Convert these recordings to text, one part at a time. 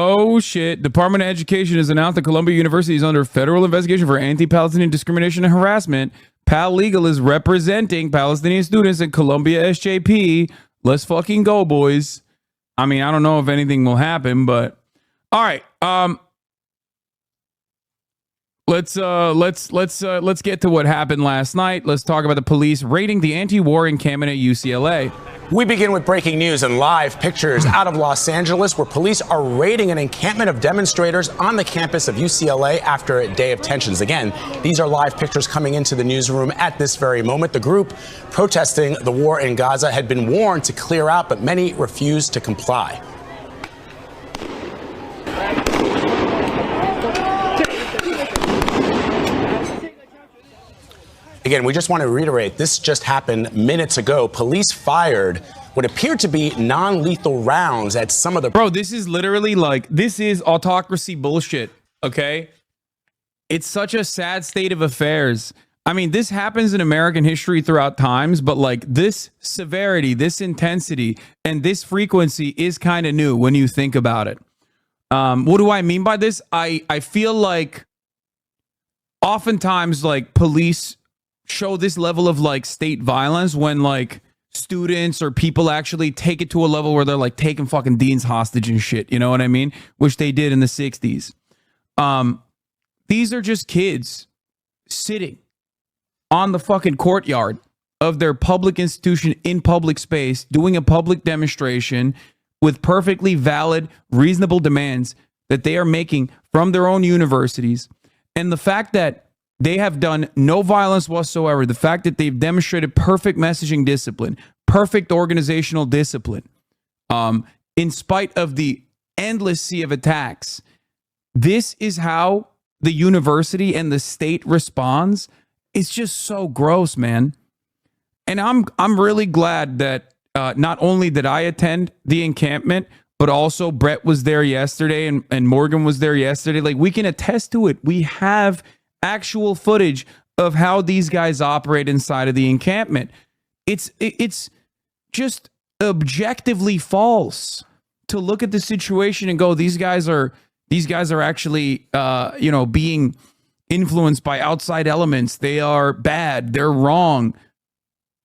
Oh shit. Department of Education has announced that Columbia University is under federal investigation for anti-Palestinian discrimination and harassment. Pal Legal is representing Palestinian students at Columbia SJP. Let's fucking go, boys. I mean, I don't know if anything will happen, but all right. Let's get to what happened last night. Let's talk about the police raiding the anti-war encampment at UCLA. We begin with breaking news and live pictures out of Los Angeles, where police are raiding an encampment of demonstrators on the campus of UCLA after a day of tensions. Again, these are live pictures coming into the newsroom at this very moment. The group protesting the war in Gaza had been warned to clear out, but many refused to comply. Again, we just want to reiterate, this just happened minutes ago. Police fired what appeared to be non-lethal rounds at some of the... Bro, this is literally like, this is autocracy bullshit, okay? It's such a sad state of affairs. I mean, this happens in American history throughout times, but like this severity, this intensity, and this frequency is kind of new when you think about it. What do I mean by this? I feel like oftentimes like police show this level of like state violence when like students or people actually take it to a level where they're like taking fucking deans hostage and shit, you know what I mean? Which they did in the 60s. These are just kids sitting on the fucking courtyard of their public institution in public space, doing a public demonstration with perfectly valid, reasonable demands that they are making from their own universities. And the fact that they have done no violence whatsoever, the fact that they've demonstrated perfect messaging discipline, perfect organizational discipline, in spite of the endless sea of attacks, this is how the university and the state responds. It's just so gross, man. And I'm really glad that not only did I attend the encampment, but also Brett was there yesterday and Morgan was there yesterday. Like, we can attest to it. We have actual footage of how these guys operate inside of the encampment. It's just objectively false to look at the situation and go, these guys are actually being influenced by outside elements. They are bad. They're wrong.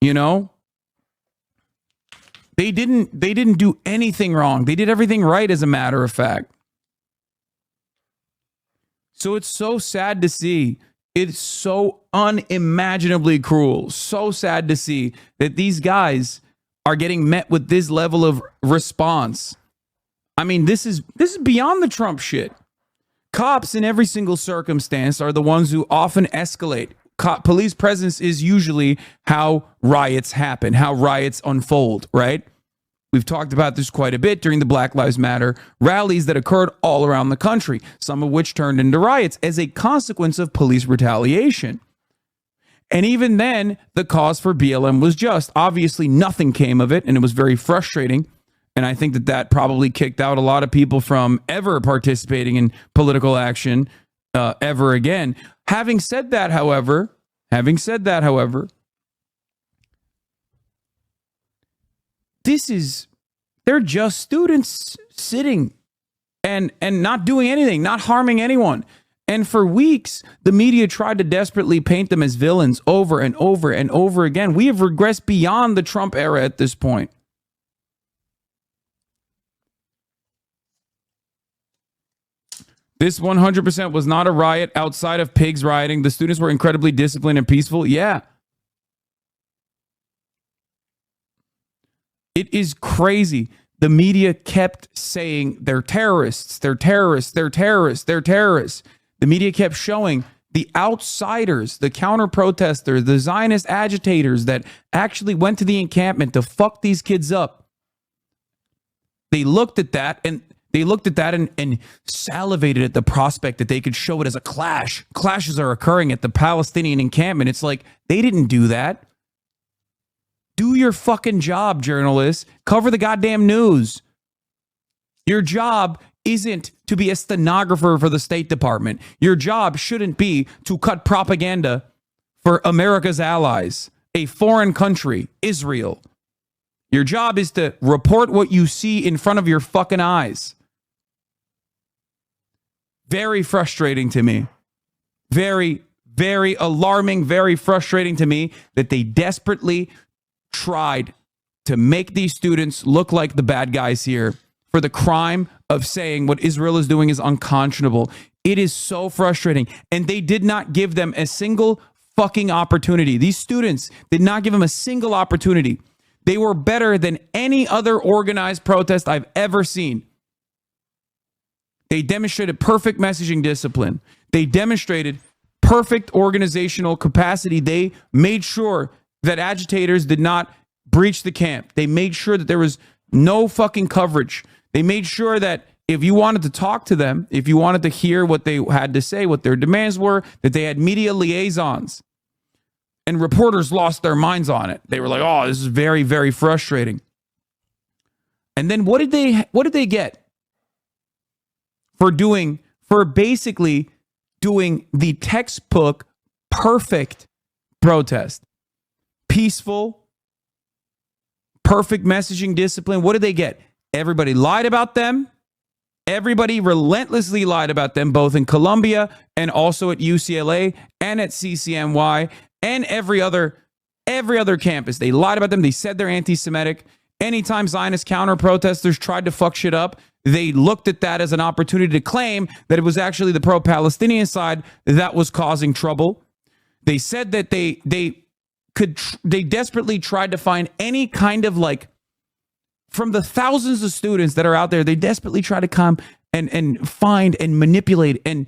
You know, they didn't do anything wrong. They did everything right, as a matter of fact. So it's so sad to see. It's so unimaginably cruel. So sad to see that these guys are getting met with this level of response. I mean, this is beyond the Trump shit. Cops in every single circumstance are the ones who often escalate. Police presence is usually how riots happen, how riots unfold, right? We've talked about this quite a bit during the Black Lives Matter rallies that occurred all around the country, some of which turned into riots as a consequence of police retaliation. And even then, the cause for BLM was just. Obviously, nothing came of it, and it was very frustrating. And I think that probably kicked out a lot of people from ever participating in political action ever again. Having said that, however, they're just students sitting and not doing anything, not harming anyone. And for weeks, the media tried to desperately paint them as villains over and over and over again. We have regressed beyond the Trump era at this point. This 100% was not a riot outside of pigs rioting. The students were incredibly disciplined and peaceful. Yeah. It is crazy. The media kept saying they're terrorists, they're terrorists, they're terrorists, they're terrorists. The media kept showing the outsiders, the counter-protesters, the Zionist agitators that actually went to the encampment to fuck these kids up. They looked at that and salivated at the prospect that they could show it as a clash. Clashes are occurring at the Palestinian encampment. It's like, they didn't do that. Do your fucking job, journalists. Cover the goddamn news. Your job isn't to be a stenographer for the State Department. Your job shouldn't be to cut propaganda for America's allies, a foreign country, Israel. Your job is to report what you see in front of your fucking eyes. Very frustrating to me. Very, very alarming, very frustrating to me that they desperately tried to make these students look like the bad guys here for the crime of saying what Israel is doing is unconscionable. It is so frustrating. And they did not give them a single fucking opportunity. These students did not give them a single opportunity. They were better than any other organized protest I've ever seen. They demonstrated perfect messaging discipline. They demonstrated perfect organizational capacity. They made sure that agitators did not breach the camp. They made sure that there was no fucking coverage. They made sure that if you wanted to talk to them, if you wanted to hear what they had to say, what their demands were, that they had media liaisons. And reporters lost their minds on it. They were like, "Oh, this is very, very frustrating." And then what did they get for basically doing the textbook perfect protest? Peaceful, perfect messaging discipline. What did they get? Everybody lied about them. Everybody relentlessly lied about them, both in Columbia and also at UCLA and at CCNY and every other campus. They lied about them. They said they're anti-Semitic. Anytime Zionist counter-protesters tried to fuck shit up, they looked at that as an opportunity to claim that it was actually the pro-Palestinian side that was causing trouble. They said that they desperately tried to find any kind of like, from the thousands of students that are out there, they desperately try to come and find and manipulate and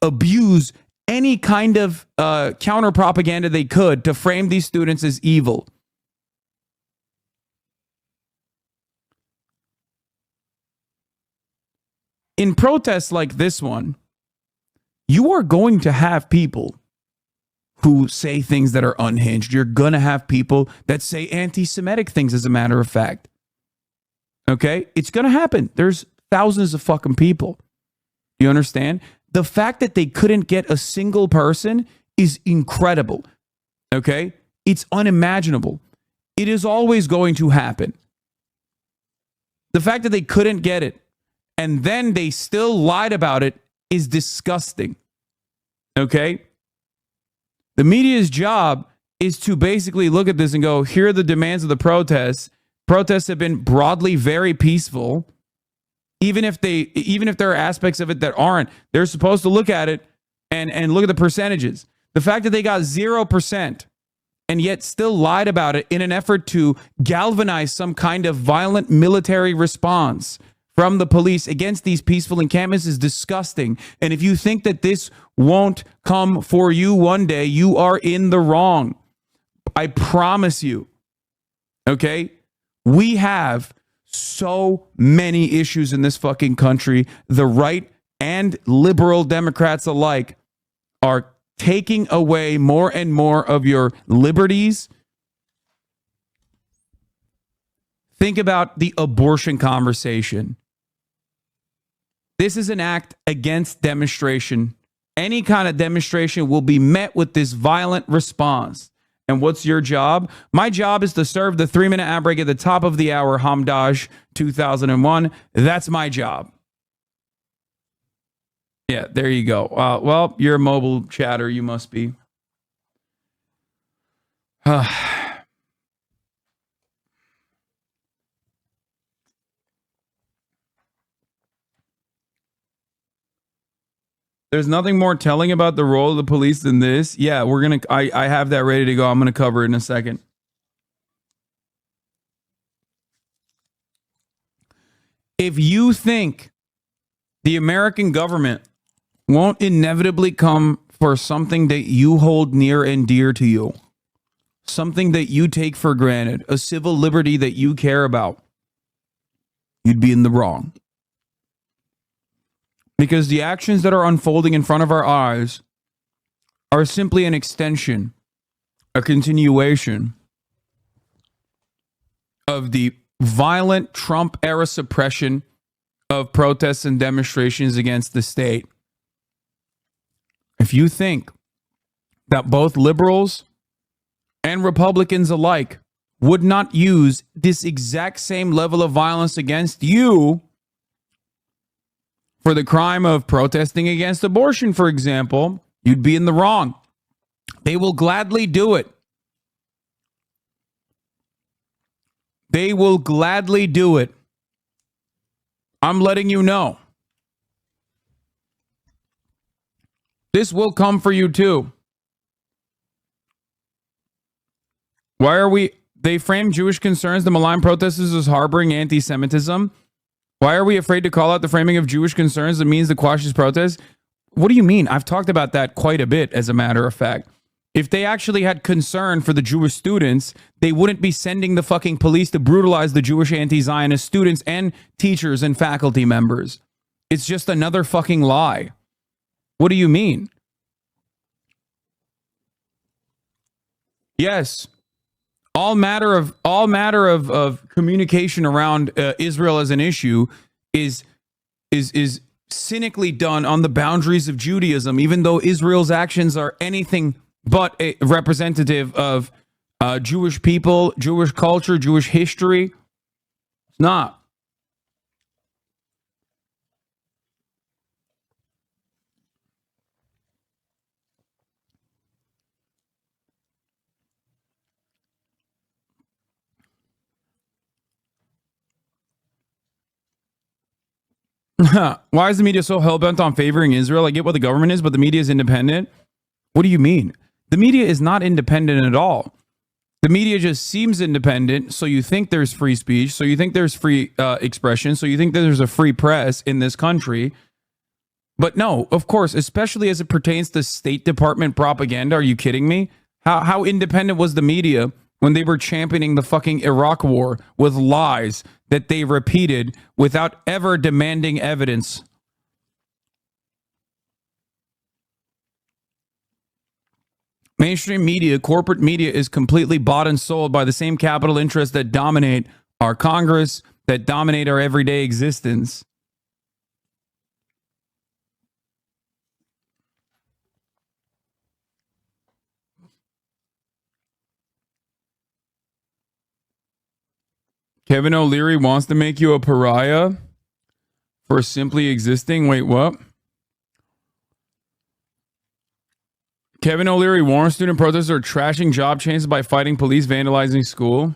abuse any kind of counter propaganda they could to frame these students as evil. In protests like this one, you are going to have people who say things that are unhinged. You're going to have people that say anti-Semitic things, as a matter of fact. Okay? It's going to happen. There's thousands of fucking people. You understand? The fact that they couldn't get a single person is incredible. Okay? It's unimaginable. It is always going to happen. The fact that they couldn't get it and then they still lied about it is disgusting. Okay? The media's job is to basically look at this and go, here are the demands of the protests. Protests have been broadly very peaceful. Even if there are aspects of it that aren't, they're supposed to look at it and look at the percentages. The fact that they got 0% and yet still lied about it in an effort to galvanize some kind of violent military response from the police against these peaceful encampments is disgusting. And if you think that this won't come for you one day, you are in the wrong. I promise you. Okay? We have so many issues in this fucking country. The right and liberal Democrats alike are taking away more and more of your liberties. Think about the abortion conversation. This is an act against demonstration. Any kind of demonstration will be met with this violent response. And what's your job? My job is to serve the 3-minute ad break at the top of the hour, Hamdash 2001. That's my job. Yeah, there you go. Well, you're a mobile chatter. You must be. There's nothing more telling about the role of the police than this. Yeah, I have that ready to go. I'm gonna cover it in a second. If you think the American government won't inevitably come for something that you hold near and dear to you, something that you take for granted, a civil liberty that you care about, you'd be in the wrong. Because the actions that are unfolding in front of our eyes are simply an extension, a continuation of the violent Trump-era suppression of protests and demonstrations against the state. If you think that both liberals and Republicans alike would not use this exact same level of violence against you for the crime of protesting against abortion, for example, you'd be in the wrong. They will gladly do it. They will gladly do it. I'm letting you know. This will come for you too. Why are we... They frame Jewish concerns, the malign protesters, as harboring anti-Semitism. Why are we afraid to call out the framing of Jewish concerns that means to quash these protests? What do you mean? I've talked about that quite a bit, as a matter of fact. If they actually had concern for the Jewish students, they wouldn't be sending the fucking police to brutalize the Jewish anti-Zionist students and teachers and faculty members. It's just another fucking lie. What do you mean? Yes. All matter of communication around Israel as an issue is cynically done on the boundaries of Judaism, even though Israel's actions are anything but a representative of Jewish people, Jewish culture, Jewish history. It's not. Why is the media so hell-bent on favoring Israel? I get what the government is, but the media is independent. What do you mean? The media is not independent at all. The media just seems independent, so you think there's free speech, so you think there's free expression, so you think that there's a free press in this country. But no, of course, especially as it pertains to State Department propaganda. Are you kidding me? How independent was the media when they were championing the fucking Iraq war with lies that they repeated without ever demanding evidence? Mainstream media, corporate media, is completely bought and sold by the same capital interests that dominate our Congress, that dominate our everyday existence. Kevin O'Leary wants to make you a pariah for simply existing. Wait, what? Kevin O'Leary warns student protesters are trashing job chances by fighting police, vandalizing school.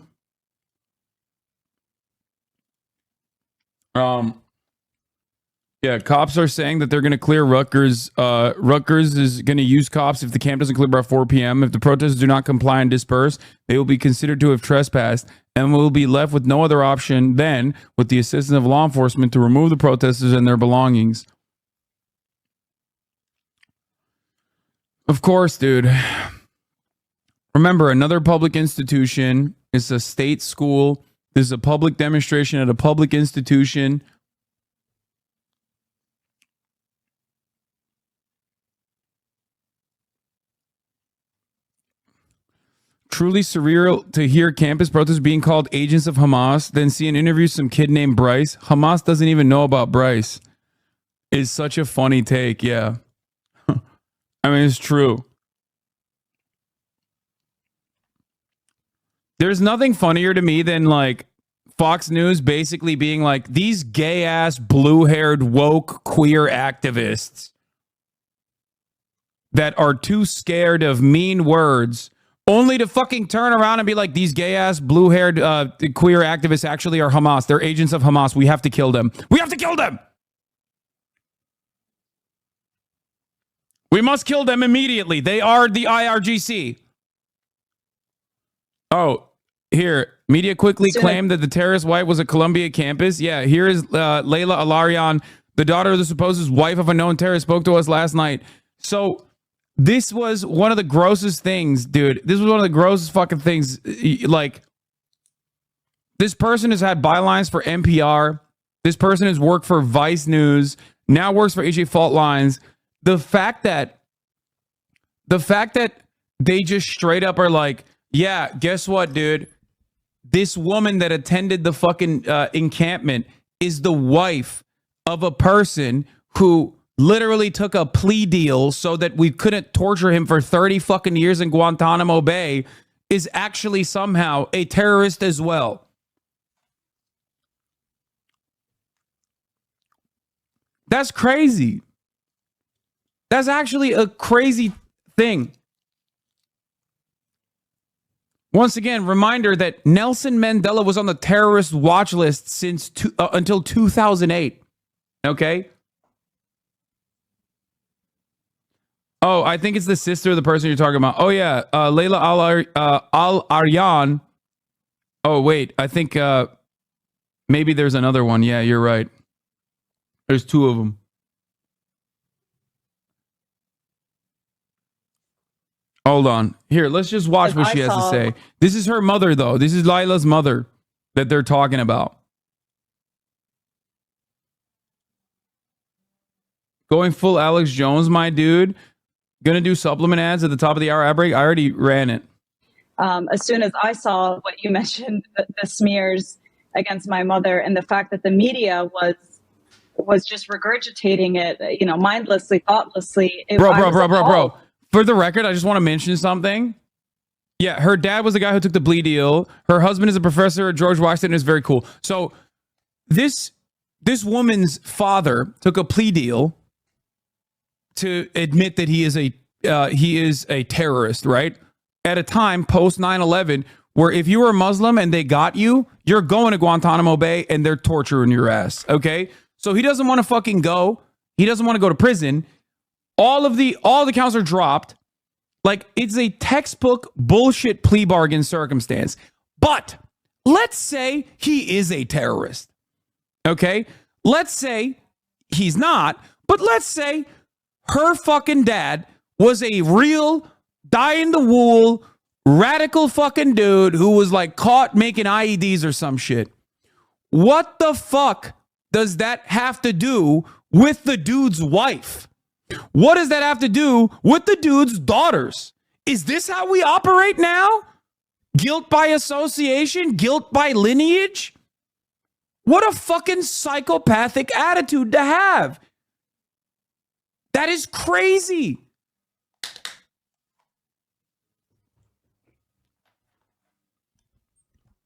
Yeah, cops are saying that they're going to clear Rutgers. Rutgers is going to use cops if the camp doesn't clear by 4 p.m. If the protesters do not comply and disperse, they will be considered to have trespassed and will be left with no other option than, with the assistance of law enforcement, to remove the protesters and their belongings. Of course, dude. Remember, another public institution is a state school. There's a public demonstration at a public institution. Truly surreal to hear campus protesters being called agents of Hamas, then see an interview with some kid named Bryce. Hamas doesn't even know about Bryce. Is such a funny take, yeah. I mean, it's true. There's nothing funnier to me than like Fox News basically being like, these gay ass, blue haired, woke, queer activists that are too scared of mean words, only to fucking turn around and be like, these gay ass, blue haired, queer activists actually are Hamas. They're agents of Hamas. We have to kill them. We have to kill them. We must kill them immediately. They are the IRGC. Oh, here. Media quickly claimed that the terrorist wife was a Columbia campus. Yeah, here is Layla Al-Arian, the daughter of the supposed wife of a known terrorist, spoke to us last night. So this was one of the grossest things, dude. This was one of the grossest fucking things. Like, this person has had bylines for NPR. This person has worked for Vice News, now works for AJ Fault Lines. The fact that they just straight up are like, yeah, guess what, dude? This woman that attended the fucking encampment is the wife of a person who literally took a plea deal so that we couldn't torture him for 30 fucking years in Guantanamo Bay, is actually somehow a terrorist as well. That's crazy. That's actually a crazy thing. Once again, reminder that Nelson Mandela was on the terrorist watch list since until 2008. Okay? Oh, I think it's the sister of the person you're talking about. Oh, yeah. Layla Al-Arian. Oh, wait. I think maybe there's another one. Yeah, you're right. There's two of them. Hold on. Here, let's just watch what she has to say. This is her mother, though. This is Layla's mother that they're talking about. Going full Alex Jones, my dude. Gonna do supplement ads at the top of the hour ad break. I already ran it. As soon as I saw what you mentioned, the smears against my mother, and the fact that the media was just regurgitating it, mindlessly, thoughtlessly. Bro. For the record, I just want to mention something. Yeah, her dad was the guy who took the plea deal. Her husband is a professor at George Washington. Is very cool. So this woman's father took a plea deal to admit that he is a terrorist, right? At a time post 9/11, where if you were a Muslim and they got you, you're going to Guantanamo Bay and they're torturing your ass. Okay, so he doesn't want to fucking go. He doesn't want to go to prison. All the counts are dropped. Like, it's a textbook bullshit plea bargain circumstance. But let's say he is a terrorist. Okay? Let's say he's not, but let's say her fucking dad was a real die-in-the-wool radical fucking dude who was like caught making IEDs or some shit. What the fuck does that have to do with the dude's wife? What does that have to do with the dude's daughters? Is this how we operate now? Guilt by association? Guilt by lineage? What a fucking psychopathic attitude to have. That is crazy.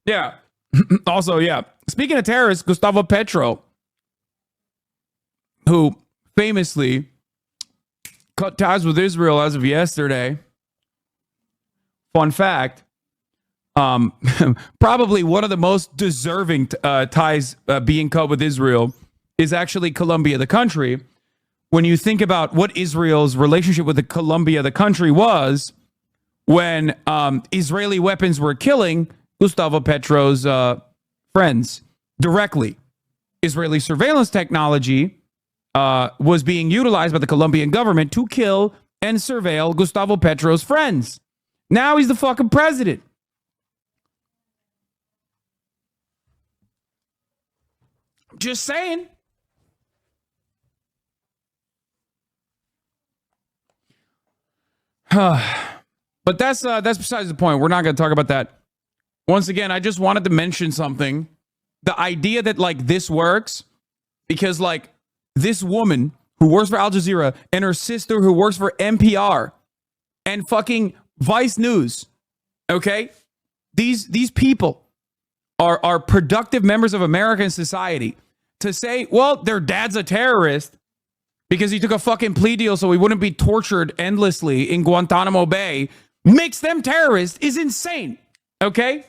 Yeah. Also, yeah. Speaking of terrorists, Gustavo Petro, who famously cut ties with Israel as of yesterday. Fun fact, probably one of the most deserving ties being cut with Israel is actually Colombia, the country. When you think about what Israel's relationship with the Colombia, the country, was when Israeli weapons were killing Gustavo Petro's friends directly. Israeli surveillance technology was being utilized by the Colombian government to kill and surveil Gustavo Petro's friends. Now he's the fucking president. Just saying. But that's besides the point. We're not going to talk about that. Once again, I just wanted to mention something. The idea that like this works because like this woman who works for Al Jazeera and her sister who works for NPR and fucking Vice News, okay? These people are productive members of American society. To say, well, their dad's a terrorist because he took a fucking plea deal so he wouldn't be tortured endlessly in Guantanamo Bay makes them terrorists is insane, okay?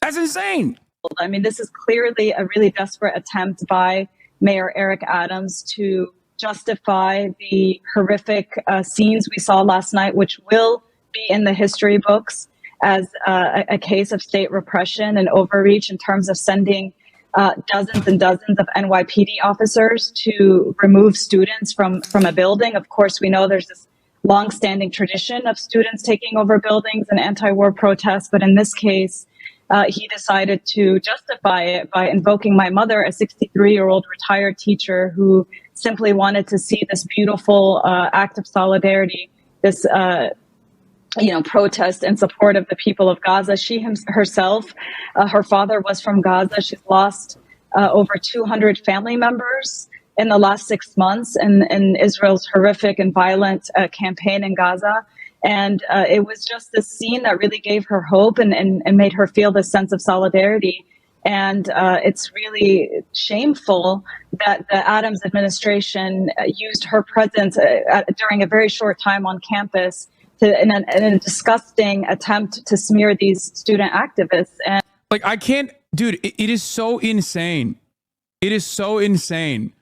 That's insane. I mean, this is clearly a really desperate attempt by Mayor Eric Adams to justify the horrific scenes we saw last night, which will be in the history books as a case of state repression and overreach in terms of sending dozens and dozens of NYPD officers to remove students from a building. Of course, we know there's this longstanding tradition of students taking over buildings and anti-war protests, but in this case, he decided to justify it by invoking my mother, a 63-year-old retired teacher who simply wanted to see this beautiful act of solidarity, this protest in support of the people of Gaza. She herself, her father was from Gaza. She's lost over 200 family members in the last 6 months in Israel's horrific and violent campaign in Gaza. And it was just this scene that really gave her hope and made her feel this sense of solidarity. And it's really shameful that the Adams administration used her presence during a very short time on campus in a disgusting attempt to smear these student activists. And like, I can't, dude, it is so insane. It is so insane.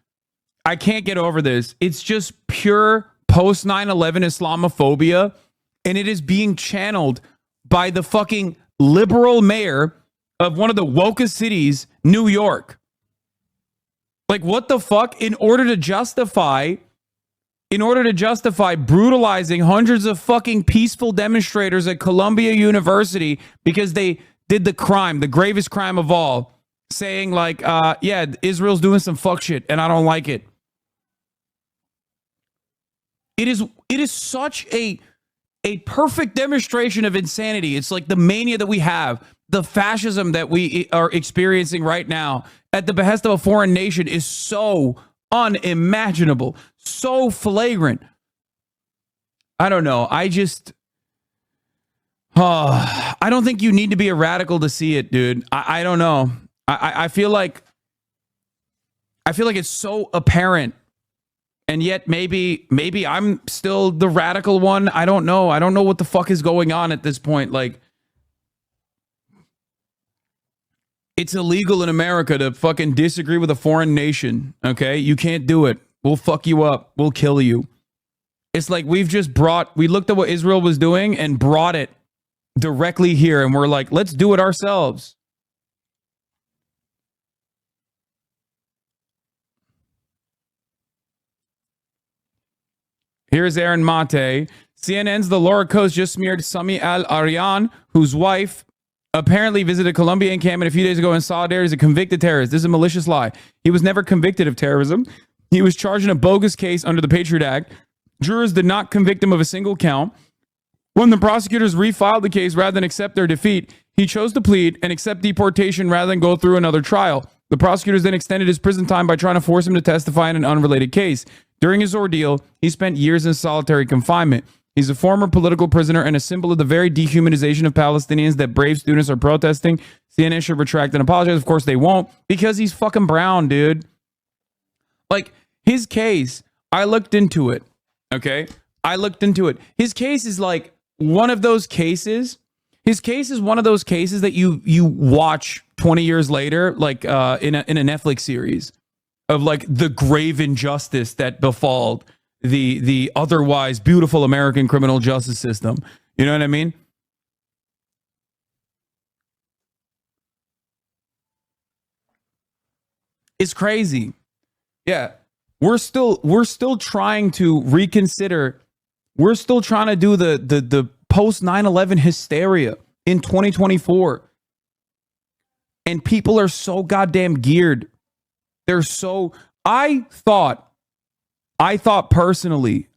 I can't get over this. It's just pure post 9/11 Islamophobia, and it is being channeled by the fucking liberal mayor of one of the wokest cities, New York. Like, what the fuck? In order to justify brutalizing hundreds of fucking peaceful demonstrators at Columbia University because they did the crime, the gravest crime of all, saying like, yeah, Israel's doing some fuck shit and I don't like it. It is such a perfect demonstration of insanity. It's like the mania that we have, the fascism that we are experiencing right now at the behest of a foreign nation is so unimaginable, so flagrant. I don't know. I don't think you need to be a radical to see it, dude. I don't know. I feel like it's so apparent. And yet maybe I'm still the radical one. I don't know. I don't know what the fuck is going on at this point. Like, it's illegal in America to fucking disagree with a foreign nation. Okay? You can't do it. We'll fuck you up. We'll kill you. It's like we looked at what Israel was doing and brought it directly here. And we're like, let's do it ourselves. Here's Aaron Mate. CNN's The Laura Coast just smeared Sami Al-Arian, whose wife apparently visited Columbia encampment a few days ago in solidarity as a convicted terrorist. This is a malicious lie. He was never convicted of terrorism. He was charged in a bogus case under the Patriot Act. Jurors did not convict him of a single count. When the prosecutors refiled the case rather than accept their defeat, he chose to plead and accept deportation rather than go through another trial. The prosecutors then extended his prison time by trying to force him to testify in an unrelated case. During his ordeal, he spent years in solitary confinement. He's a former political prisoner and a symbol of the very dehumanization of Palestinians that brave students are protesting. CNN should retract and apologize. Of course they won't, because he's fucking brown, dude. Like, his case, I looked into it, okay? I looked into it. His case is like one of those cases. His case is one of those cases that you watch 20 years later, like in a Netflix series of like the grave injustice that befalled the otherwise beautiful American criminal justice system. You know what I mean? It's crazy. Yeah. We're still trying to reconsider. We're still trying to do the post 9/11 hysteria in 2024. And people are so goddamn geared. They're so, I thought personally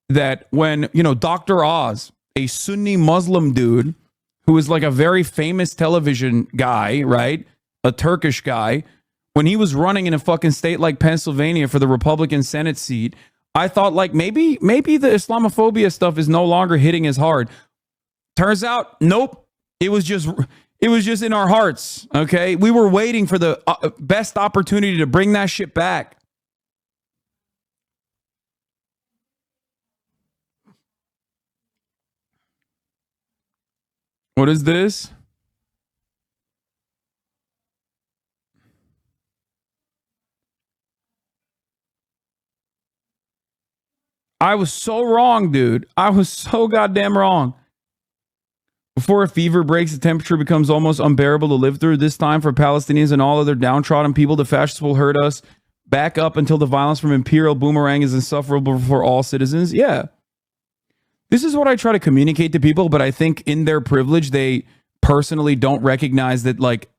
that when, Dr. Oz, a Sunni Muslim dude who is like a very famous television guy, right? A Turkish guy, when he was running in a fucking state like Pennsylvania for the Republican Senate seat, I thought like maybe the Islamophobia stuff is no longer hitting as hard. Turns out, nope. It was just in our hearts. Okay. We were waiting for the best opportunity to bring that shit back. What is this? I was so wrong, dude. I was so goddamn wrong. Before a fever breaks, the temperature becomes almost unbearable to live through. This time for Palestinians and all other downtrodden people, the fascists will hurt us back up until the violence from imperial boomerang is insufferable for all citizens. Yeah. This is what I try to communicate to people, but I think in their privilege, they personally don't recognize that like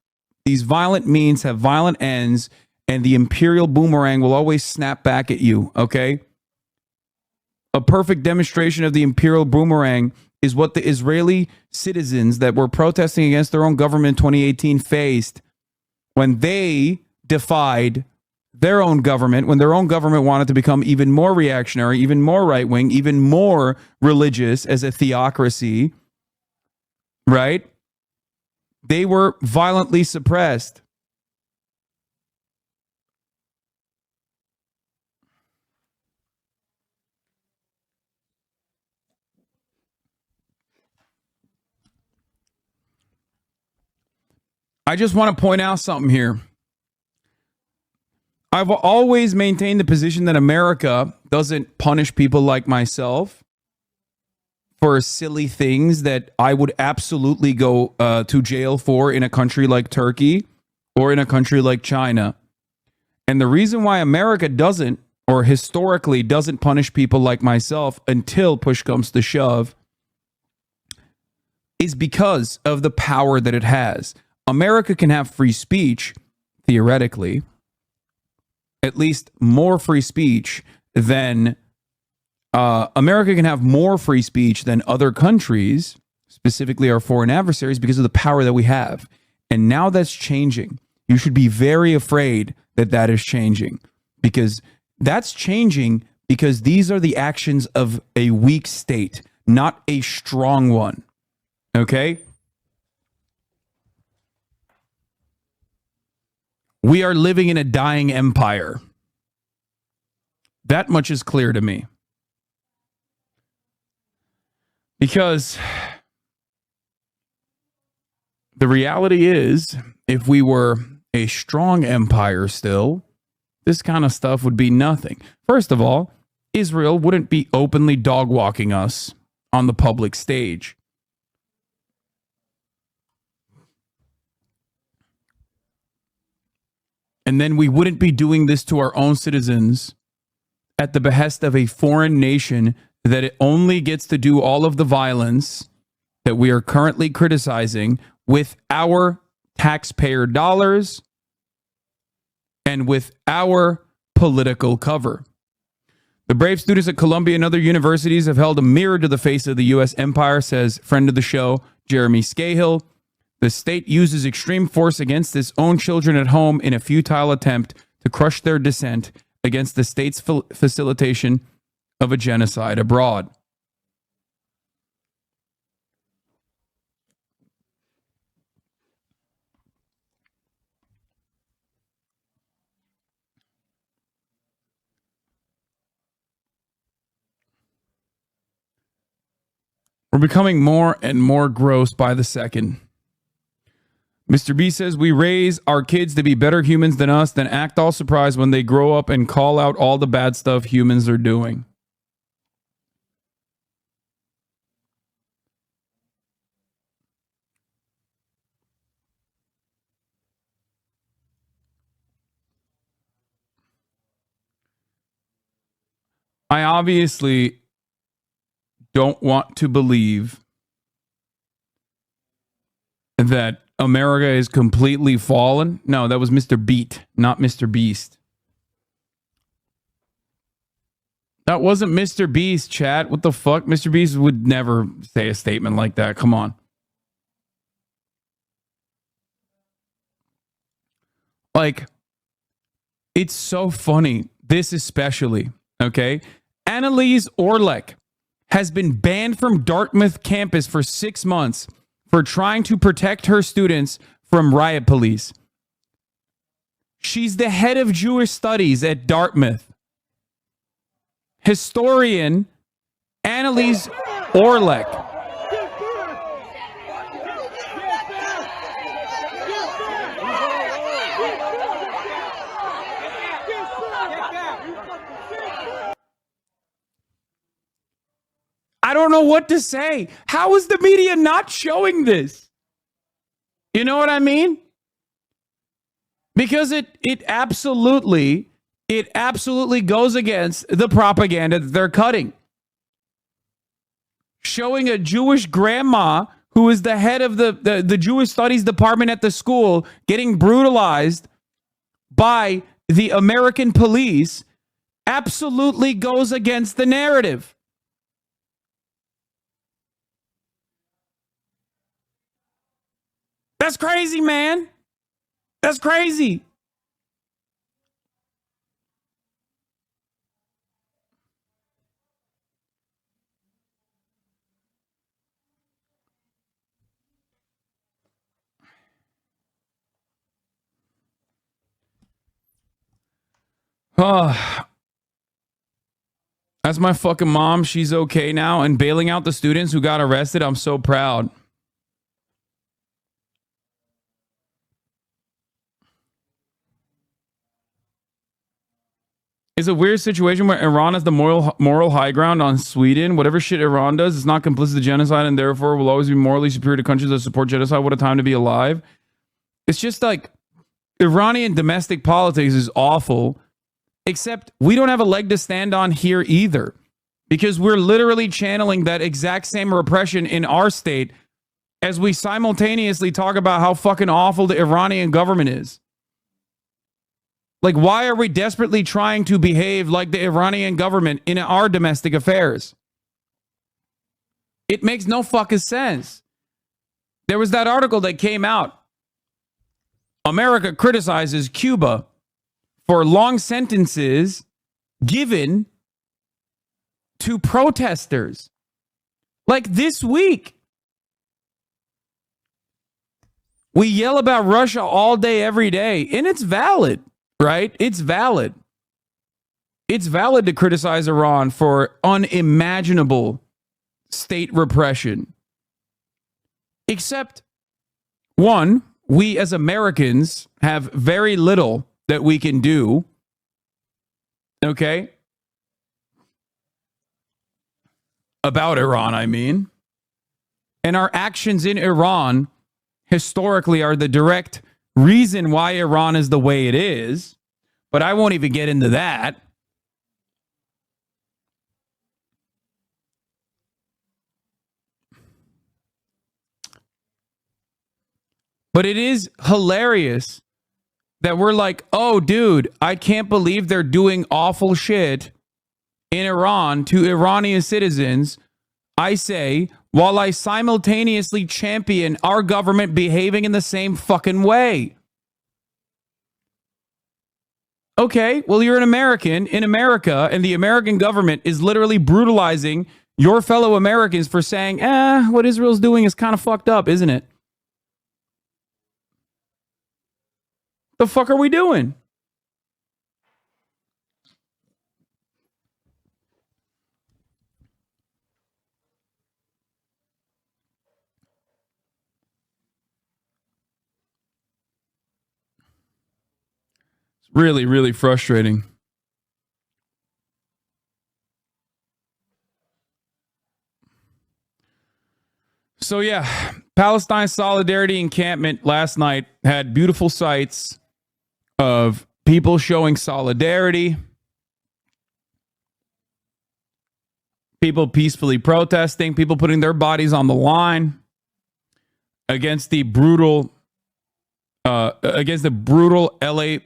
these violent means have violent ends and the imperial boomerang will always snap back at you, okay? A perfect demonstration of the imperial boomerang is what the Israeli citizens that were protesting against their own government in 2018 faced when they defied their own government, when their own government wanted to become even more reactionary, even more right-wing, even more religious as a theocracy, right? They were violently suppressed. I just want to point out something here. I've always maintained the position that America doesn't punish people like myself for silly things that I would absolutely go to jail for in a country like Turkey or in a country like China. And the reason why America doesn't, or historically doesn't punish people like myself until push comes to shove, is because of the power that it has. America can have free speech, theoretically, at least more free speech than America can have more free speech than other countries, specifically our foreign adversaries, because of the power that we have. And now that's changing. You should be very afraid that that is changing, because that's changing because these are the actions of a weak state, not a strong one. Okay? We are living in a dying empire. That much is clear to me. Because the reality is, if we were a strong empire still, this kind of stuff would be nothing. First of all, Israel wouldn't be openly dog walking us on the public stage. And then we wouldn't be doing this to our own citizens at the behest of a foreign nation that it only gets to do all of the violence that we are currently criticizing with our taxpayer dollars and with our political cover. The brave students at Columbia and other universities have held a mirror to the face of the U.S. empire, says friend of the show, Jeremy Scahill. The state uses extreme force against its own children at home in a futile attempt to crush their dissent against the state's facilitation of a genocide abroad. We're becoming more and more gross by the second. Mr. B says we raise our kids to be better humans than us, then act all surprised when they grow up and call out all the bad stuff humans are doing. I obviously don't want to believe that America is completely fallen. No, that was Mr. Beat, not Mr. Beast. That wasn't Mr. Beast, chat. What the fuck? Mr. Beast would never say a statement like that. Come on. Like, it's so funny. This especially, okay? Annalise Orlek has been banned from Dartmouth campus for 6 months for trying to protect her students from riot police. She's the head of Jewish studies at Dartmouth. Historian Annalise Orlek. I don't know what to say. How is the media not showing this? You know what I mean? Because it absolutely goes against the propaganda that they're cutting. Showing a Jewish grandma who is the head of the Jewish studies department at the school getting brutalized by the American police absolutely goes against the narrative. That's crazy, man. That's crazy. Oh, that's my fucking mom. She's okay now and bailing out the students who got arrested. I'm so proud. It's a weird situation where Iran has the moral high ground on Sweden. Whatever shit Iran does, it's not complicit to genocide and therefore will always be morally superior to countries that support genocide. What a time to be alive. It's just like Iranian domestic politics is awful, except we don't have a leg to stand on here either, because we're literally channeling that exact same repression in our state as we simultaneously talk about how fucking awful the Iranian government is. Like, why are we desperately trying to behave like the Iranian government in our domestic affairs? It makes no fucking sense. There was that article that came out. America criticizes Cuba for long sentences given to protesters. Like this week. We yell about Russia all day, every day, and it's valid. Right? It's valid. It's valid to criticize Iran for unimaginable state repression. Except, one, we as Americans have very little that we can do. Okay? About Iran, I mean. And our actions in Iran historically are the direct reason why Iran is the way it is, but I won't even get into that. But it is hilarious that we're like, oh, dude, I can't believe they're doing awful shit in Iran to Iranian citizens. I say, while I simultaneously champion our government behaving in the same fucking way. Okay, well, you're an American in America, and the American government is literally brutalizing your fellow Americans for saying, what Israel's doing is kind of fucked up, isn't it? The fuck are we doing? Really, really frustrating. So yeah, Palestine Solidarity Encampment last night had beautiful sights of people showing solidarity, people peacefully protesting, people putting their bodies on the line against the brutal LA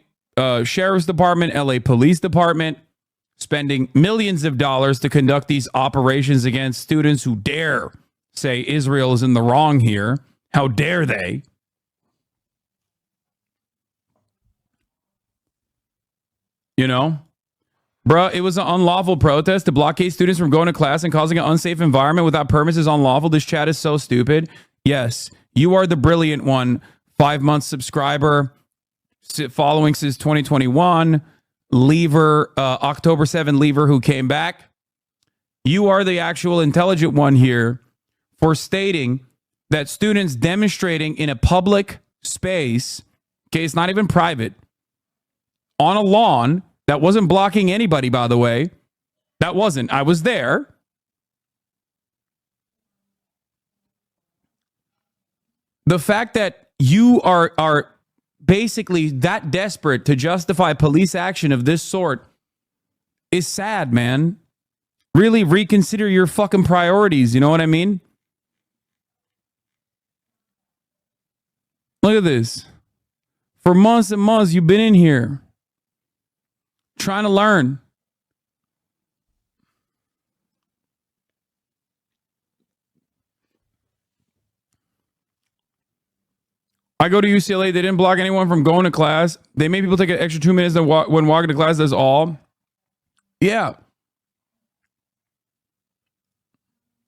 Sheriff's Department, LA Police Department, spending millions of dollars to conduct these operations against students who dare say Israel is in the wrong here. How dare they? You know? Bruh, it was an unlawful protest to blockade students from going to class and causing an unsafe environment without permits is unlawful. This chat is so stupid. Yes, you are the brilliant one. 5-month subscriber, following since 2021, leaver, October 7 leaver who came back. You are the actual intelligent one here for stating that students demonstrating in a public space, okay, it's not even private, on a lawn that wasn't blocking anybody, by the way. That wasn't. I was there. The fact that you are basically that desperate to justify police action of this sort is sad, man. Really reconsider your fucking priorities. You know what I mean? Look at this. For months and months, you've been in here trying to learn. I go to UCLA. They didn't block anyone from going to class. They made people take an extra 2 minutes when walking to class. That's all. Yeah.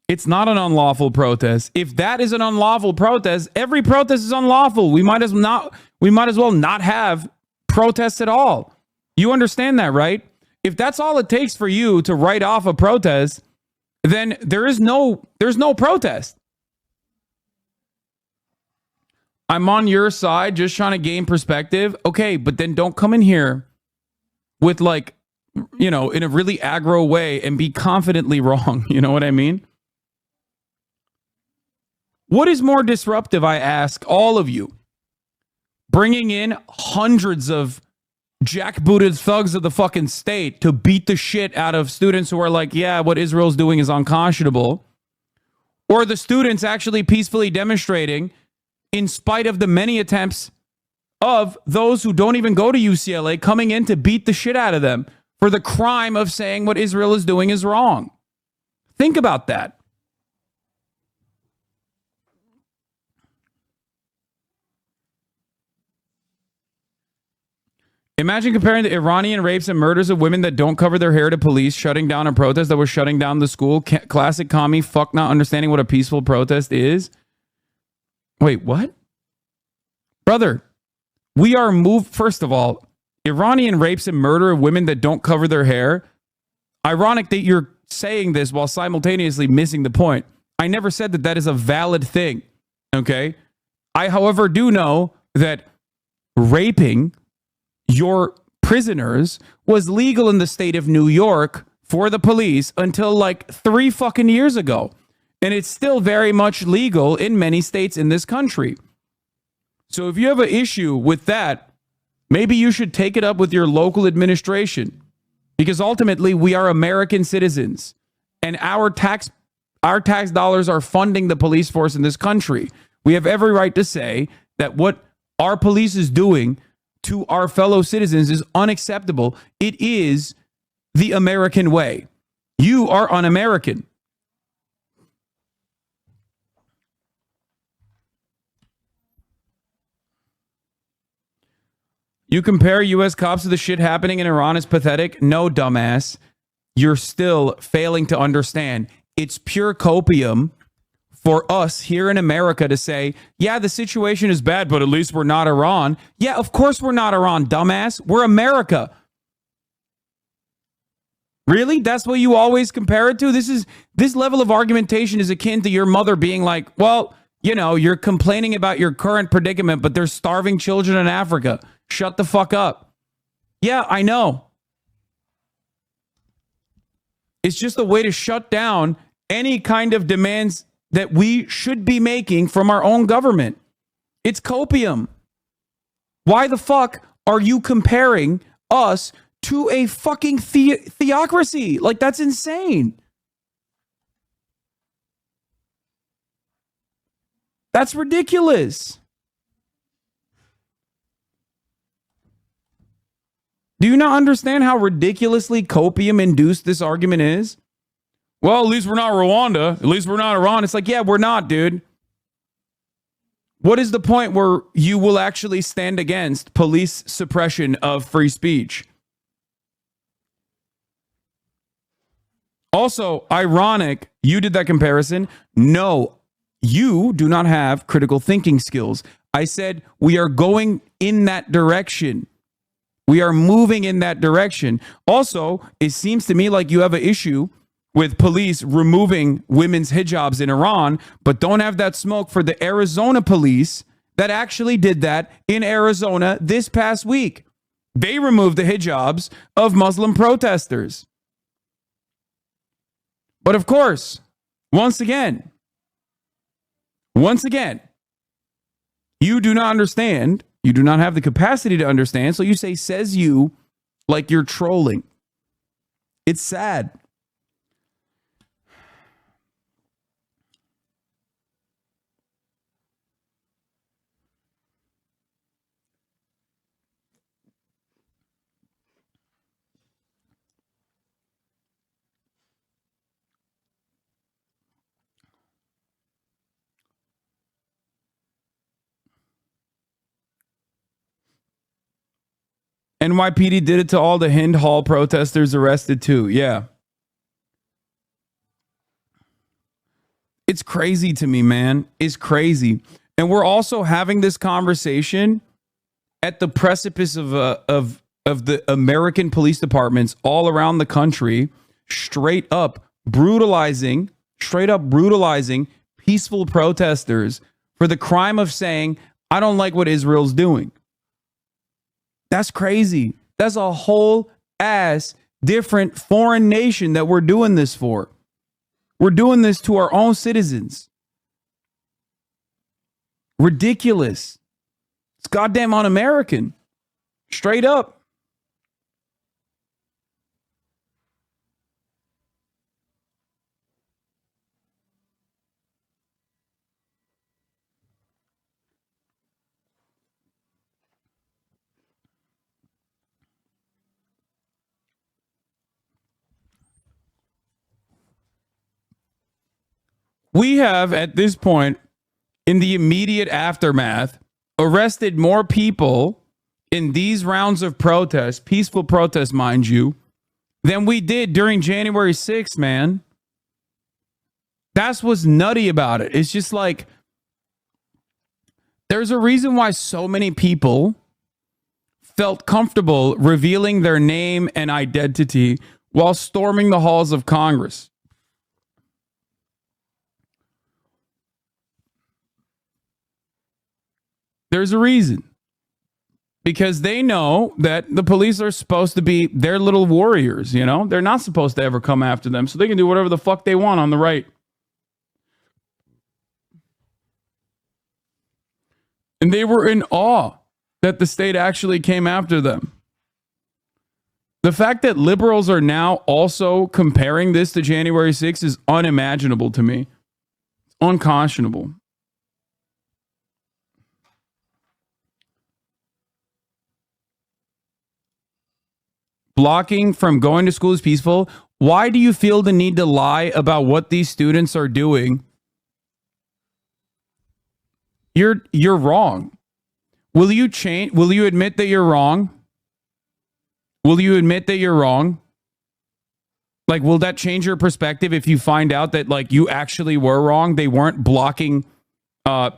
It's not an unlawful protest. If that is an unlawful protest, every protest is unlawful. We might as well not have protests at all. You understand that, right? If that's all it takes for you to write off a protest, then there's no protest. I'm on your side just trying to gain perspective. Okay, but then don't come in here with like you know, in a really aggro way and be confidently wrong. You know what I mean? What is more disruptive, I ask all of you? Bringing in hundreds of jackbooted thugs of the fucking state to beat the shit out of students who are like, yeah, what Israel's doing is unconscionable. Or the students actually peacefully demonstrating in spite of the many attempts of those who don't even go to UCLA coming in to beat the shit out of them for the crime of saying what Israel is doing is wrong. Think about that. Imagine comparing the Iranian rapes and murders of women that don't cover their hair to police shutting down a protest that was shutting down the school. Classic commie, fuck not understanding what a peaceful protest is. Wait, what? Brother, we are moved. First of all, Iranian rapes and murder of women that don't cover their hair. Ironic that you're saying this while simultaneously missing the point. I never said that that is a valid thing. Okay. I, however, do know that raping your prisoners was legal in the state of New York for the police until like 3 fucking years ago. And it's still very much legal in many states in this country. So if you have an issue with that, maybe you should take it up with your local administration, because ultimately we are American citizens and our tax dollars are funding the police force in this country. We have every right to say that what our police is doing to our fellow citizens is unacceptable. It is the American way. You are un-American. You compare U.S. cops to the shit happening in Iran is pathetic? No, dumbass. You're still failing to understand. It's pure copium for us here in America to say, yeah, the situation is bad, but at least we're not Iran. Yeah, of course we're not Iran, dumbass. We're America. Really? That's what you always compare it to? This level of argumentation is akin to your mother being like, well, you know, you're complaining about your current predicament, but there's starving children in Africa. Shut the fuck up. Yeah, I know. It's just a way to shut down any kind of demands that we should be making from our own government. It's copium. Why the fuck are you comparing us to a fucking theocracy? Like, that's insane. That's ridiculous. Do you not understand how ridiculously copium-induced this argument is? Well, at least we're not Rwanda. At least we're not Iran. It's like, yeah, we're not, dude. What is the point where you will actually stand against police suppression of free speech? Also, ironic, you did that comparison. No, you do not have critical thinking skills. I said we are going in that direction. We are moving in that direction. Also, it seems to me like you have an issue with police removing women's hijabs in Iran, but don't have that smoke for the Arizona police that actually did that in Arizona this past week. They removed the hijabs of Muslim protesters. But of course, once again, you do not understand. You do not have the capacity to understand. So you say, says you, like you're trolling. It's sad. NYPD did it to all the Hind Hall protesters arrested too. Yeah. It's crazy to me, man. It's crazy. And we're also having this conversation at the precipice of the American police departments all around the country, straight up brutalizing peaceful protesters for the crime of saying, I don't like what Israel's doing. That's crazy. That's a whole ass different foreign nation that we're doing this for. We're doing this to our own citizens. Ridiculous. It's goddamn un-American. Straight up. We have, at this point, in the immediate aftermath, arrested more people in these rounds of protests, peaceful protests, mind you, than we did during January 6th, man. That's what's nutty about it. It's just like, there's a reason why so many people felt comfortable revealing their name and identity while storming the halls of Congress. There's a reason. Because they know that the police are supposed to be their little warriors, you know? They're not supposed to ever come after them, so they can do whatever the fuck they want on the right. And they were in awe that the state actually came after them. The fact that liberals are now also comparing this to January 6th is unimaginable to me. Unconscionable. Blocking from going to school is peaceful. Why do you feel the need to lie about what these students are doing? You're wrong. Will you change? Will you admit that you're wrong? Will you admit that you're wrong? Like, will that change your perspective if you find out that, like, you actually were wrong? They weren't blocking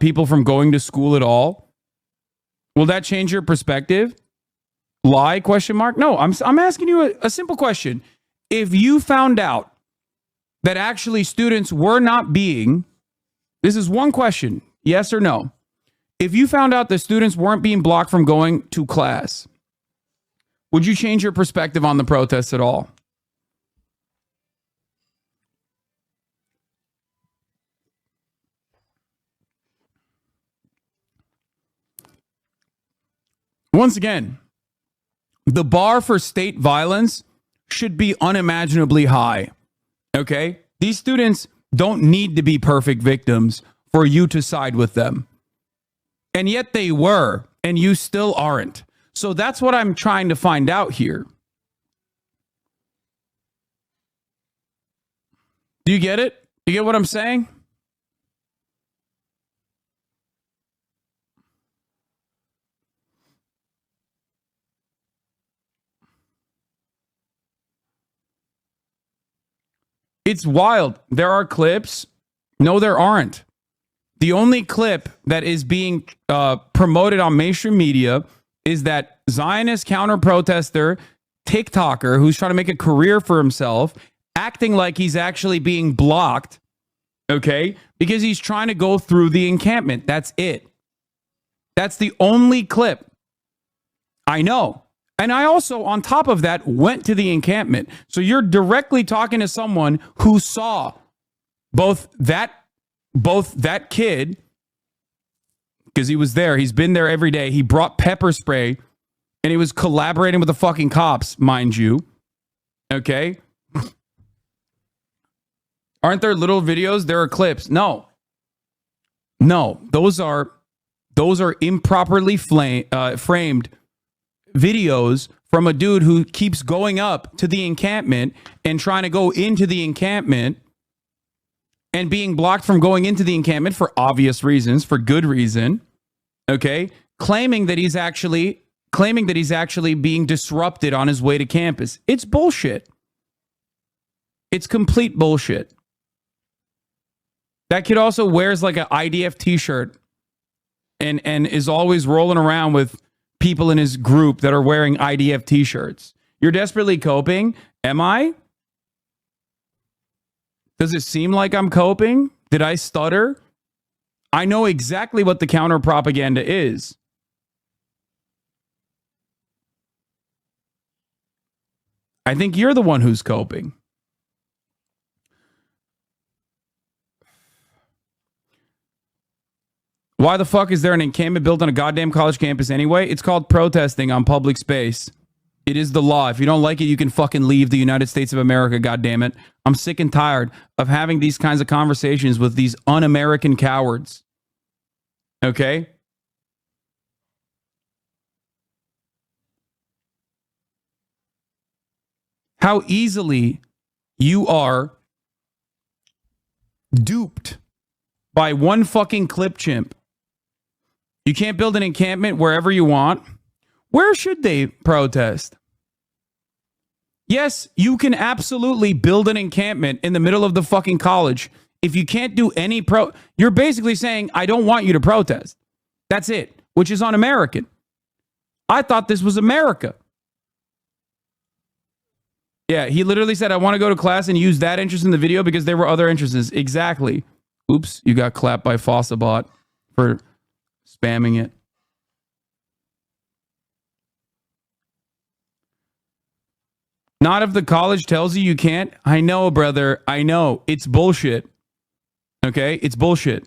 people from going to school at all. Will that change your perspective? Lie? Question mark? No, I'm asking you a simple question. If you found out that actually students were not being, this is one question, yes or no. If you found out that students weren't being blocked from going to class, would you change your perspective on the protests at all? Once again, the bar for state violence should be unimaginably high. Okay? These students don't need to be perfect victims for you to side with them. And yet they were, and you still aren't. So that's what I'm trying to find out here. Do you get it? You get what I'm saying? It's wild. There are clips. No, there aren't. The only clip that is being promoted on mainstream media is that Zionist counter-protester TikToker who's trying to make a career for himself, acting like he's actually being blocked, okay, because he's trying to go through the encampment. That's it. That's the only clip. I know. And I also, on top of that, went to the encampment. So you're directly talking to someone who saw both that kid, because he was there. He's been there every day. He brought pepper spray, and he was collaborating with the fucking cops, mind you. Okay? Aren't there little videos? There are clips. No. Those are improperly framed videos from a dude who keeps going up to the encampment and trying to go into the encampment and being blocked from going into the encampment for obvious reasons, for good reason, okay? Claiming that he's actually being disrupted on his way to campus. It's bullshit. It's complete bullshit. That kid also wears like an IDF t-shirt and is always rolling around with people in his group that are wearing IDF t-shirts. You're desperately coping. Am I? Does it seem like I'm coping? Did I stutter? I know exactly what the counter propaganda is. I think you're the one who's coping. Why the fuck is there an encampment built on a goddamn college campus anyway? It's called protesting on public space. It is the law. If you don't like it, you can fucking leave the United States of America, goddammit. I'm sick and tired of having these kinds of conversations with these un-American cowards. Okay? How easily you are duped by one fucking clip chimp. You can't build an encampment wherever you want. Where should they protest? Yes, you can absolutely build an encampment in the middle of the fucking college. If you can't do any you're basically saying, I don't want you to protest. That's it, which is un-American. I thought this was America. Yeah, he literally said, I want to go to class and use that interest in the video because there were other interests. Exactly. Oops, you got clapped by Fossabot for spamming it. Not if the college tells you you can't. I know, brother. I know. It's bullshit. Okay? It's bullshit.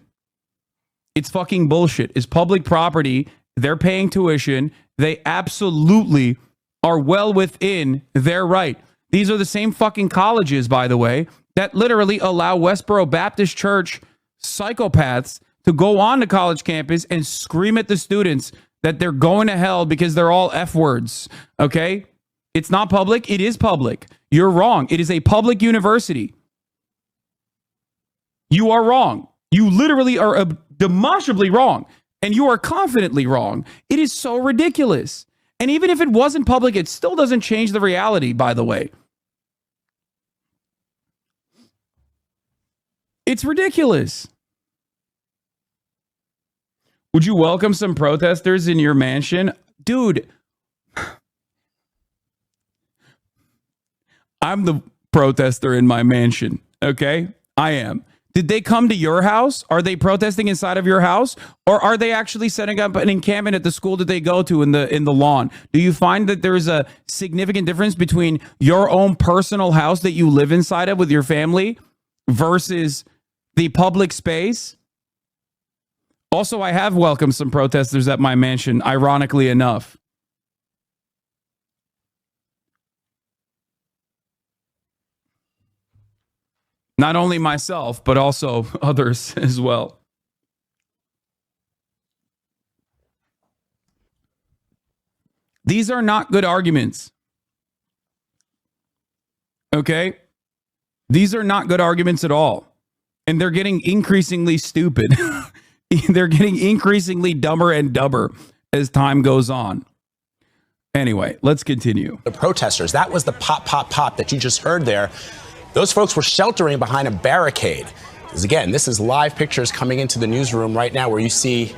It's fucking bullshit. It's public property. They're paying tuition. They absolutely are well within their right. These are the same fucking colleges, by the way, that literally allow Westboro Baptist Church psychopaths to go on to college campus and scream at the students that they're going to hell because they're all F words. Okay? It's not public. It is public. You're wrong. It is a public university. You are wrong. You literally are demonstrably wrong. And you are confidently wrong. It is so ridiculous. And even if it wasn't public, it still doesn't change the reality, by the way. It's ridiculous. Would you welcome some protesters in your mansion? Dude, I'm the protester in my mansion, okay? I am. Did they come to your house? Are they protesting inside of your house? Or are they actually setting up an encampment at the school that they go to in the lawn? Do you find that there's a significant difference between your own personal house that you live inside of with your family versus the public space? Also, I have welcomed some protesters at my mansion, ironically enough. Not only myself, but also others as well. These are not good arguments. Okay? These are not good arguments at all. And they're getting increasingly stupid. They're getting increasingly dumber and dumber as time goes on. Anyway, let's continue. The protesters, that was the pop, pop, pop that you just heard there. Those folks were sheltering behind a barricade. Because again, this is live pictures coming into the newsroom right now where you see,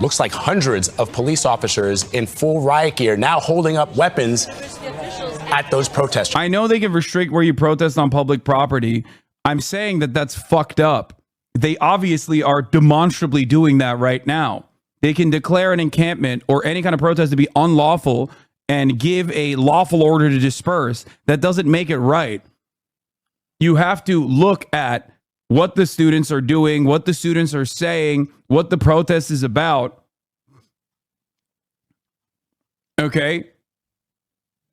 looks like hundreds of police officers in full riot gear now holding up weapons at those protesters. I know they can restrict where you protest on public property. I'm saying that that's fucked up. They obviously are demonstrably doing that right now. They can declare an encampment or any kind of protest to be unlawful and give a lawful order to disperse. That doesn't make it right. You have to look at what the students are doing, what the students are saying, what the protest is about. Okay?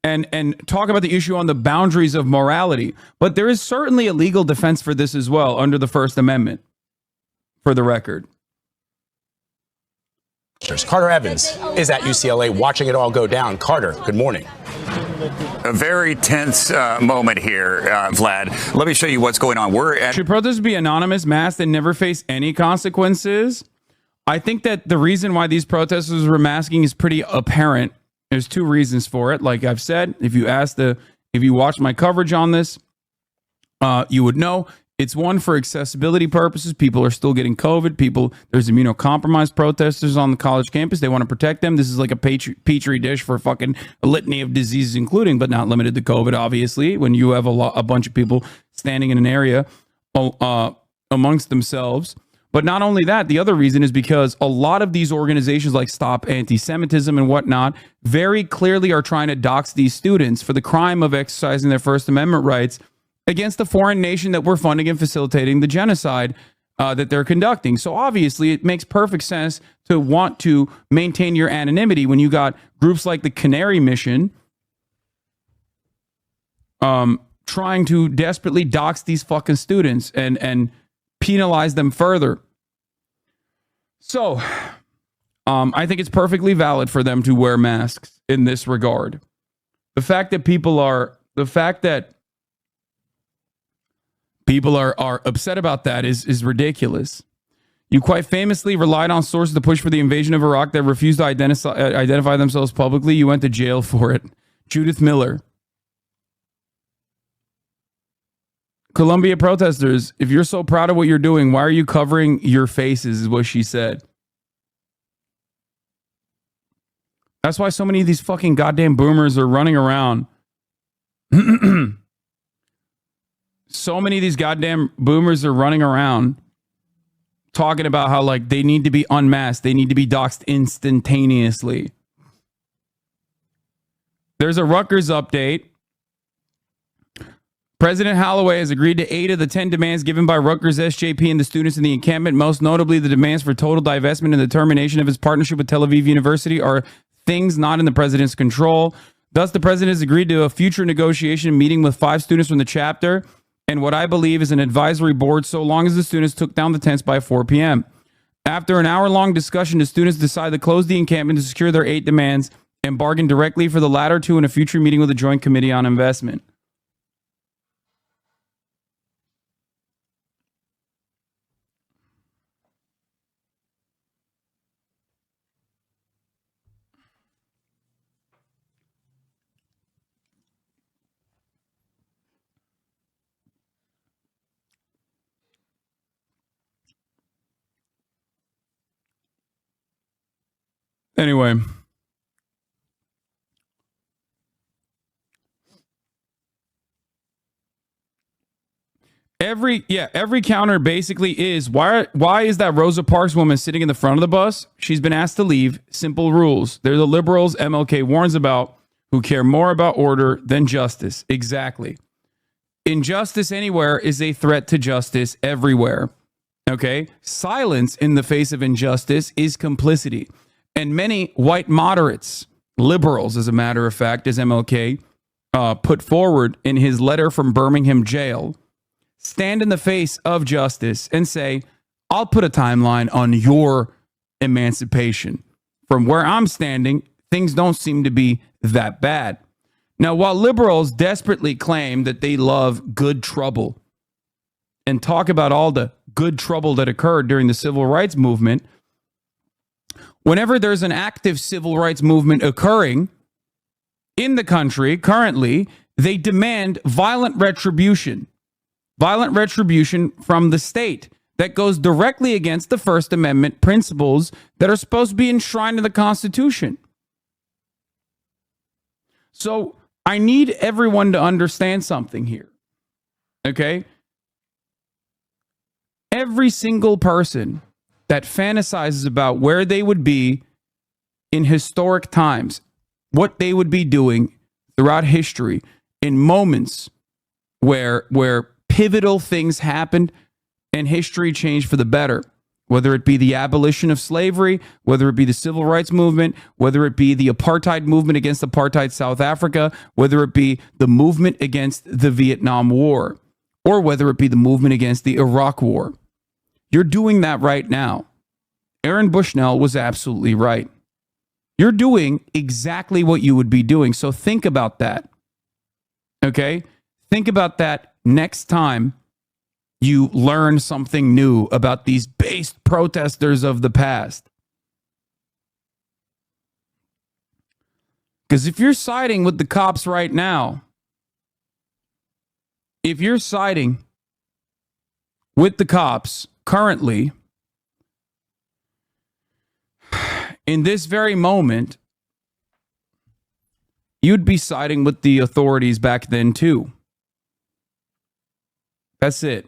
And talk about the issue on the boundaries of morality. But there is certainly a legal defense for this as well under the First Amendment, for the record. Carter Evans is at UCLA watching it all go down. Carter, good morning. A very tense moment here, Vlad. Let me show you what's going on. Should protesters be anonymous, masked, and never face any consequences? I think that the reason why these protesters were masking is pretty apparent. There's two reasons for it. Like I've said, if you watch my coverage on this, you would know. It's one, for accessibility purposes. People are still getting COVID. There's immunocompromised protesters on the college campus. They want to protect them. This is like a petri dish for fucking a litany of diseases, including but not limited to COVID, obviously, when you have a bunch of people standing in an area amongst themselves. But not only that, the other reason is because a lot of these organizations like Stop Anti-Semitism and whatnot very clearly are trying to dox these students for the crime of exercising their First Amendment rights against the foreign nation that we're funding and facilitating the genocide that they're conducting. So obviously it makes perfect sense to want to maintain your anonymity when you got groups like the Canary Mission trying to desperately dox these fucking students and penalize them further. So I think it's perfectly valid for them to wear masks in this regard. The fact that people are upset about that is ridiculous. You quite famously relied on sources to push for the invasion of Iraq that refused to identify themselves publicly. You went to jail for it. Judith Miller. Columbia protesters, if you're so proud of what you're doing, why are you covering your faces, is what she said. That's why so many of these fucking goddamn boomers are running around. So many of these goddamn boomers are running around talking about how like they need to be unmasked. They need to be doxxed instantaneously. There's a Rutgers update. President Holloway has agreed to 8 of the 10 demands given by Rutgers SJP and the students in the encampment. Most notably, the demands for total divestment and the termination of his partnership with Tel Aviv University are things not in the president's control. Thus, the president has agreed to a future negotiation meeting with 5 students from the chapter and what I believe is an advisory board so long as the students took down the tents by 4 p.m. After an hour-long discussion, the students decided to close the encampment to secure their 8 demands and bargain directly for the latter 2 in a future meeting with the Joint Committee on Investment. Anyway, every counter basically is why is that Rosa Parks woman sitting in the front of the bus? She's been asked to leave. Simple rules. They're the liberals MLK warns about who care more about order than justice. Exactly. Injustice anywhere is a threat to justice everywhere. Okay? Silence in the face of injustice is complicity. And many white moderates, liberals, as a matter of fact, as MLK put forward in his letter from Birmingham jail, stand in the face of justice and say, I'll put a timeline on your emancipation. From where I'm standing, things don't seem to be that bad. Now, while liberals desperately claim that they love good trouble and talk about all the good trouble that occurred during the civil rights movement, whenever there's an active civil rights movement occurring in the country currently, they demand violent retribution from the state that goes directly against the First Amendment principles that are supposed to be enshrined in the Constitution. So I need everyone to understand something here. Okay? Every single person that fantasizes about where they would be in historic times, what they would be doing throughout history in moments where pivotal things happened and history changed for the better, whether it be the abolition of slavery, whether it be the civil rights movement, whether it be the apartheid movement against apartheid South Africa, whether it be the movement against the Vietnam War, or whether it be the movement against the Iraq War. You're doing that right now. Aaron Bushnell was absolutely right. You're doing exactly what you would be doing. So think about that. Okay? Think about that next time you learn something new about these based protesters of the past. Because if you're siding with the cops right now, if you're siding with the cops currently, in this very moment, you'd be siding with the authorities back then too. That's it.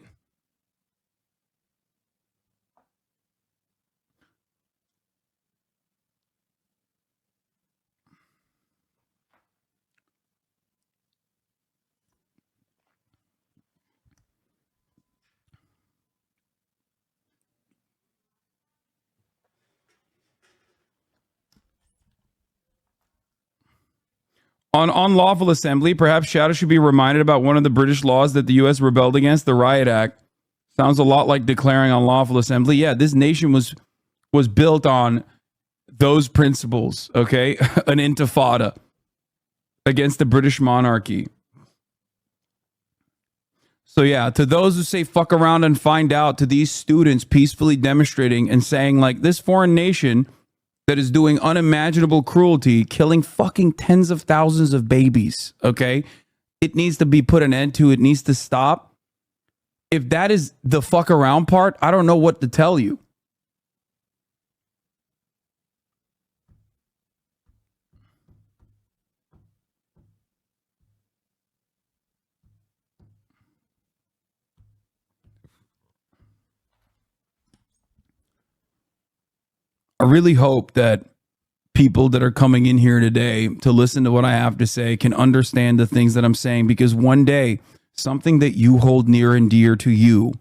On unlawful assembly, perhaps Shadow should be reminded about one of the British laws that the U.S. rebelled against, the Riot Act. Sounds a lot like declaring unlawful assembly. Yeah, this nation was built on those principles, okay? An intifada against the British monarchy. So yeah, to those who say fuck around and find out, to these students peacefully demonstrating and saying like this foreign nation that is doing unimaginable cruelty, killing fucking tens of thousands of babies, okay? It needs to be put an end to. It needs to stop. If that is the fuck around part, I don't know what to tell you. I really hope that people that are coming in here today to listen to what I have to say can understand the things that I'm saying, because one day something that you hold near and dear to you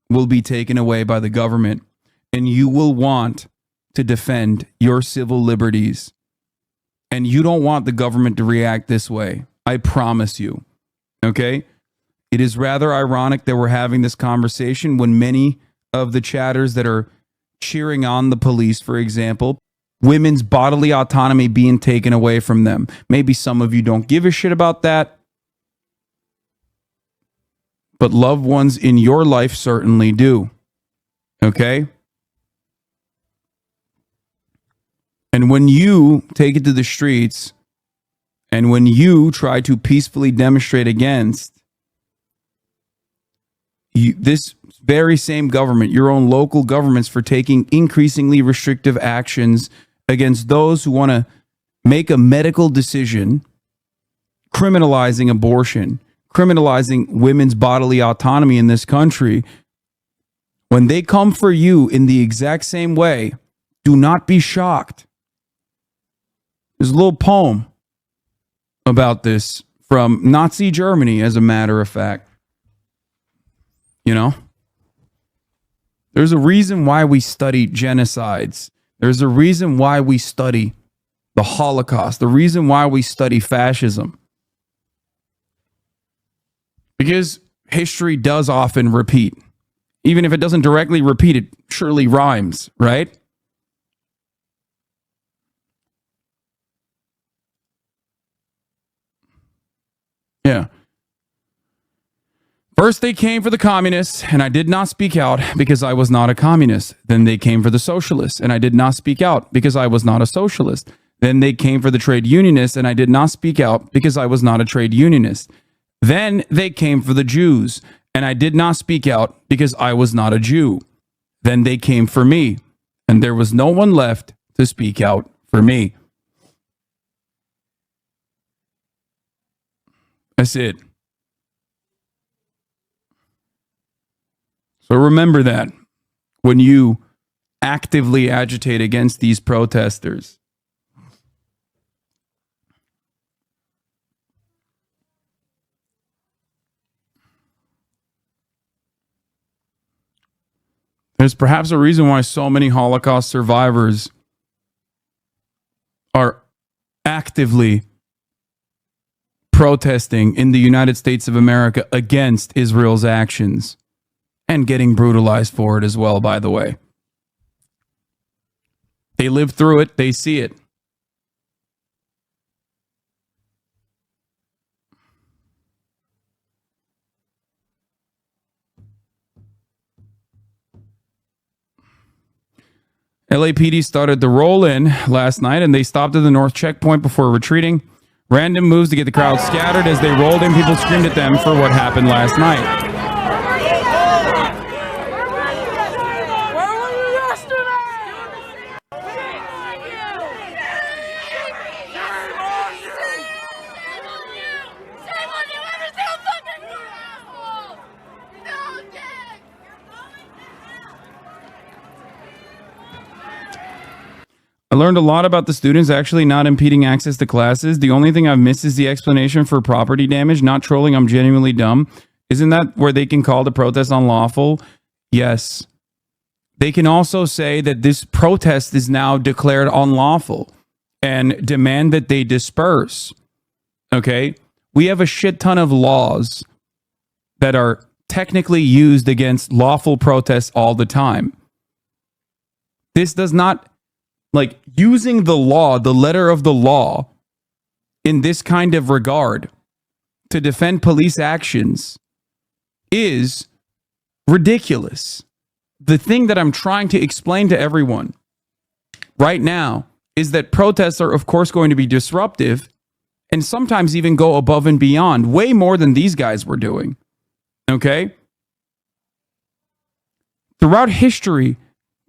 will be taken away by the government, and you will want to defend your civil liberties. And you don't want the government to react this way. I promise you. Okay? It is rather ironic that we're having this conversation when many of the chatters that are cheering on the police, for example, women's bodily autonomy being taken away from them. Maybe some of you don't give a shit about that, but loved ones in your life certainly do. Okay? And when you take it to the streets and when you try to peacefully demonstrate against this very same government, your own local governments, for taking increasingly restrictive actions against those who want to make a medical decision, criminalizing abortion, criminalizing women's bodily autonomy in this country, when they come for you in the exact same way, do not be shocked. There's a little poem about this from Nazi Germany, as a matter of fact. You know? There's a reason why we study genocides. There's a reason why we study the Holocaust. The reason why we study fascism. Because history does often repeat. Even if it doesn't directly repeat, it surely rhymes, right? Yeah. First, they came for the communists, and I did not speak out because I was not a communist. Then they came for the socialists, and I did not speak out because I was not a socialist. Then they came for the trade unionists, and I did not speak out because I was not a trade unionist. Then they came for the Jews, and I did not speak out because I was not a Jew. Then they came for me, and there was no one left to speak out for me. That's it. So remember that when you actively agitate against these protesters. There's perhaps a reason why so many Holocaust survivors are actively protesting in the United States of America against Israel's actions. And getting brutalized for it as well, by the way. They live through it. They see it. LAPD started to roll in last night, and they stopped at the north checkpoint before retreating. Random moves to get the crowd scattered. As they rolled in, people screamed at them for what happened last night. I learned a lot about the students actually not impeding access to classes. The only thing I've missed is the explanation for property damage. Not trolling, I'm genuinely dumb. Isn't that where they can call the protest unlawful? Yes. They can also say that this protest is now declared unlawful and demand that they disperse. Okay? We have a shit ton of laws that are technically used against lawful protests all the time. This does not, like, using the law, the letter of the law, in this kind of regard to defend police actions is ridiculous. The thing that I'm trying to explain to everyone right now is that protests are, of course, going to be disruptive and sometimes even go above and beyond, way more than these guys were doing. Okay? Throughout history,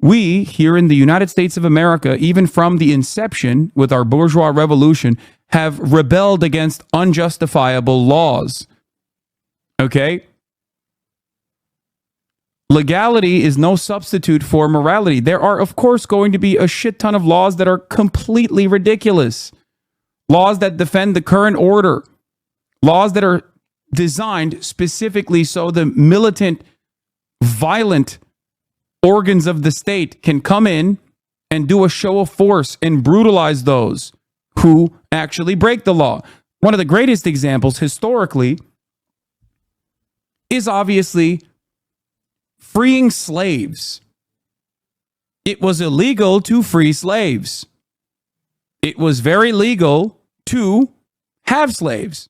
we here in the United States of America, even from the inception with our bourgeois revolution, have rebelled against unjustifiable laws. Okay? Legality is no substitute for morality. There are, of course, going to be a shit ton of laws that are completely ridiculous. Laws that defend the current order. Laws that are designed specifically so the militant, violent organs of the state can come in and do a show of force and brutalize those who actually break the law. One of the greatest examples historically is obviously freeing slaves. It was illegal to free slaves. It was very legal to have slaves.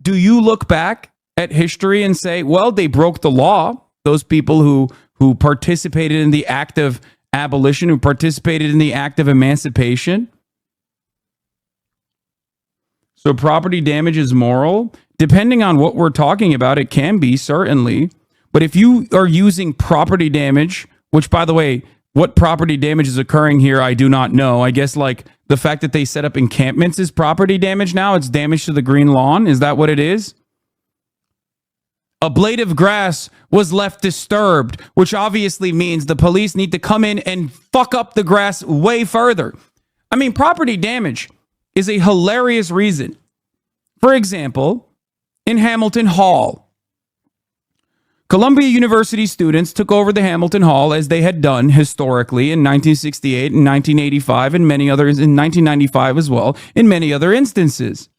Do you look back at history and say, well, they broke the law? Those people who participated in the act of abolition, who participated in the act of emancipation? So property damage is moral? Depending on what we're talking about, it can be, certainly. But if you are using property damage, which, by the way, what property damage is occurring here, I do not know. I guess like the fact that they set up encampments is property damage now. It's damage to the green lawn. Is that what it is? A blade of grass was left disturbed, which obviously means the police need to come in and fuck up the grass way further. I mean, property damage is a hilarious reason. For example, in Hamilton Hall, Columbia University students took over the Hamilton Hall as they had done historically in 1968 and 1985 and many others in 1995 as well, in many other instances.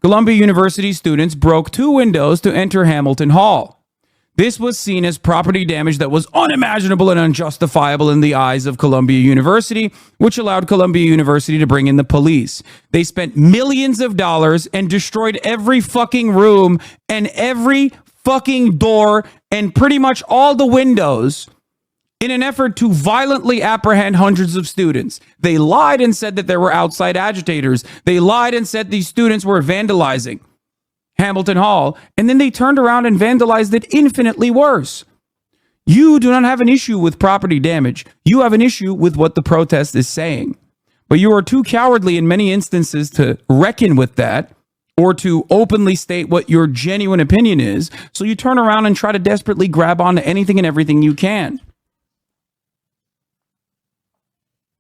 Columbia University students broke 2 windows to enter Hamilton Hall. This was seen as property damage that was unimaginable and unjustifiable in the eyes of Columbia University, which allowed Columbia University to bring in the police. They spent millions of dollars and destroyed every fucking room and every fucking door and pretty much all the windows in an effort to violently apprehend hundreds of students. They lied and said that there were outside agitators. They lied and said these students were vandalizing Hamilton Hall, and then they turned around and vandalized it infinitely worse. You do not have an issue with property damage. You have an issue with what the protest is saying. But you are too cowardly in many instances to reckon with that or to openly state what your genuine opinion is. So you turn around and try to desperately grab onto anything and everything you can.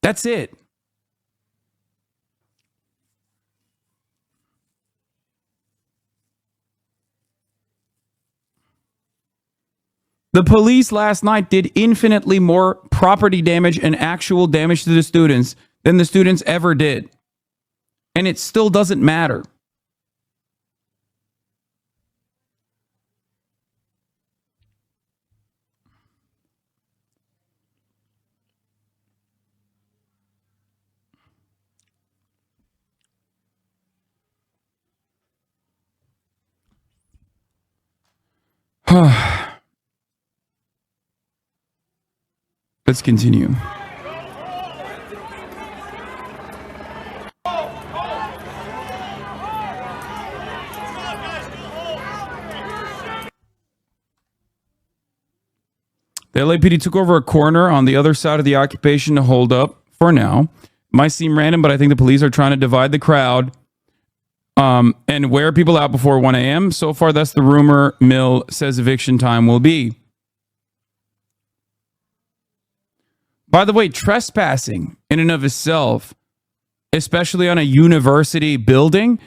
That's it. The police last night did infinitely more property damage and actual damage to the students than the students ever did. And it still doesn't matter. Let's continue. The LAPD took over a corner on the other side of the occupation to hold up for now. Might seem random, but I think the police are trying to divide the crowd and wear people out before 1 a.m. So far, that's the rumor mill says eviction time will be. By the way, trespassing in and of itself, especially on a university building,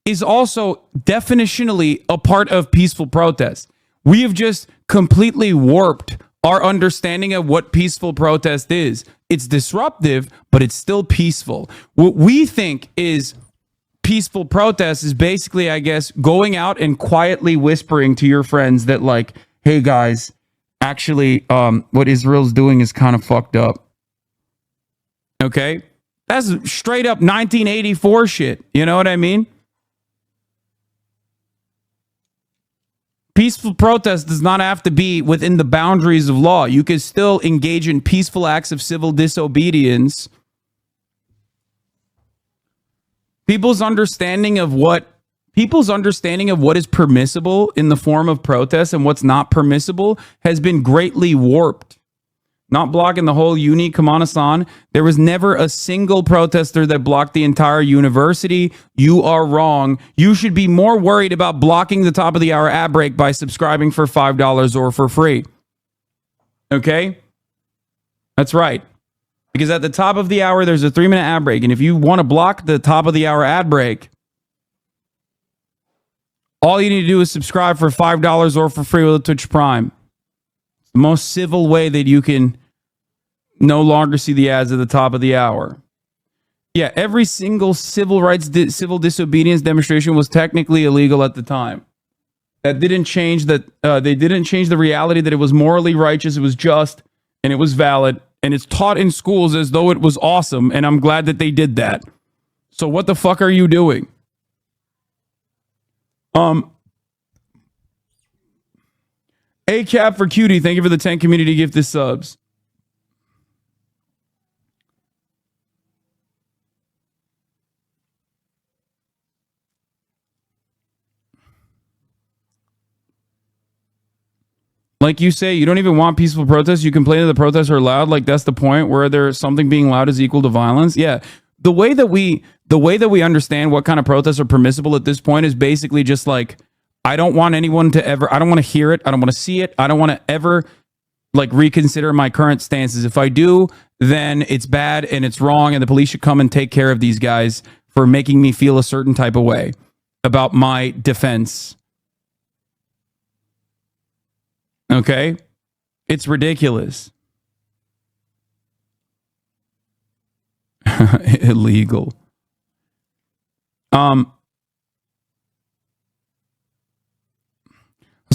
is also definitionally a part of peaceful protest. We have just completely warped our understanding of what peaceful protest is. It's disruptive, but it's still peaceful. What we think is peaceful protest is basically, I guess, going out and quietly whispering to your friends that, like, hey guys, actually, what Israel's doing is kind of fucked up. Okay? That's straight up 1984 shit. You know what I mean? Peaceful protest does not have to be within the boundaries of law. You can still engage in peaceful acts of civil disobedience. People's understanding of what is permissible in the form of protest and what's not permissible has been greatly warped. Not blocking the whole uni, come on, Hassan. There was never a single protester that blocked the entire university. You are wrong. You should be more worried about blocking the top of the hour ad break by subscribing for $5 or for free. Okay? That's right. Because at the top of the hour, there's a 3-minute ad break. And if you want to block the top of the hour ad break, all you need to do is subscribe for $5 or for free with a Twitch Prime. It's the most civil way that you can no longer see the ads at the top of the hour. Yeah, every single civil disobedience demonstration was technically illegal at the time. That didn't change that. They didn't change the reality that it was morally righteous, it was just, and it was valid. And it's taught in schools as though it was awesome. And I'm glad that they did that. So what the fuck are you doing? ACAP for Cutie, thank you for the 10 community gift of subs. Like you say, you don't even want peaceful protests. You complain that the protests are loud. Like that's the point where there's something being loud is equal to violence. Yeah. The way that we understand what kind of protests are permissible at this point is basically just like, I don't want anyone to ever, I don't want to hear it. I don't want to see it. I don't want to ever like reconsider my current stances. If I do, then it's bad and it's wrong. And the police should come and take care of these guys for making me feel a certain type of way about my defense. Okay? It's ridiculous. Illegal. Hassan,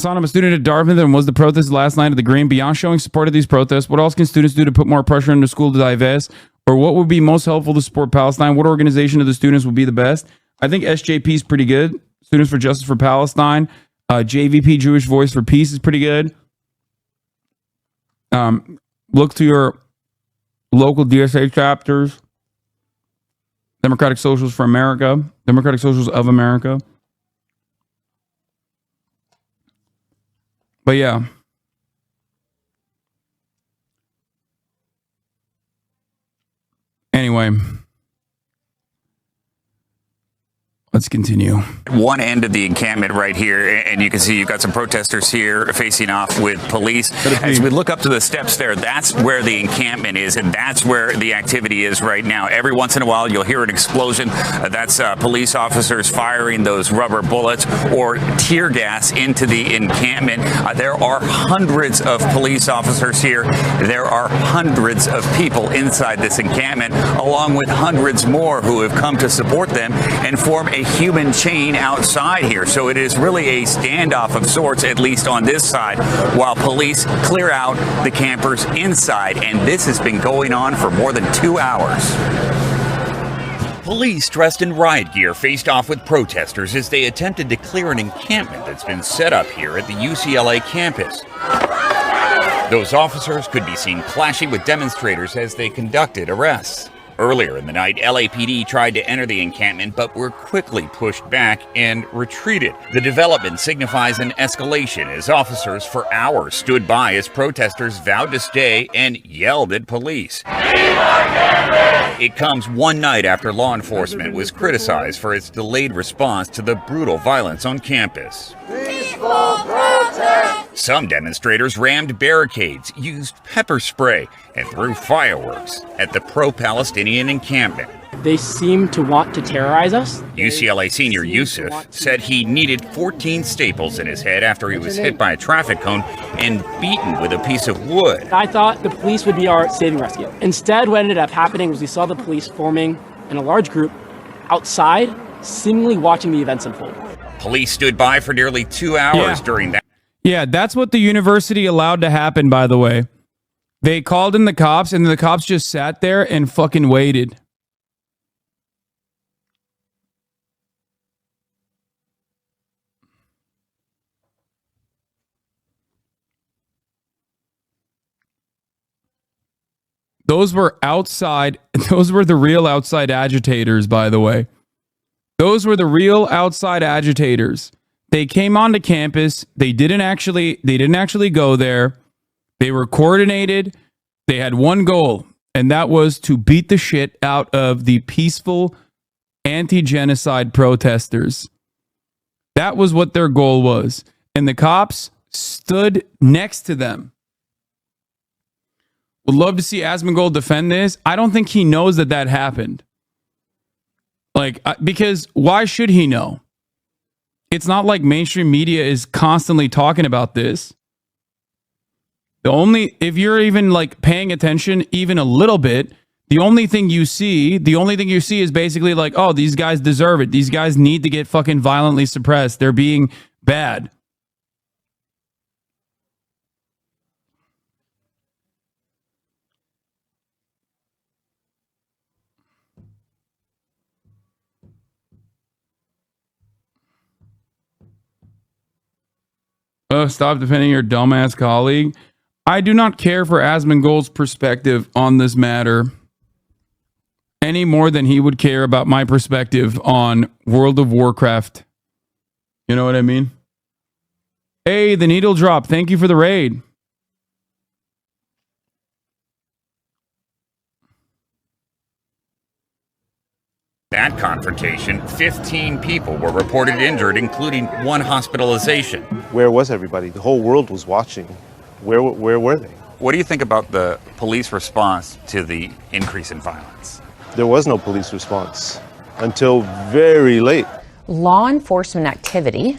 I'm a student at Dartmouth and was the protest last night at the Green. Beyond showing support of these protests, what else can students do to put more pressure into school to divest? Or what would be most helpful to support Palestine? What organization of the students would be the best? I think SJP is pretty good. Students for Justice for Palestine. JVP, Jewish Voice for Peace, is pretty good. Look to your local DSA chapters. Democratic Socials for America. Democratic Socials of America. But yeah. Anyway. Let's continue. One end of the encampment right here, and you can see you've got some protesters here facing off with police. As we look up to the steps there, that's where the encampment is, and that's where the activity is right now. Every once in a while, you'll hear an explosion. That's police officers firing those rubber bullets or tear gas into the encampment. There are hundreds of police officers here. There are hundreds of people inside this encampment, along with hundreds more who have come to support them and form a human chain outside here. So it is really a standoff of sorts, at least on this side, while police clear out the campers inside. And this has been going on for more than 2 hours. Police dressed in riot gear faced off with protesters as they attempted to clear an encampment that's been set up here at the UCLA campus. Those officers could be seen clashing with demonstrators as they conducted arrests. Earlier in the night, LAPD tried to enter the encampment but were quickly pushed back and retreated. The development signifies an escalation as officers for hours stood by as protesters vowed to stay and yelled at police. It comes one night after law enforcement was criticized for its delayed response to the brutal violence on campus. Peaceful protest! Some demonstrators rammed barricades, used pepper spray, and threw fireworks at the pro-Palestinian encampment. They seem to want to terrorize us. UCLA senior Yusuf said he needed 14 staples in his head after he was hit by a traffic cone and beaten with a piece of wood. I thought the police would be our saving rescue. Instead, what ended up happening was we saw the police forming in a large group outside seemingly watching the events unfold. Police stood by for nearly 2 hours Yeah. during that. Yeah, that's what the university allowed to happen, by the way. They called in the cops, and the cops just sat there and fucking waited. Those were the real outside agitators, by the way. Those were the real outside agitators. They came onto campus. They didn't actually go there. They were coordinated. They had one goal, and that was to beat the shit out of the peaceful anti-genocide protesters. That was what their goal was. And the cops stood next to them. Would love to see Asmongold defend this. I don't think he knows that happened. Because why should he know? It's not like mainstream media is constantly talking about this. If you're even paying attention even a little bit, the only thing you see is basically oh, these guys deserve it. These guys need to get fucking violently suppressed. They're being bad. Oh, stop defending your dumbass colleague. I do not care for Asmongold's perspective on this matter any more than he would care about my perspective on World of Warcraft. You know what I mean? Hey, the needle drop. Thank you for the raid. That confrontation, 15 people were reported injured, including one hospitalization. Where was everybody? The whole world was watching. Where were they? What do you think about the police response to the increase in violence? There was no police response until very late. Law enforcement activity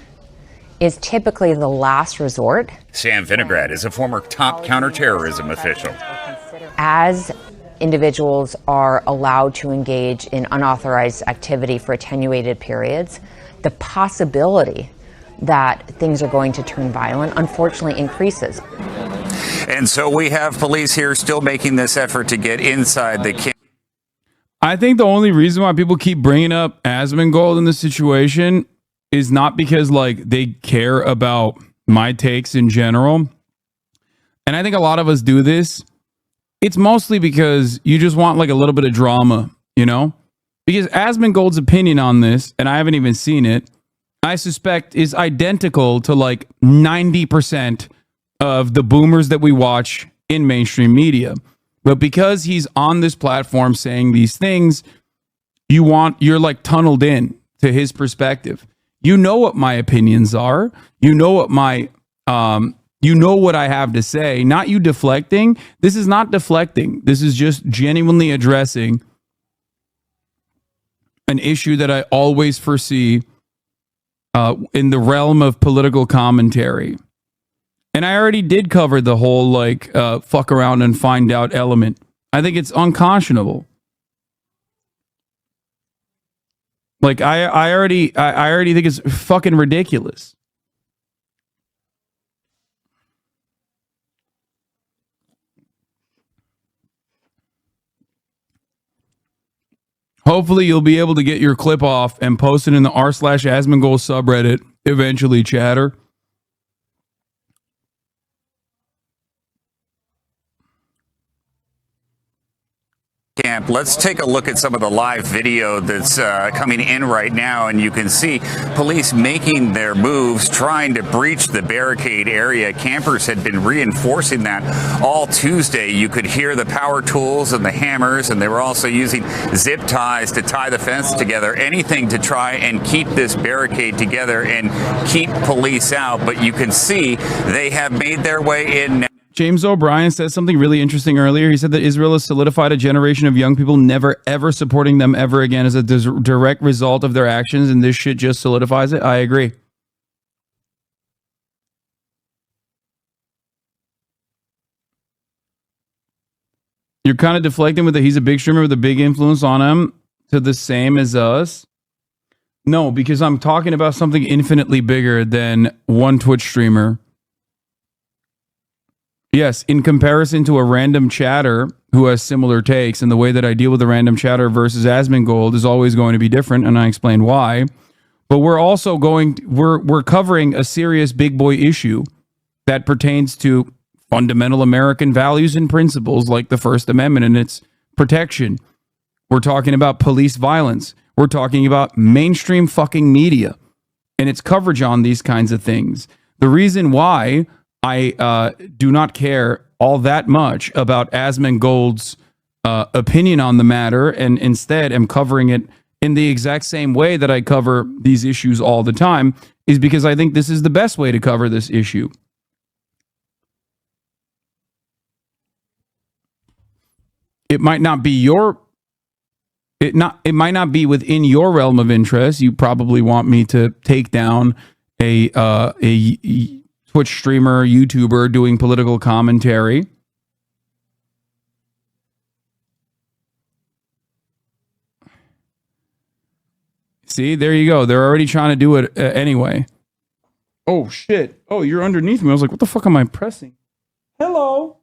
is typically the last resort. Sam Vinograd is a former top counterterrorism official. As individuals are allowed to engage in unauthorized activity for attenuated periods, the possibility that things are going to turn violent unfortunately increases. And so we have police here still making this effort to get inside the camp. I think the only reason why people keep bringing up Asmongold in this situation is not because they care about my takes in general. And I think a lot of us do this. It's mostly because you just want a little bit of drama, you know? Because Asmongold's opinion on this, and I haven't even seen it, I suspect is identical to 90% of the boomers that we watch in mainstream media. But because he's on this platform saying these things, you're tunneled in to his perspective. You know what my opinions are. You know what what I have to say. Not you deflecting. This is not deflecting. This is just genuinely addressing an issue that I always foresee in the realm of political commentary. And I already did cover the whole fuck around and find out element. I think it's unconscionable. I already think it's fucking ridiculous. Hopefully you'll be able to get your clip off and post it in the r/Asmongold subreddit eventually, chatter. Camp. Let's take a look at some of the live video that's coming in right now, and you can see police making their moves, trying to breach the barricade area. Campers had been reinforcing that all Tuesday. You could hear the power tools and the hammers, and they were also using zip ties to tie the fence together, anything to try and keep this barricade together and keep police out. But you can see they have made their way in now. James O'Brien said something really interesting earlier. He said that Israel has solidified a generation of young people never ever supporting them ever again as a direct result of their actions, and this shit just solidifies it. I agree. You're kind of deflecting with that he's a big streamer with a big influence on him to the same as us. No, because I'm talking about something infinitely bigger than one Twitch streamer. Yes, in comparison to a random chatter who has similar takes, and the way that I deal with a random chatter versus Asmongold is always going to be different, and I explain why. But we're also we're covering a serious big boy issue that pertains to fundamental American values and principles like the First Amendment and its protection. We're talking about police violence. We're talking about mainstream fucking media and its coverage on these kinds of things. The reason why I do not care all that much about Asmongold's opinion on the matter, and instead am covering it in the exact same way that I cover these issues all the time, is because I think this is the best way to cover this issue. It might not be it might not be within your realm of interest. You probably want me to take down a Twitch streamer, YouTuber doing political commentary. See, there you go. They're already trying to do it anyway. Oh, shit. Oh, you're underneath me. I was like, what the fuck am I pressing? Hello,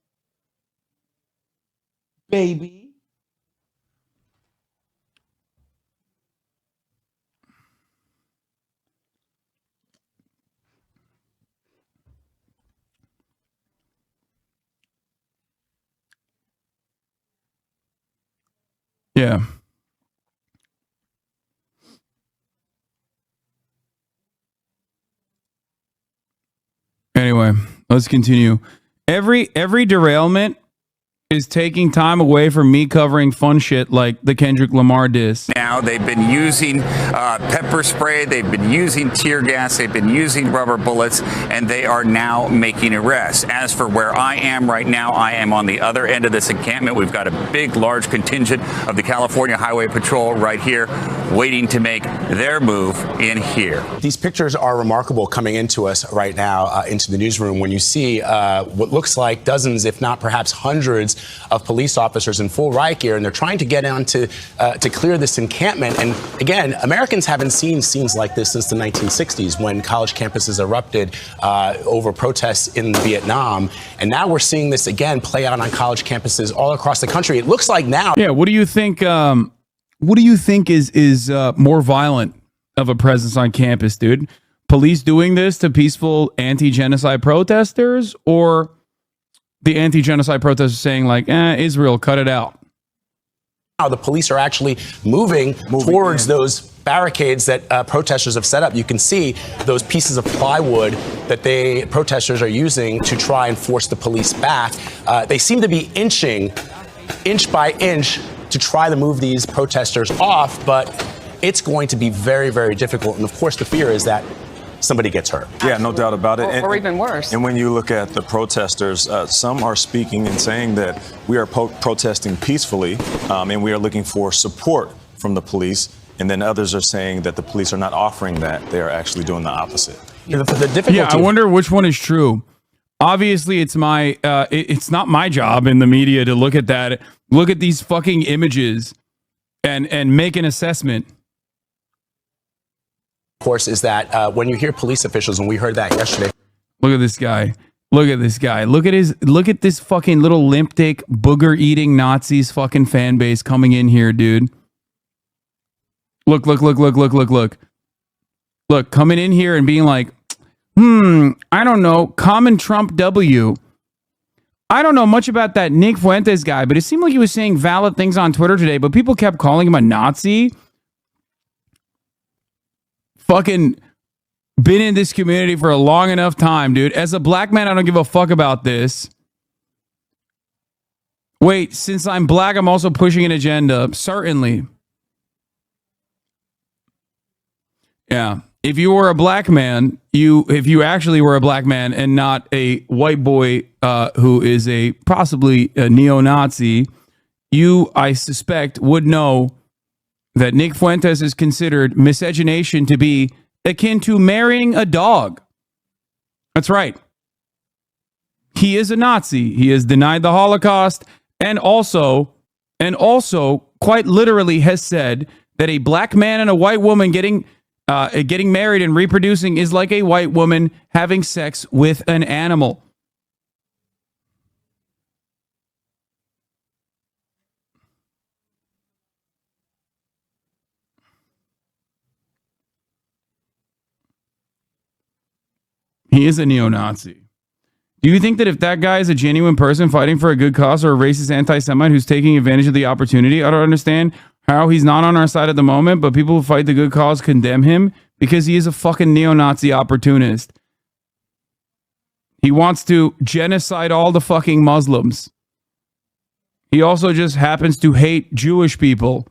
baby. Yeah. Anyway, let's continue. Every derailment is taking time away from me covering fun shit like the Kendrick Lamar diss. Now they've been using pepper spray, they've been using tear gas, they've been using rubber bullets, and they are now making arrests. As for where I am right now, I am on the other end of this encampment. We've got a big, large contingent of the California Highway Patrol right here, waiting to make their move in here. These pictures are remarkable coming into us right now, into the newsroom, when you see what looks like dozens, if not perhaps hundreds, of police officers in full riot gear, and they're trying to get on to clear this encampment. And again, Americans haven't seen scenes like this since the 1960s, when college campuses erupted over protests in Vietnam. And now we're seeing this again play out on college campuses all across the country. It looks like now. Yeah. What do you think? What do you think is more violent of a presence on campus, dude? Police doing this to peaceful anti-genocide protesters, or the anti-genocide protesters saying like, Israel, cut it out? Now the police are actually moving towards those barricades that protesters have set up. You can see those pieces of plywood that protesters are using to try and force the police back. They seem to be inching, inch by inch, to try to move these protesters off, but it's going to be very, very difficult. And of course, the fear is that somebody gets hurt. Yeah, no doubt about it. Or even worse. And when you look at the protesters, some are speaking and saying that we are protesting peacefully, and we are looking for support from the police. And then others are saying that the police are not offering that. They are actually doing the opposite. The difficulty. Yeah, I wonder which one is true. Obviously, it's not my job in the media to look at that. Look at these fucking images and make an assessment. Of course, is that when you hear police officials, and we heard that yesterday. Look at this guy. Look at this guy. Look at this fucking little limp dick booger eating Nazis fucking fan base coming in here, dude. Look, coming in here and being like, I don't know, common Trump W. I don't know much about that Nick Fuentes guy, but it seemed like he was saying valid things on Twitter today, but people kept calling him a Nazi. Fucking been in this community for a long enough time, dude. As a black man, I don't give a fuck about this. Wait, since I'm black, I'm also pushing an agenda. Certainly. Yeah. If you were a black man, if you actually were a black man and not a white boy who is possibly a neo-Nazi, you, I suspect, would know that Nick Fuentes is considered miscegenation to be akin to marrying a dog. That's right. He is a Nazi. He has denied the Holocaust, and also quite literally has said that a black man and a white woman getting Getting married and reproducing is like a white woman having sex with an animal. He is a neo-Nazi. Do you think that if that guy is a genuine person fighting for a good cause or a racist anti-Semite who's taking advantage of the opportunity? I don't understand how he's not on our side at the moment, but people who fight the good cause condemn him because he is a fucking neo-Nazi opportunist. He wants to genocide all the fucking Muslims. He also just happens to hate Jewish people.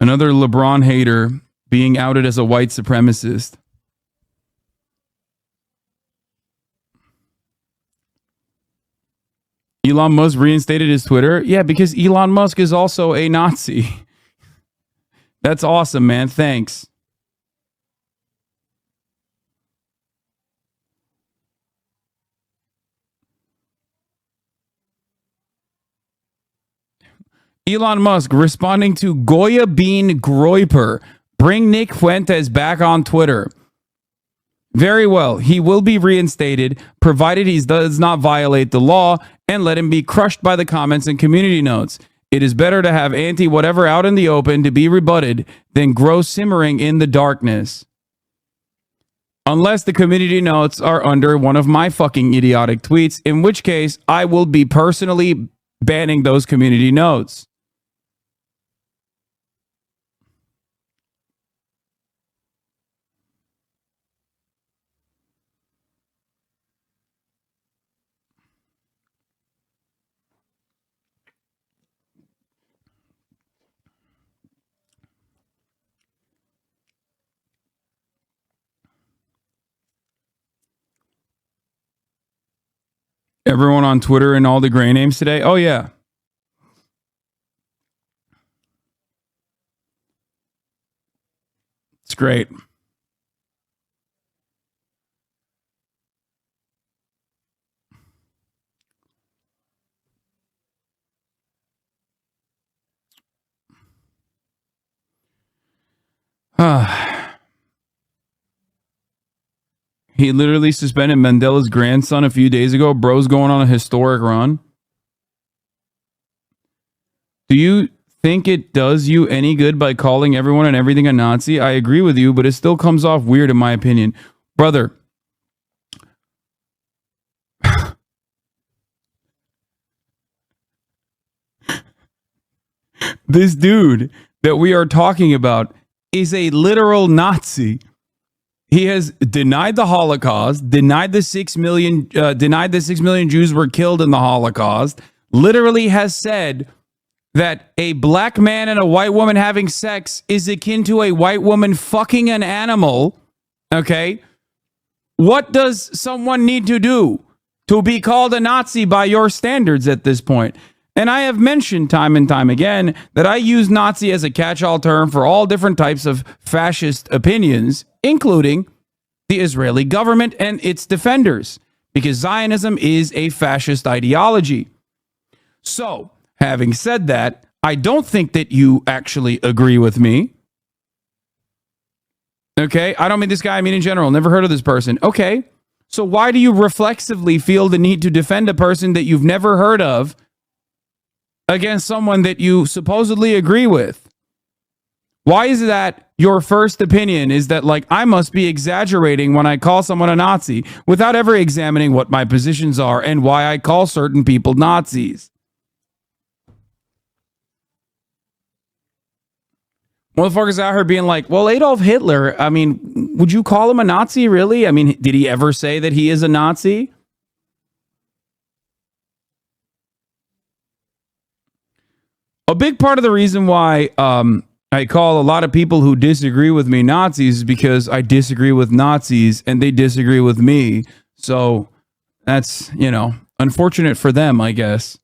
Another LeBron hater being outed as a white supremacist. Elon Musk reinstated his Twitter. Yeah, because Elon Musk is also a Nazi. That's awesome, man. Thanks. Elon Musk responding to Goya Bean Groyper. Bring Nick Fuentes back on Twitter. Very well. He will be reinstated, provided he does not violate the law, and let him be crushed by the comments and community notes. It is better to have anti-whatever out in the open to be rebutted than grow simmering in the darkness. Unless the community notes are under one of my fucking idiotic tweets, in which case I will be personally banning those community notes. Everyone on Twitter and all the gray names today? Oh, yeah. It's great. He literally suspended Mandela's grandson a few days ago. Bro's going on a historic run. Do you think it does you any good by calling everyone and everything a Nazi? I agree with you, but it still comes off weird in my opinion. Brother, this dude that we are talking about is a literal Nazi. He has denied the Holocaust, denied the 6 million Jews were killed in the Holocaust, literally has said that a black man and a white woman having sex is akin to a white woman fucking an animal. Okay? What does someone need to do to be called a Nazi by your standards at this point? And I have mentioned time and time again that I use Nazi as a catch-all term for all different types of fascist opinions, including the Israeli government and its defenders, because Zionism is a fascist ideology. So, having said that, I don't think that you actually agree with me. Okay? I don't mean this guy, I mean in general. Never heard of this person. Okay. So why do you reflexively feel the need to defend a person that you've never heard of against someone that you supposedly agree with? Why is that your first opinion is that, like, I must be exaggerating when I call someone a Nazi without ever examining what my positions are and why I call certain people Nazis? Motherfuckers out here being like, well, Adolf Hitler, I mean, would you call him a Nazi, really? I mean, did he ever say that he is a Nazi? A big part of the reason why I call a lot of people who disagree with me Nazis is because I disagree with Nazis and they disagree with me. So that's, you know, unfortunate for them, I guess.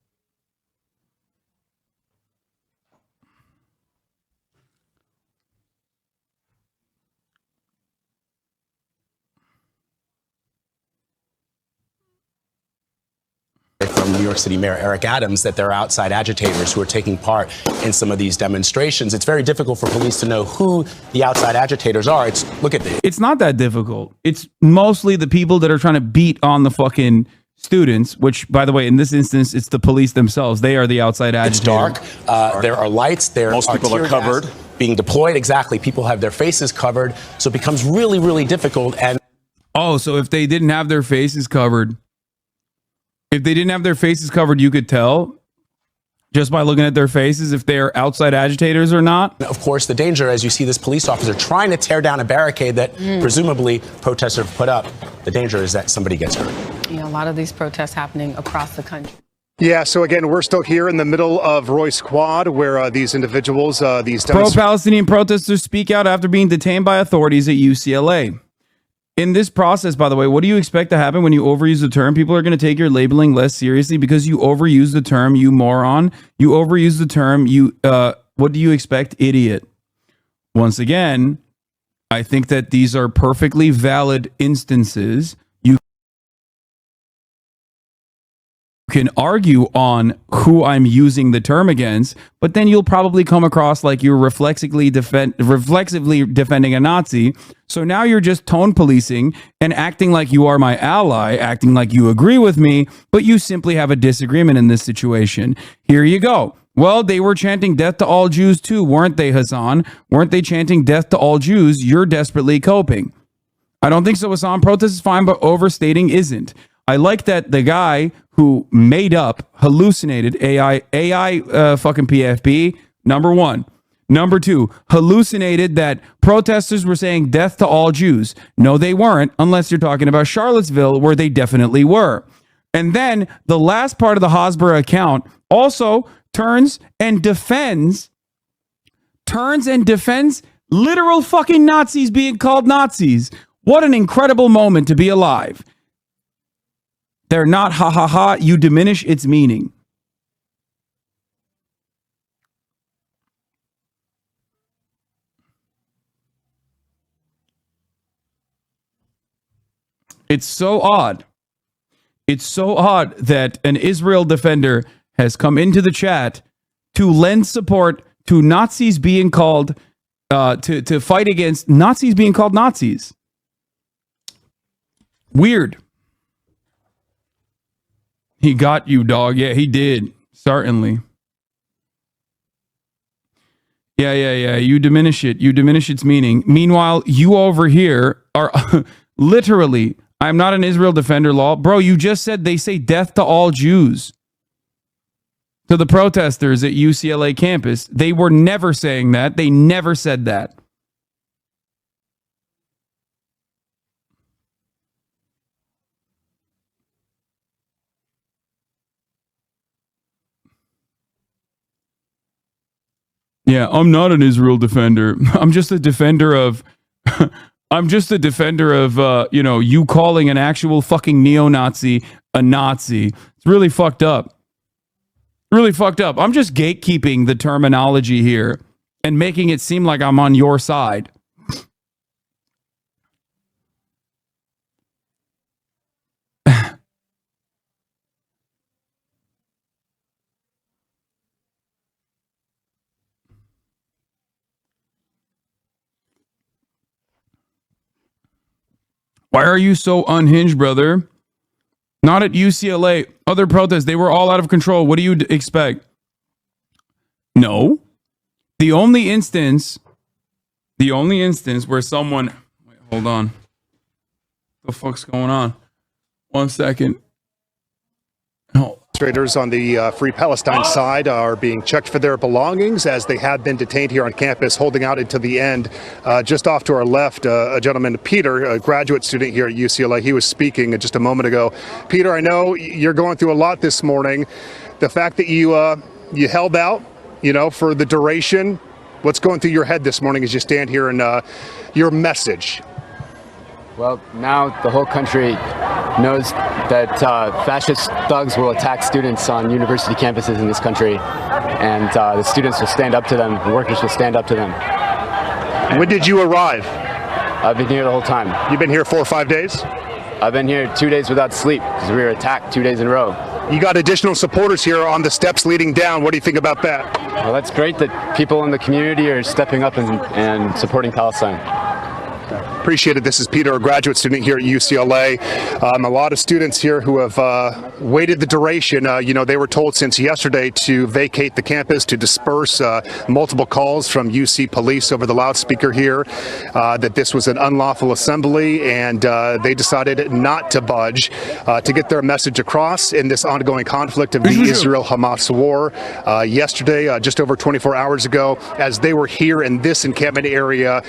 From from New York City Mayor Eric Adams that there are outside agitators who are taking part in some of these demonstrations. It's very difficult for police to know who the outside agitators are. Look at this. It's not that difficult. It's mostly the people that are trying to beat on the fucking students, which, by the way, in this instance, it's the police themselves. They are the outside agitators. It's dark. There are lights. Most people are covered. Being deployed. Exactly. People have their faces covered. So it becomes really, really difficult. And oh, so if they didn't have their faces covered, you could tell just by looking at their faces if they're outside agitators or not. of course, the danger, as you see this police officer trying to tear down a barricade that presumably protesters have put up, the danger is that somebody gets hurt. You know, a lot of these protests happening across the country. Yeah, so again, we're still here in the middle of Royce Quad, where these individuals, these pro-Palestinian protesters speak out after being detained by authorities at UCLA. In this process, by the way, what do you expect to happen when you overuse the term? People are going to take your labeling less seriously because you overuse the term, you moron. You overuse the term, what do you expect, idiot? Once again, I think that these are perfectly valid instances. You can argue on who I'm using the term against, but then you'll probably come across like you're reflexively defending a Nazi. So now you're just tone policing and acting like you are my ally, acting like you agree with me, but you simply have a disagreement in this situation. Here you go. Well, they were chanting death to all Jews too, weren't they, Hasan? Weren't they chanting death to all Jews? You're desperately coping. I don't think so, Hasan. Protest is fine, but overstating isn't. I like that the guy who made up, hallucinated AI fucking PFP, number one. Number two, hallucinated that protesters were saying death to all Jews. No, they weren't, unless you're talking about Charlottesville, where they definitely were. And then the last part of the Hasbara account also turns and defends literal fucking Nazis being called Nazis. What an incredible moment to be alive. They're not ha ha ha. You diminish its meaning. It's so odd. It's so odd that an Israel defender has come into the chat to lend support to Nazis being called, to fight against Nazis being called Nazis. Weird. He got you, dog. Yeah, he did. Certainly. Yeah. You diminish it. You diminish its meaning. Meanwhile, you over here are literally, I'm not an Israel defender law. Bro, you just said they say death to all Jews. To the protesters at UCLA campus. They were never saying that. They never said that. Yeah, I'm not an Israel defender. I'm just a defender of you calling an actual fucking neo-Nazi a Nazi. It's really fucked up. Really fucked up. I'm just gatekeeping the terminology here and making it seem like I'm on your side. Why are you so unhinged, brother? Not at UCLA. Other protests, they were all out of control. What do you expect? No. The only instance where someone... Wait, hold on. What the fuck's going on? 1 second. Oh. Demonstrators on the Free Palestine side are being checked for their belongings as they have been detained here on campus, holding out until the end. Just off to our left, a gentleman, Peter, a graduate student here at UCLA. He was speaking just a moment ago. Peter, I know you're going through a lot this morning. The fact that you held out, for the duration, what's going through your head this morning as you stand here and your message? Well, now the whole country knows that fascist thugs will attack students on university campuses in this country, and the students will stand up to them, the workers will stand up to them. When did you arrive? I've been here the whole time. You've been here 4 or 5 days? I've been here 2 days without sleep because we were attacked 2 days in a row. You got additional supporters here on the steps leading down. What do you think about that? Well, that's great that people in the community are stepping up and supporting Palestine. Appreciate it. This is Peter, a graduate student here at UCLA. A lot of students here who have waited the duration. They were told since yesterday to vacate the campus, to disperse. Multiple calls from UC police over the loudspeaker here that this was an unlawful assembly, and they decided not to budge to get their message across in this ongoing conflict of the Israel-Hamas war. Yesterday, just over 24 hours ago, as they were here in this encampment area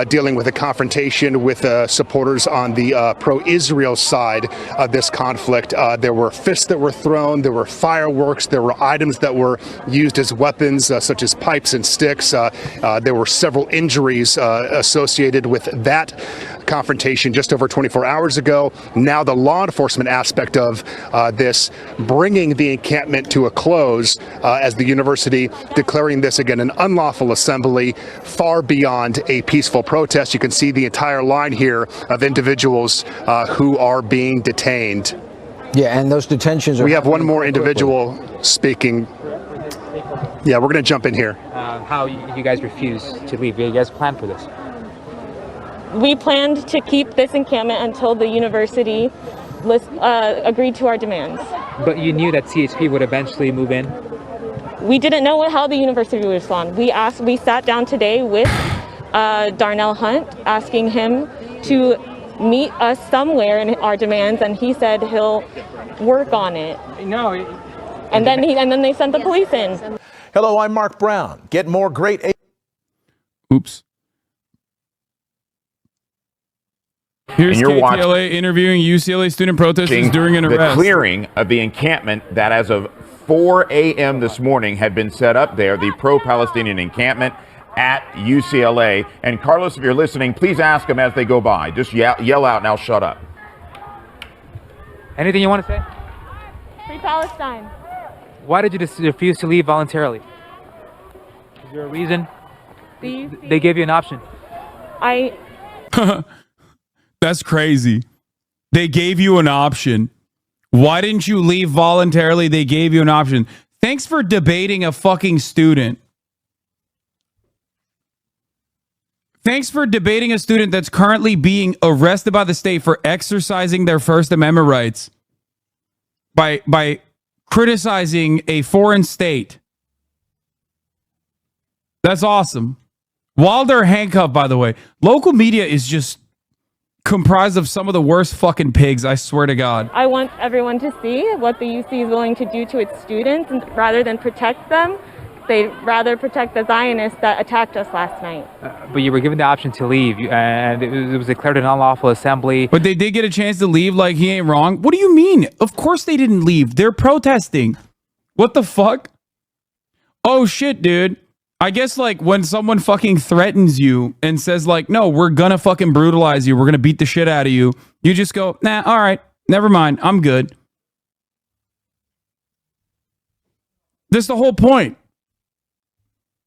dealing with a confrontation with supporters on the pro-Israel side of this conflict. There were fists that were thrown, there were fireworks, there were items that were used as weapons, such as pipes and sticks. There were several injuries associated with that confrontation just over 24 hours ago. Now the law enforcement aspect of this, bringing the encampment to a close as the university declaring this again an unlawful assembly, far beyond a peaceful protest. You can see the entire line here of individuals who are being detained. Yeah, and those detentions are... We have one more individual speaking. Yeah, we're going to jump in here. How you guys refused to leave? You guys planned for this? We planned to keep this encampment until the university agreed to our demands. But you knew that CHP would eventually move in? We didn't know how the university would respond. We sat down today with Darnell Hunt, asking him to meet us somewhere in our demands, and he said he'll work on it. No. And then they sent the police in. Hello, I'm Mark Brown. Get more great... Oops. Here's KTLA interviewing UCLA student protesters during an arrest. The clearing of the encampment that as of 4 a.m. this morning had been set up there, the pro-Palestinian encampment at UCLA. And Carlos, if you're listening, please ask them as they go by. Just yell out and I'll shut up. Anything you want to say? Free Palestine. Why did you refuse to leave voluntarily? Is there a reason? They gave you an option. That's crazy. They gave you an option. Why didn't you leave voluntarily? They gave you an option. Thanks for debating a fucking student. Thanks for debating a student that's currently being arrested by the state for exercising their First Amendment rights by criticizing a foreign state. That's awesome. While they're handcuffed, by the way, local media is just comprised of some of the worst fucking pigs, I swear to God. I want everyone to see what the UC is willing to do to its students, and rather than protect them, they'd rather protect the Zionists that attacked us last night. But you were given the option to leave, and it was declared an unlawful assembly. But they did get a chance to leave, like he ain't wrong. What do you mean? Of course they didn't leave. They're protesting. What the fuck? Oh shit, dude. I guess like when someone fucking threatens you and says like, no, we're gonna fucking brutalize you, we're gonna beat the shit out of you, you just go, nah, all right, never mind, I'm good. That's the whole point.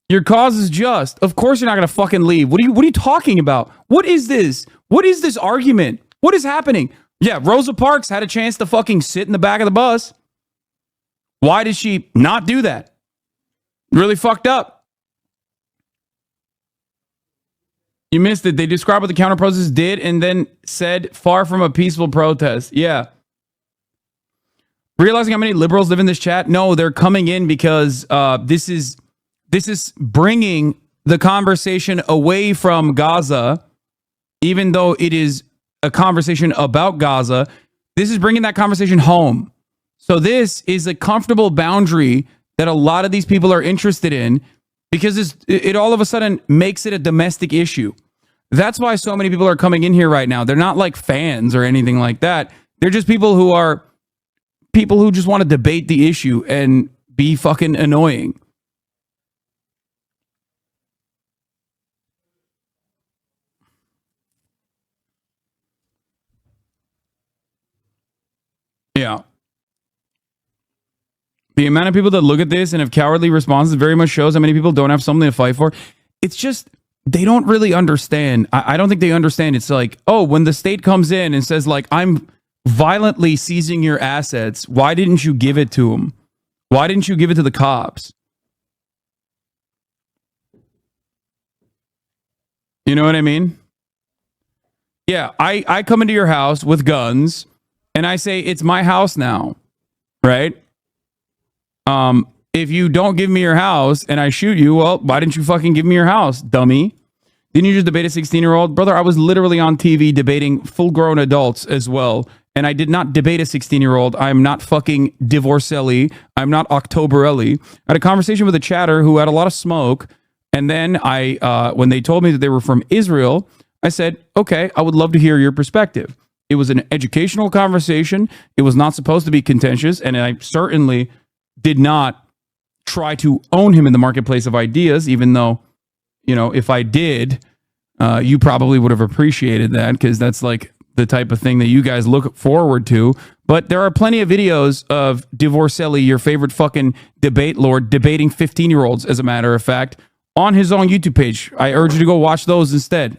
Your cause is just. Of course you're not gonna fucking leave. What are you talking about? What is this? What is this argument? What is happening? Yeah, Rosa Parks had a chance to fucking sit in the back of the bus. Why did she not do that? Really fucked up. You missed it. They described what the counter protests did and then said, far from a peaceful protest. Yeah. Realizing how many liberals live in this chat? No, they're coming in because this is bringing the conversation away from Gaza, even though it is a conversation about Gaza. This is bringing that conversation home. So this is a comfortable boundary that a lot of these people are interested in because it all of a sudden makes it a domestic issue. That's why so many people are coming in here right now. They're not like fans or anything like that. They're just people who just want to debate the issue and be fucking annoying. Yeah. The amount of people that look at this and have cowardly responses very much shows how many people don't have something to fight for. It's just, they don't really understand. I don't think they understand. It's like, oh, when the state comes in and says like, I'm violently seizing your assets, why didn't you give it to them? Why didn't you give it to the cops? You know what I mean? Yeah, I come into your house with guns and I say, it's my house now, right? If you don't give me your house and I shoot you, well, why didn't you fucking give me your house, dummy? Didn't you just debate a 16-year-old? Brother, I was literally on TV debating full-grown adults as well, and I did not debate a 16-year-old. I'm not fucking Divorcelli. I'm not Octoberelli. I had a conversation with a chatter who had a lot of smoke, and then when they told me that they were from Israel, I said, okay, I would love to hear your perspective. It was an educational conversation. It was not supposed to be contentious, and I certainly did not try to own him in the marketplace of ideas, even though, you know, if I did, you probably would have appreciated that, because that's like the type of thing that you guys look forward to. But there are plenty of videos of Divorcelli, your favorite fucking debate lord, debating 15-year-olds, as a matter of fact, on his own YouTube page. I urge you to go watch those instead.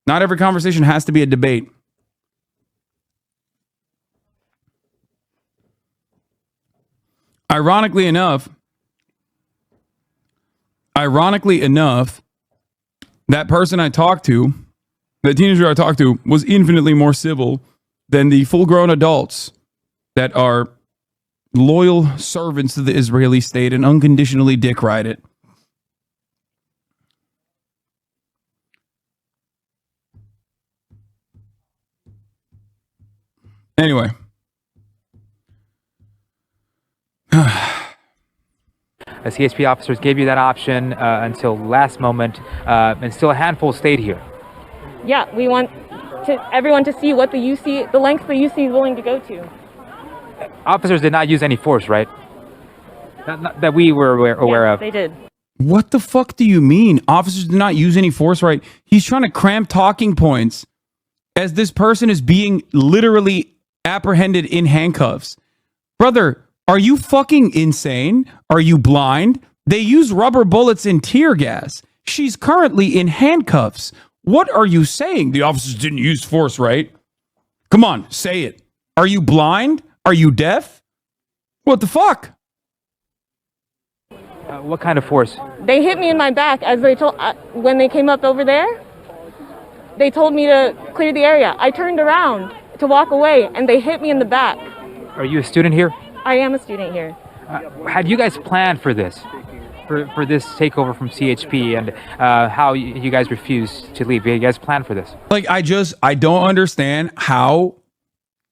Not every conversation has to be a debate. Ironically enough, that person I talked to, the teenager I talked to, was infinitely more civil than the full-grown adults that are loyal servants to the Israeli state and unconditionally dick ride it. Anyway. CHP officers gave you that option until last moment, and still a handful stayed here. Yeah, we want everyone to see what the length the UC is willing to go to. Officers did not use any force, right? That we were aware of. They did. What the fuck do you mean? Officers did not use any force, right? He's trying to cram talking points as this person is being literally apprehended in handcuffs. Brother, are you fucking insane? Are you blind? They use rubber bullets and tear gas. She's currently in handcuffs. What are you saying? The officers didn't use force, right? Come on, say it. Are you blind? Are you deaf? What the fuck? What kind of force? They hit me in my back as they told when they came up over there. They told me to clear the area. I turned around to walk away, and they hit me in the back. Are you a student here? I am a student here. Had you guys planned for this? For this takeover from CHP and how you guys refused to leave? You guys planned for this? Like, I don't understand how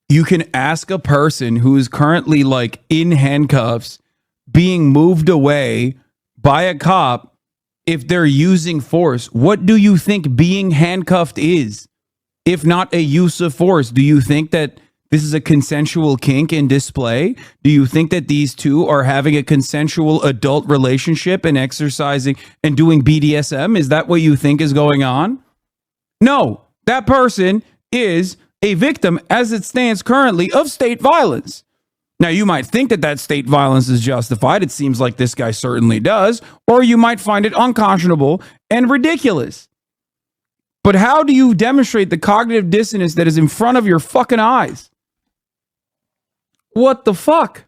you can ask a person who is currently like in handcuffs being moved away by a cop if they're using force. What do you think being handcuffed is, if not a use of force? Do you think that this is a consensual kink in display? Do you think that these two are having a consensual adult relationship and exercising and doing BDSM? Is that what you think is going on? No, that person is a victim, as it stands currently, of state violence. Now, you might think that that state violence is justified. It seems like this guy certainly does. Or you might find it unconscionable and ridiculous. But how do you demonstrate the cognitive dissonance that is in front of your fucking eyes? What the fuck?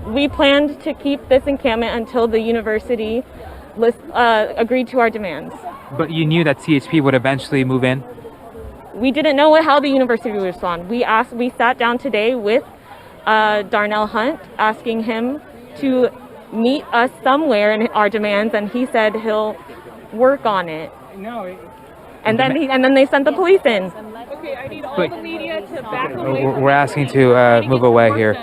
We planned to keep this encampment until the university agreed to our demands. But you knew that CHP would eventually move in? We didn't know how the university would respond. We sat down today with Darnell Hunt, asking him to meet us somewhere in our demands, and he said he'll work on it. No. And then they sent the police in. Okay, I need all the media to back away. We're asking to move away here.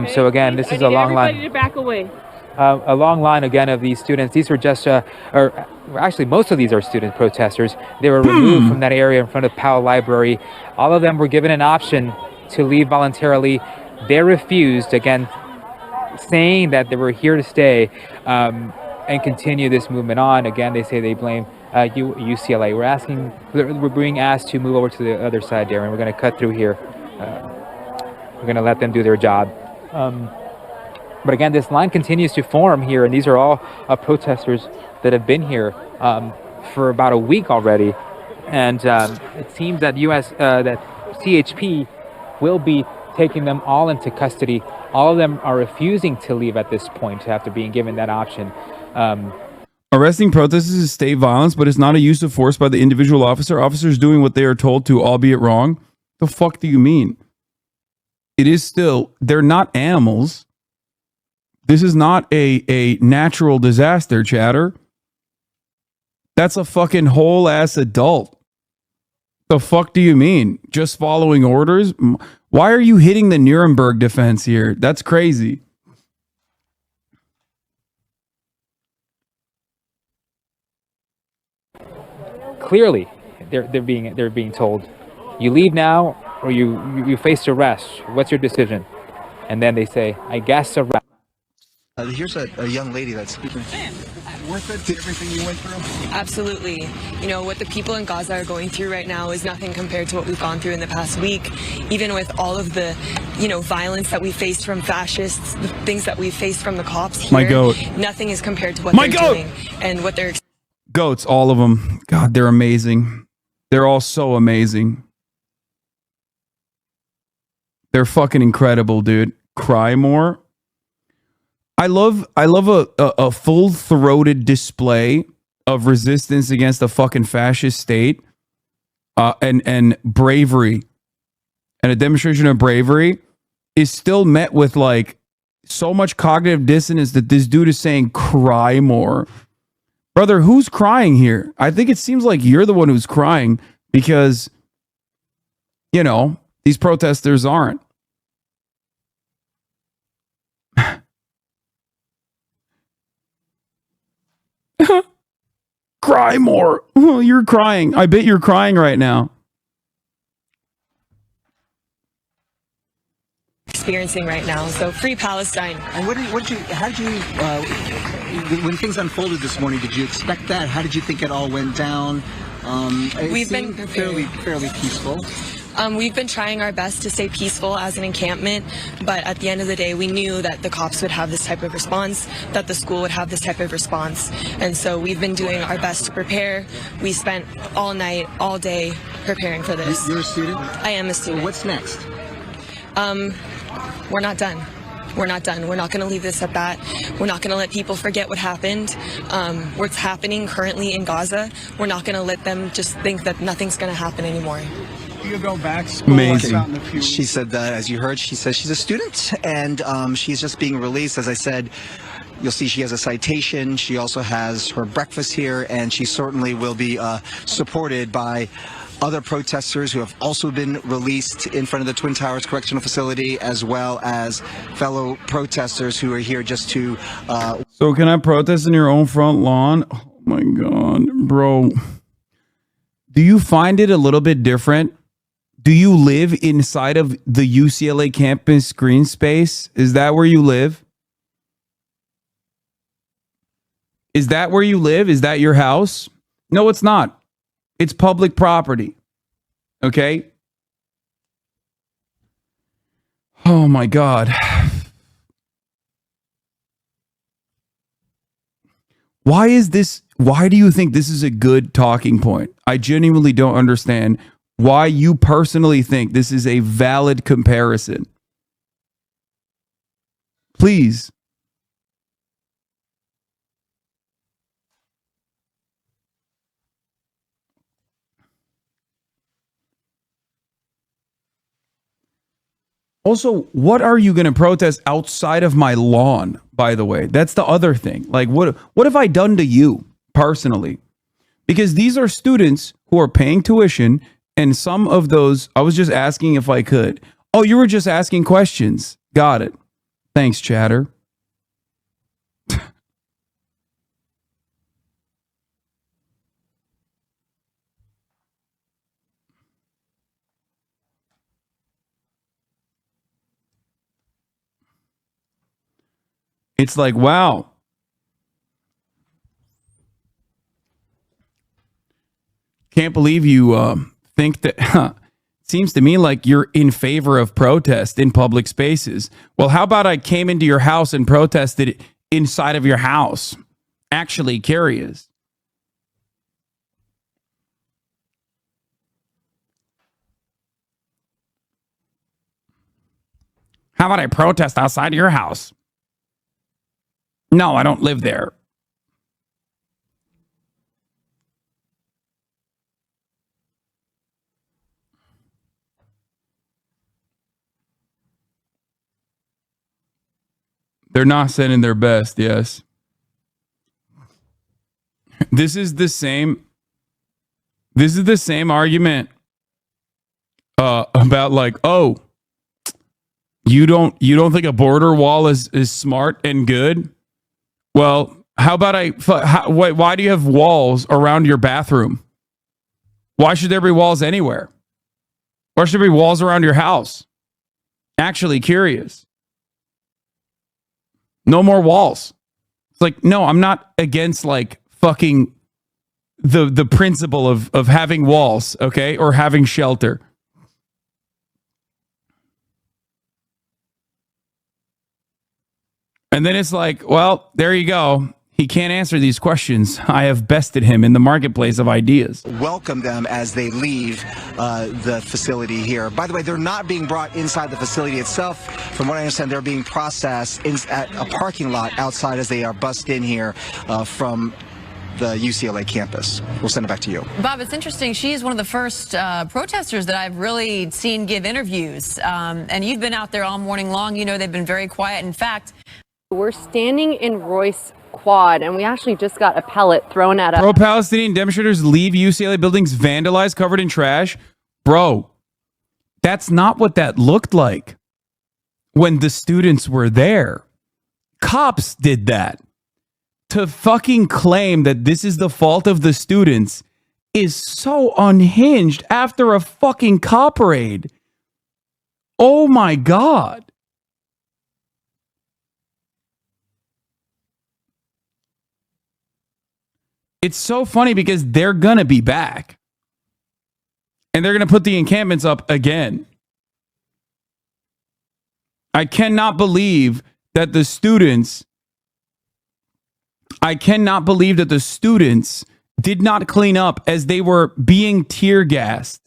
So again, this is a long line. Everybody to back away. A long line again of these students. These were just, or actually most of these are student protesters. They were removed from that area in front of Powell Library. All of them were given an option to leave voluntarily. They refused, again, saying that they were here to stay and continue this movement on. Again, they say they blame UCLA. We're being asked to move over to the other side, Darren. We're going to cut through here. We're going to let them do their job. But again, this line continues to form here, and these are all protesters that have been here for about a week already. And it seems that that CHP will be taking them all into custody. All of them are refusing to leave at this point after being given that option. Arresting protesters is state violence, but it's not a use of force by the individual officer. Officers doing what they are told to, albeit wrong. The fuck do you mean? It is still, they're not animals. This is not a natural disaster, chatter. That's a fucking whole ass adult. The fuck do you mean? Just following orders? Why are you hitting the Nuremberg defense here? That's crazy. Clearly, they're being told, you leave now or you face arrest. What's your decision? And then they say, I guess arrest. Here's a young lady that's speaking. Worth it, everything you went through? Absolutely. You know, what the people in Gaza are going through right now is nothing compared to what we've gone through in the past week. Even with all of the, violence that we faced from fascists, the things that we faced from the cops here, My goat. nothing is compared to what they're doing and what they're Goats, all of them. God, they're amazing. They're all so amazing. They're fucking incredible, dude. Cry more. I love a full-throated display of resistance against a fucking fascist state, and bravery, and a demonstration of bravery is still met with like so much cognitive dissonance that this dude is saying cry more. Brother, who's crying here? I think it seems like you're the one who's crying because, these protesters aren't. Cry more. Oh, you're crying. I bet you're crying right now. experiencing right now. So free Palestine. And how did you, when things unfolded this morning, did you expect that? How did you think it all went down? We've been fairly peaceful. We've been trying our best to stay peaceful as an encampment, but at the end of the day, we knew that the cops would have this type of response, that the school would have this type of response. And so we've been doing our best to prepare. We spent all night, all day preparing for this. You're a student? I am a student. So what's next? We're not done. We're not done. We're not going to leave this at that. We're not going to let people forget what happened. What's happening currently in Gaza, we're not going to let them just think that nothing's going to happen anymore. You go back. Amazing. She said, as you heard, she says she's a student, and she's just being released. As I said, you'll see she has a citation. She also has her breakfast here, and she certainly will be supported by other protesters who have also been released in front of the Twin Towers Correctional Facility, as well as fellow protesters who are here just to... So can I protest in your own front lawn? Oh my God, bro. Do you find it a little bit different? Do you live inside of the UCLA campus green space? Is that where you live? Is that where you live? Is that your house? No, it's not. It's public property. Okay? Oh my God. Why do you think this is a good talking point? I genuinely don't understand why you personally think this is a valid comparison. Please. Also, what are you going to protest outside of my lawn, by the way? That's the other thing. Like, what have I done to you personally? Because these are students who are paying tuition, and some of those, I was just asking if I could. Oh, you were just asking questions. Got it. Thanks, chatter. It's like, wow. Can't believe you think that. Seems to me like you're in favor of protest in public spaces. Well, how about I came into your house and protested inside of your house? Actually curious. How about I protest outside your house? No, I don't live there. They're not sending their best, yes. This is the same argument about like, oh, you don't think a border wall is smart and good? Well, how about why do you have walls around your bathroom? Why should there be walls anywhere? Why should there be walls around your house? Actually curious. No more walls. It's like, no, I'm not against like fucking the principle of having walls, okay? Or having shelter. And then it's like, well, there you go. He can't answer these questions. I have bested him in the marketplace of ideas. Welcome them as they leave the facility here. By the way, they're not being brought inside the facility itself. From what I understand, they're being processed at a parking lot outside as they are bussed in here from the UCLA campus. We'll send it back to you. Bob, it's interesting. She's one of the first protesters that I've really seen give interviews. And you've been out there all morning long. You know, they've been very quiet. In fact, we're standing in Royce Quad, and we actually just got a pellet thrown at us. Pro-Palestinian demonstrators leave UCLA buildings vandalized, covered in trash. Bro, that's not what that looked like when the students were there. Cops did that. To fucking claim that this is the fault of the students is so unhinged after a fucking cop raid. Oh my God. It's so funny because they're going to be back. And they're going to put the encampments up again. I cannot believe that the students did not clean up as they were being tear gassed.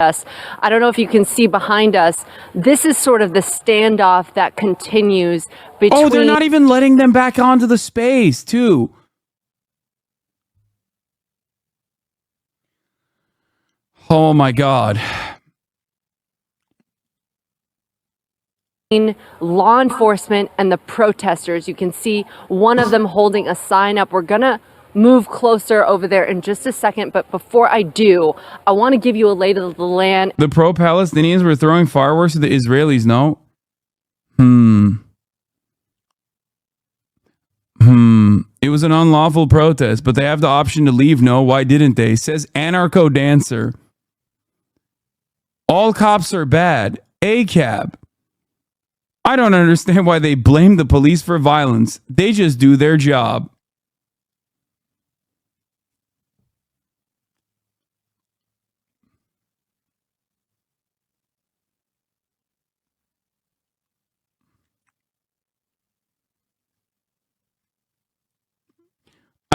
Us. I don't know if you can see behind us. This is sort of the standoff that continues between... Oh, they're not even letting them back onto the space, too. Oh, my God. Law enforcement and the protesters. You can see one of them holding a sign up. We're going to move closer over there in just a second, but before I do, I want to give you a lay of the land. The pro-Palestinians were throwing fireworks at the Israelis, no? It was an unlawful protest, but they have the option to leave, no? Why didn't they? Says Anarcho Dancer. All cops are bad. ACAB. I don't understand why they blame the police for violence. They just do their job.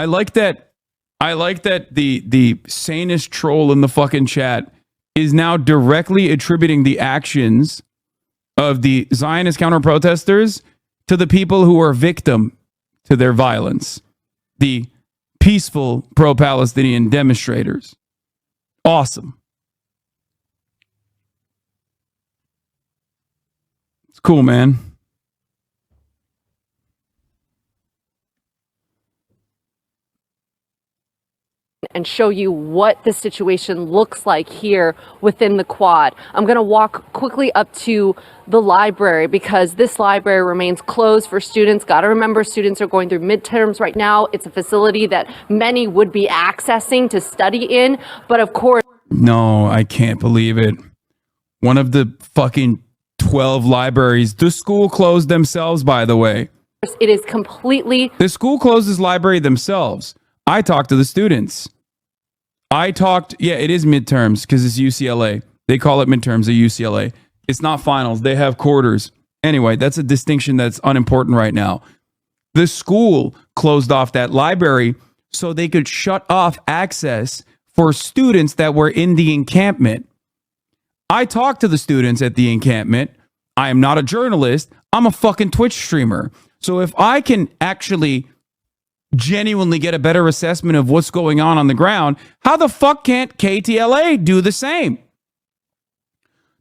I like that the sanest troll in the fucking chat is now directly attributing the actions of the Zionist counter-protesters to the people who are victim to their violence. The peaceful pro-Palestinian demonstrators. Awesome. It's cool, man. And show you what the situation looks like here within the quad. I'm going to walk quickly up to the library because this library remains closed for students. Got to remember, students are going through midterms right now. It's a facility that many would be accessing to study in, but of course... No, I can't believe it. One of the fucking 12 libraries. The school closed themselves, by the way. It is completely... The school closed this library themselves. I talked to the students. Yeah, it is midterms because it's UCLA. They call it midterms at UCLA. It's not finals. They have quarters. Anyway, that's a distinction that's unimportant right now. The school closed off that library so they could shut off access for students that were in the encampment. I talk to the students at the encampment. I am not a journalist. I'm a fucking Twitch streamer. So if I can actually genuinely get a better assessment of what's going on the ground, how the fuck can't KTLA do the same?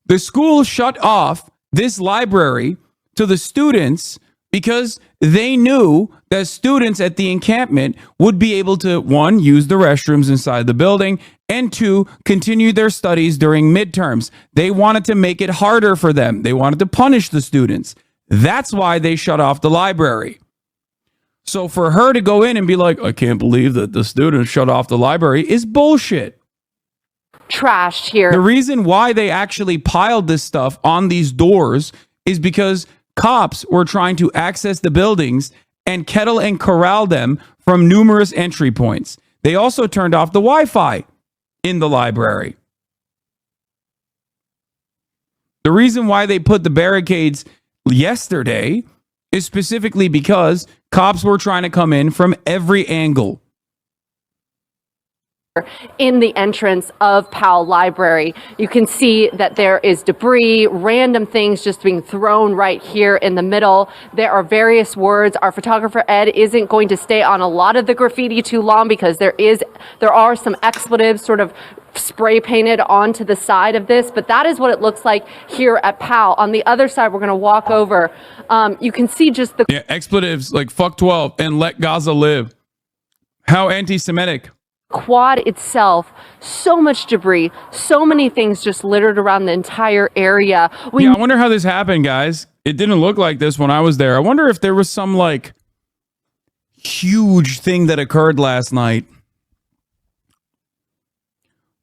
The school shut off this library to the students because they knew that students at the encampment would be able to, one, use the restrooms inside the building, and two, continue their studies during midterms. They wanted to make it harder for them. They wanted to punish the students. That's why they shut off the library. So for her to go in and be like, I can't believe that the students shut off the library, is bullshit. Trashed here. The reason why they actually piled this stuff on these doors is because cops were trying to access the buildings and kettle and corral them from numerous entry points. They also turned off the Wi-Fi in the library. The reason why they put the barricades yesterday is specifically because cops were trying to come in from every angle. In the entrance of Powell Library, you can see that there is debris, random things just being thrown right here in the middle. There are various words. Our photographer Ed isn't going to stay on a lot of the graffiti too long because there are some expletives sort of spray painted onto the side of this, but that is what it looks like here at Powell. On the other side, we're going to walk over. You can see just the expletives like fuck 12 and let Gaza live. How anti-Semitic. quad itself, so much debris, so many things just littered around the entire area. I wonder how this happened, guys. It didn't look like this when I was there. I wonder if there was some like huge thing that occurred last night.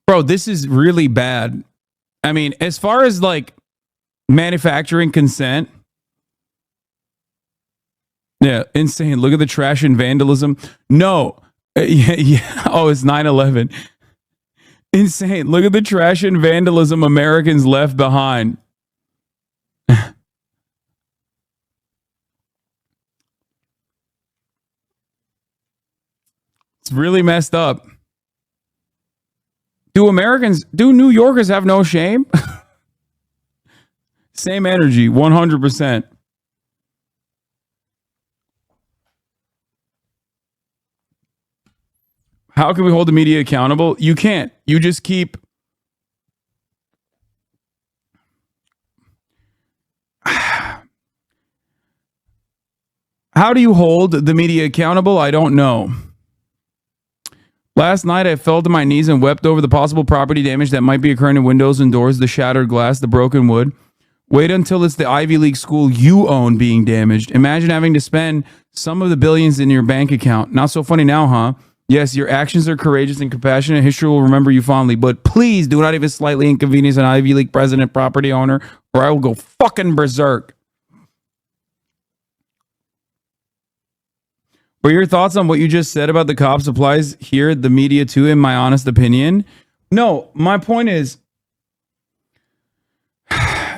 Bro, this is really bad. I mean, as far as like manufacturing consent, yeah, insane. Look at the trash and vandalism. No. Yeah. Oh, it's 9/11. Insane. Look at the trash and vandalism Americans left behind. It's really messed up. Do New Yorkers have no shame? Same energy, 100%. How can we hold the media accountable? You can't. You just keep. How do you hold the media accountable? I don't know. Last night, I fell to my knees and wept over the possible property damage that might be occurring in windows and doors, the shattered glass, the broken wood. Wait until it's the Ivy League school you own being damaged. Imagine having to spend some of the billions in your bank account. Not so funny now, huh? Yes, your actions are courageous and compassionate. History will remember you fondly, but please do not even slightly inconvenience an Ivy League president, property owner, or I will go fucking berserk. But your thoughts on what you just said about the cops applies here, the media too, in my honest opinion? No, my point is,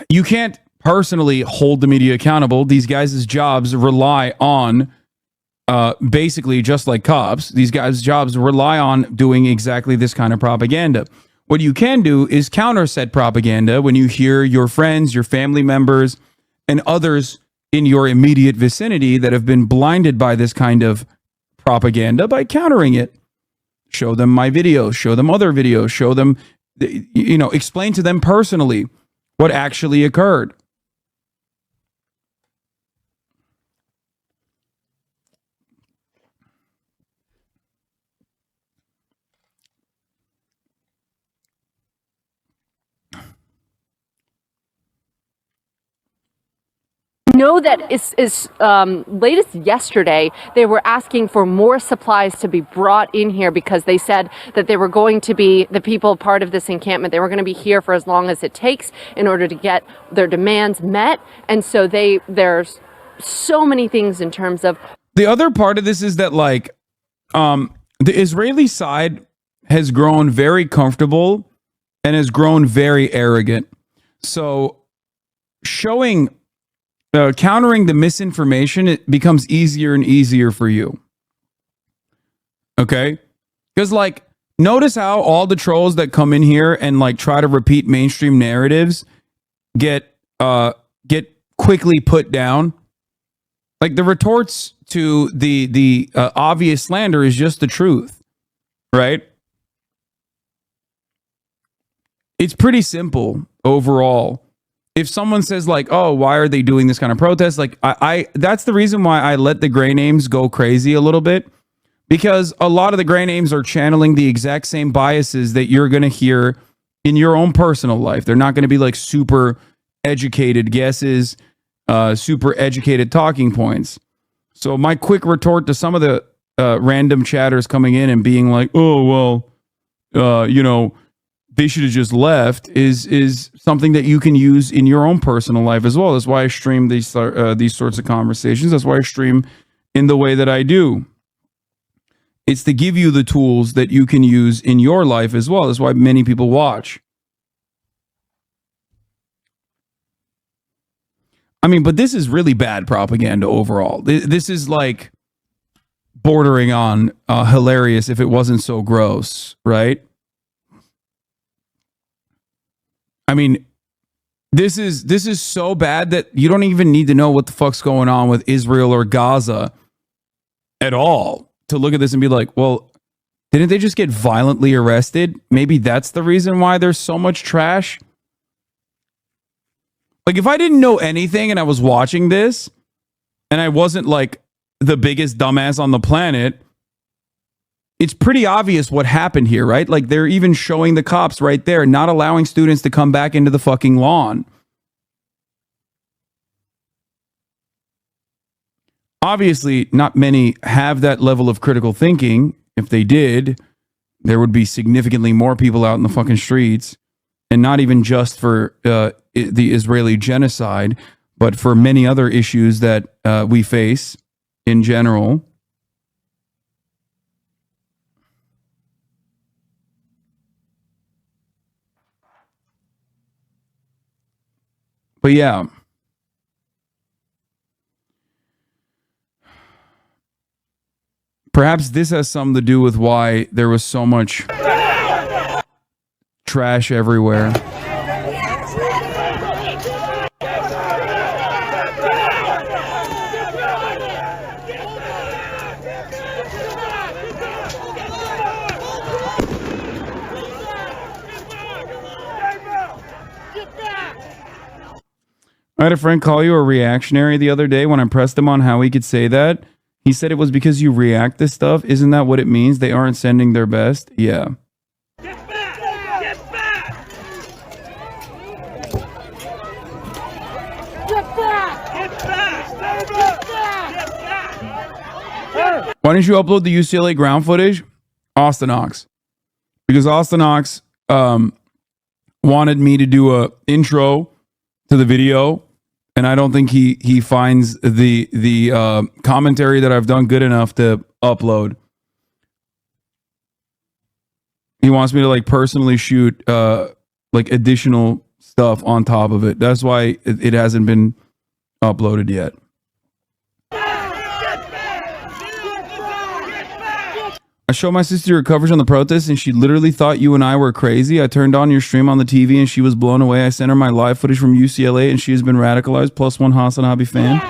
you can't personally hold the media accountable. These guys' jobs rely on basically just like cops, these guys' jobs rely on doing exactly this kind of propaganda. What you can do is counter said propaganda when you hear your friends, your family members, and others in your immediate vicinity that have been blinded by this kind of propaganda by countering it. Show them my videos, show them other videos, show them, explain to them personally what actually occurred. Know that is latest yesterday, they were asking for more supplies to be brought in here because they said that they were going to be, the people part of this encampment, they were going to be here for as long as it takes in order to get their demands met. And so there's so many things in terms of. The other part of this is that like the Israeli side has grown very comfortable and has grown very arrogant. So countering the misinformation, it becomes easier and easier for you. Okay? Because like Notice how all the trolls that come in here and like try to repeat mainstream narratives get quickly put down. Like the retorts to the obvious slander is just the truth, right? It's pretty simple overall. If someone says like, "Oh, why are they doing this kind of protest?" Like I that's the reason why I let the gray names go crazy a little bit, because a lot of the gray names are channeling the exact same biases that you're going to hear in your own personal life. They're not going to be like super educated guesses, super educated talking points. So my quick retort to some of the random chatters coming in and being like, "Oh, well, you know, they should have just left," is something that you can use in your own personal life as well. That's why I stream these sorts of conversations. That's why I stream in the way that I do. It's to give you the tools that you can use in your life as well. That's why many people watch. I mean, but this is really bad propaganda overall. This is like bordering on hilarious if it wasn't so gross, right? I mean, this is so bad that you don't even need to know what the fuck's going on with Israel or Gaza at all to look at this and be like, well, didn't they just get violently arrested? Maybe that's the reason why there's so much trash. Like, if I didn't know anything and I was watching this and I wasn't like the biggest dumbass on the planet, it's pretty obvious what happened here, right? Like, they're even showing the cops right there, not allowing students to come back into the fucking lawn. Obviously, not many have that level of critical thinking. If they did, there would be significantly more people out in the fucking streets. And not even just for the Israeli genocide, but for many other issues that we face in general. But yeah. Perhaps this has something to do with why there was so much trash everywhere. I had a friend call you a reactionary the other day when I pressed him on how he could say that. He said it was because you react to stuff. Isn't that what it means? They aren't sending their best? Yeah. Why didn't you upload the UCLA ground footage? Austin Ox. Because Austin Ox wanted me to do a intro to the video, and I don't think he finds the commentary that I've done good enough to upload. He wants me to like personally shoot like additional stuff on top of it. That's why it hasn't been uploaded yet. I showed my sister your coverage on the protest and she literally thought you and I were crazy. I turned on your stream on the TV and she was blown away. I sent her my live footage from UCLA and she has been radicalized. +1 HasanAbi fan.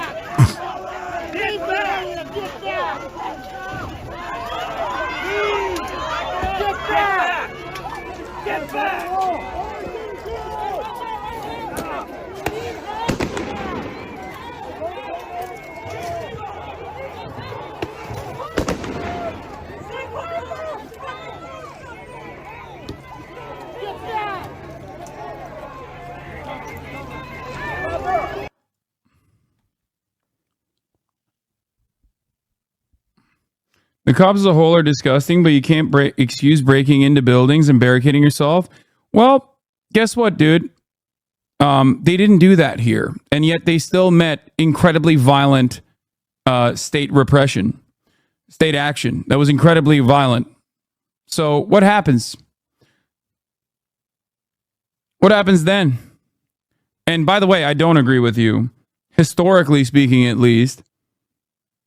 The cops as a whole are disgusting, but you can't excuse breaking into buildings and barricading yourself. Well, guess what, dude? They didn't do that here, and yet they still met incredibly violent state repression, state action that was incredibly violent. So what happens? What happens then? And by the way, I don't agree with you. Historically speaking, at least,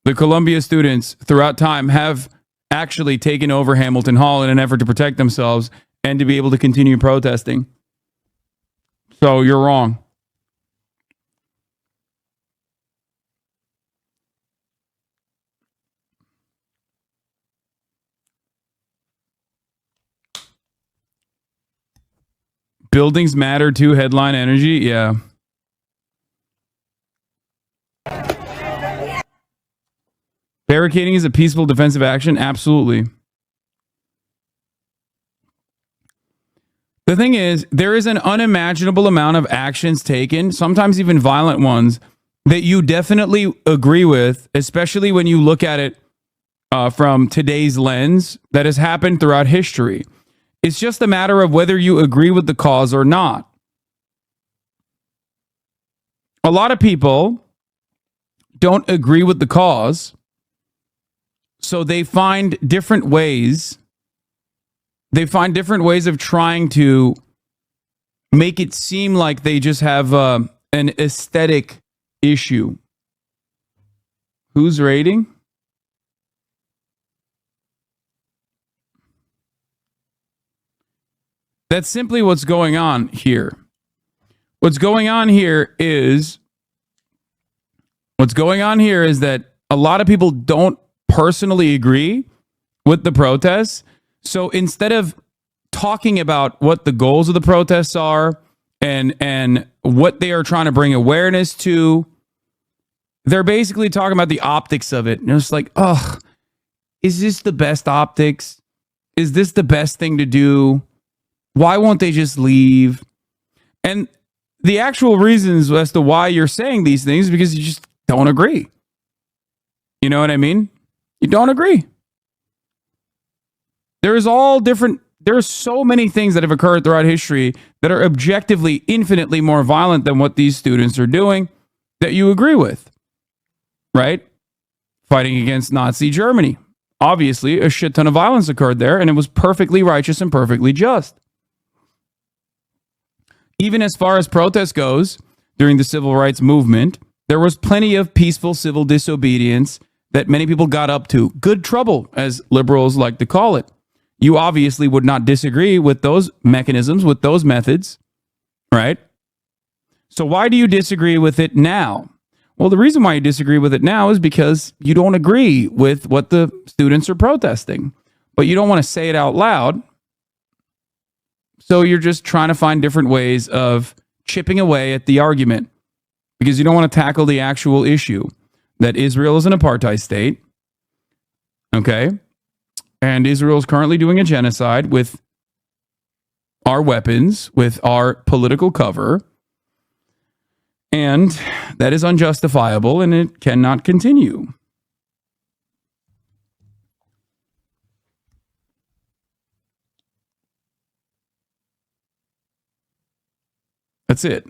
the Columbia students throughout time have actually taken over Hamilton Hall in an effort to protect themselves and to be able to continue protesting. So you're wrong. Buildings matter too, headline energy. Yeah. Barricading is a peaceful defensive action. Absolutely. The thing is, there is an unimaginable amount of actions taken, sometimes even violent ones, that you definitely agree with, especially when you look at it from today's lens, that has happened throughout history. It's just a matter of whether you agree with the cause or not. A lot of people don't agree with the cause, so they find different ways. They find different ways of trying to make it seem like they just have an aesthetic issue. Who's rating? That's simply what's going on here. What's going on here is that a lot of people don't personally agree with the protests. So instead of talking about what the goals of the protests are and what they are trying to bring awareness to, they're basically talking about the optics of it. And it's like, ugh, is this the best optics? Is this the best thing to do? Why won't they just leave? And the actual reasons as to why you're saying these things is because you just don't agree. You know what I mean? You don't agree. There's so many things that have occurred throughout history that are objectively infinitely more violent than what these students are doing that you agree with. Right? Fighting against Nazi Germany. Obviously, a shit ton of violence occurred there, and it was perfectly righteous and perfectly just. Even as far as protest goes, during the civil rights movement, there was plenty of peaceful civil disobedience that many people got up to. Good trouble, as liberals like to call it. You obviously would not disagree with those mechanisms, with those methods, right? So why do you disagree with it now? Well, the reason why you disagree with it now is because you don't agree with what the students are protesting, but you don't want to say it out loud. So you're just trying to find different ways of chipping away at the argument because you don't want to tackle the actual issue that Israel is an apartheid state. Okay. And Israel is currently doing a genocide with our weapons, with our political cover. And that is unjustifiable and it cannot continue. That's it.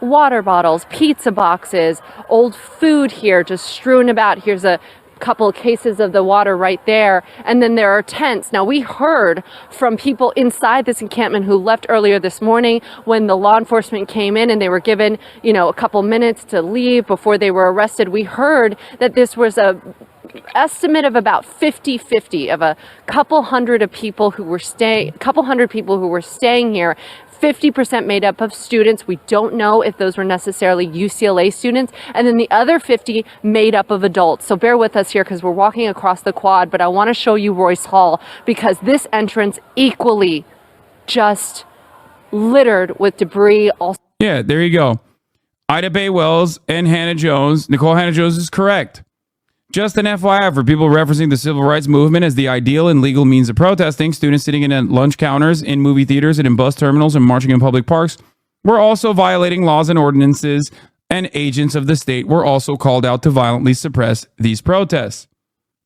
Water bottles, pizza boxes, old food here just strewn about. Here's a couple of cases of the water right there. And then there are tents. Now, we heard from people inside this encampment who left earlier this morning when the law enforcement came in and they were given, a couple minutes to leave before they were arrested. We heard that this was a estimate of about 50-50 of a couple hundred people who were staying here. 50% made up of students. We don't know if those were necessarily UCLA students. And then the other 50 made up of adults. So bear with us here because we're walking across the quad, but I want to show you Royce Hall because this entrance equally just littered with debris. Yeah, there you go. Ida Bay Wells and Hannah Jones. Nicole Hannah Jones is correct. Just an FYI for people referencing the civil rights movement as the ideal and legal means of protesting, students sitting in at lunch counters, in movie theaters, and in bus terminals and marching in public parks were also violating laws and ordinances, and agents of the state were also called out to violently suppress these protests.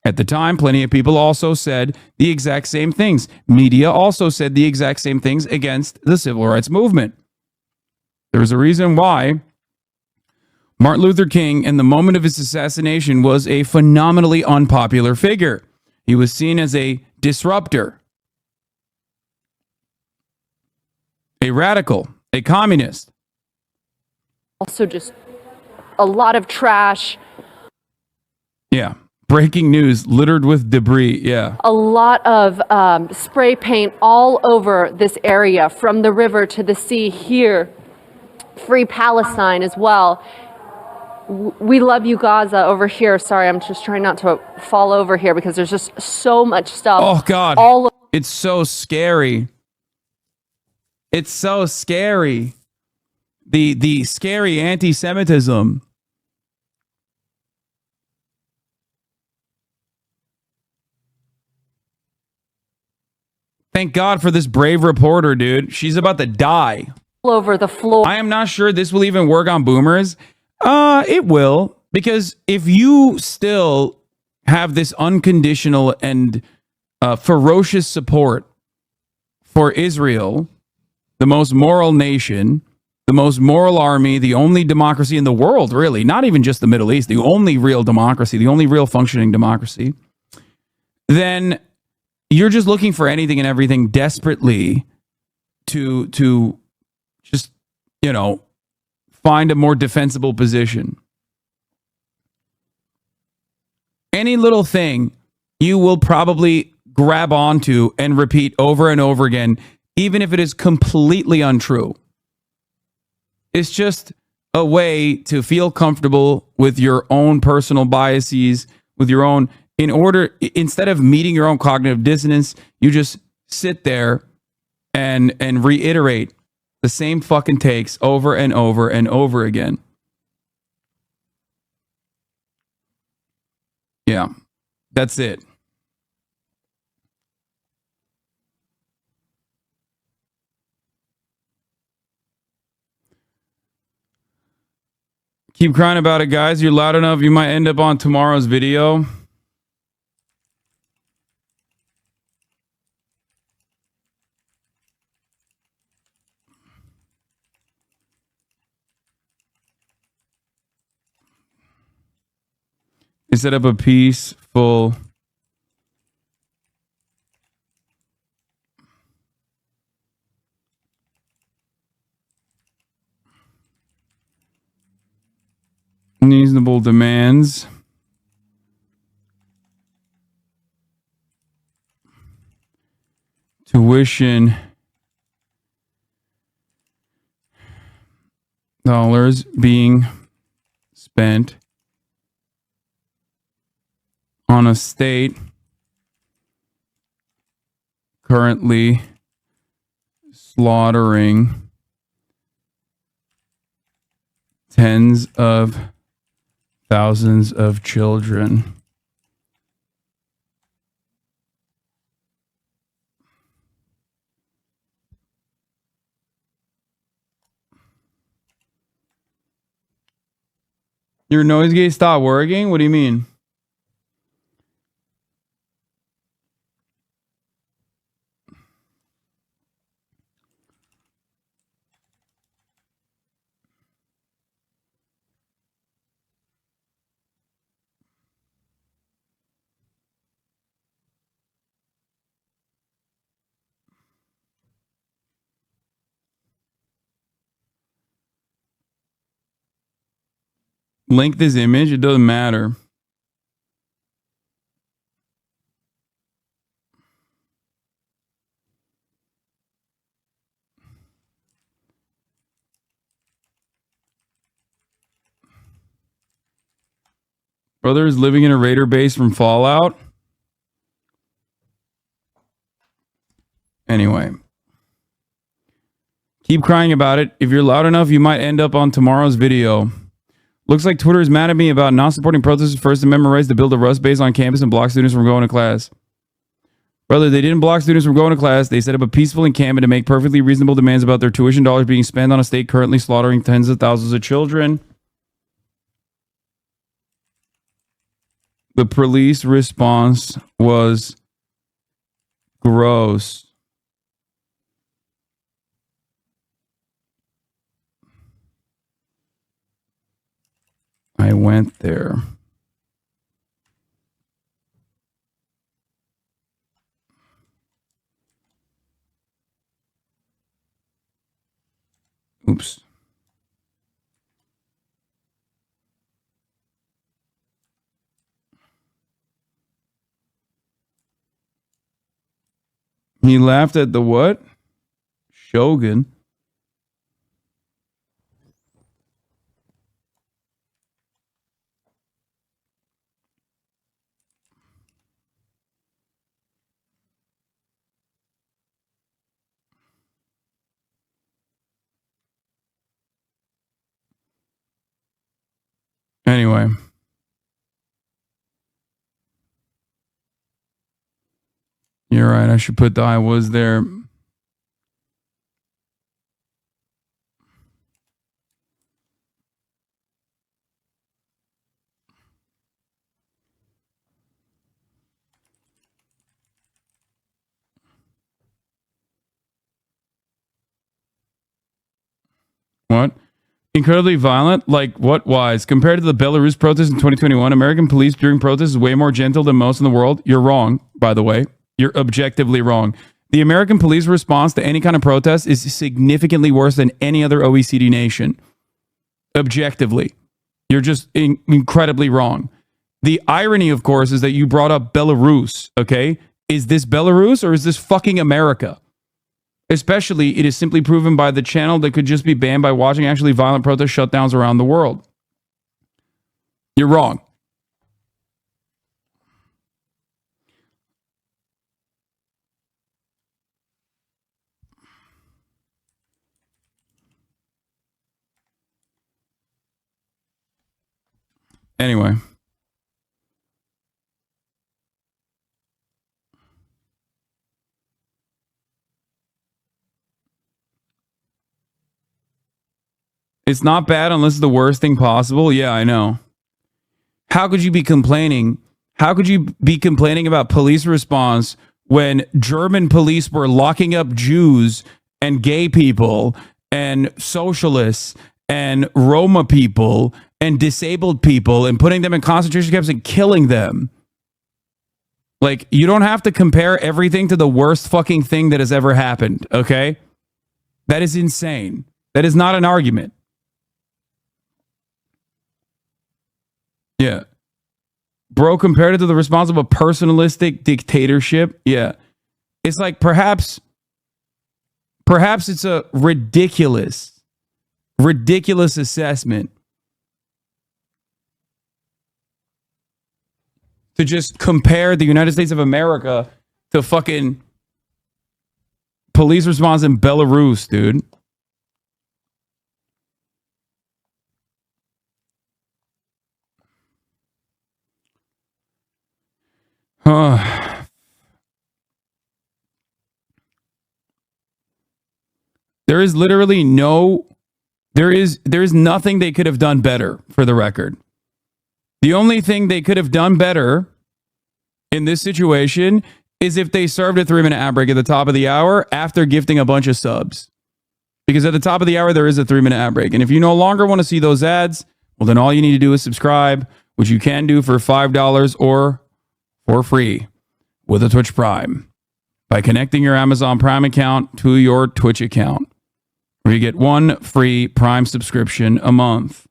At the time, plenty of people also said the exact same things. Media also said the exact same things against the civil rights movement. There's a reason why Martin Luther King, in the moment of his assassination, was a phenomenally unpopular figure. He was seen as a disruptor, a radical, a communist. Also just a lot of trash, Yeah. Breaking news, littered with debris. Yeah. a lot of spray paint all over this area, from the river to the sea here. Free Palestine as well. We love you, Gaza, over here. Sorry, I'm just trying not to fall over here because there's just so much stuff. Oh, God. All It's so scary. It's so scary. The scary anti-Semitism. Thank God for this brave reporter, dude. She's about to die. over the floor. I am not sure this will even work on boomers. It will, because if you still have this unconditional and ferocious support for Israel, the most moral nation, the most moral army, the only democracy in the world, really, not even just the Middle East, the only real democracy, the only real functioning democracy, then you're just looking for anything and everything desperately to just, you know, find a more defensible position. Any little thing you will probably grab onto and repeat over and over again, even if it is completely untrue. It's just a way to feel comfortable with your own personal biases, with your own, instead of meeting your own cognitive dissonance, you just sit there and reiterate the same fucking takes over and over and over again. Yeah, that's it. Keep crying about it, guys. You're loud enough, you might end up on tomorrow's video. Instead of a peaceful reasonable demands. Tuition dollars being spent on a state currently slaughtering tens of thousands of children. Your noise gate stopped working? What do you mean? Link this image, it doesn't matter. Brother is living in a raider base from Fallout. Anyway. Keep crying about it. If you're loud enough, you might end up on tomorrow's video. Looks like Twitter is mad at me about not supporting protesters' First Amendment rights to build a Rust base on campus and block students from going to class. Brother, they didn't block students from going to class. They set up a peaceful encampment to make perfectly reasonable demands about their tuition dollars being spent on a state currently slaughtering tens of thousands of children. The police response was gross. I went there. Oops. He laughed at the what? Shogun. Anyway. You're right. I should put the I was there. What? Incredibly violent? Like what? Wise? Compared to the Belarus protests in 2021, American police during protests is way more gentle than most in the world. You're wrong, by the way. You're objectively wrong. The American police response to any kind of protest is significantly worse than any other OECD nation. Objectively. You're just incredibly wrong. The irony, of course, is that you brought up Belarus, okay? Is this Belarus or is this fucking America? Especially, it is simply proven by the channel that could just be banned by watching actually violent protest shutdowns around the world. You're wrong. Anyway. It's not bad unless it's the worst thing possible. Yeah, I know. How could you be complaining? How could you be complaining about police response when German police were locking up Jews and gay people and socialists and Roma people and disabled people and putting them in concentration camps and killing them? Like, you don't have to compare everything to the worst fucking thing that has ever happened, okay? That is insane. That is not an argument. Yeah. Bro, compared it to the response of a personalistic dictatorship, yeah. It's like perhaps it's a ridiculous assessment to just compare the United States of America to fucking police response in Belarus, dude. There is literally there is nothing they could have done better, for the record. The only thing they could have done better in this situation is if they served a 3-minute ad break at the top of the hour after gifting a bunch of subs. Because at the top of the hour, there is a 3-minute ad break. And if you no longer want to see those ads, well, then all you need to do is subscribe, which you can do for $5 or for free with a Twitch Prime by connecting your Amazon Prime account to your Twitch account, where you get one free Prime subscription a month.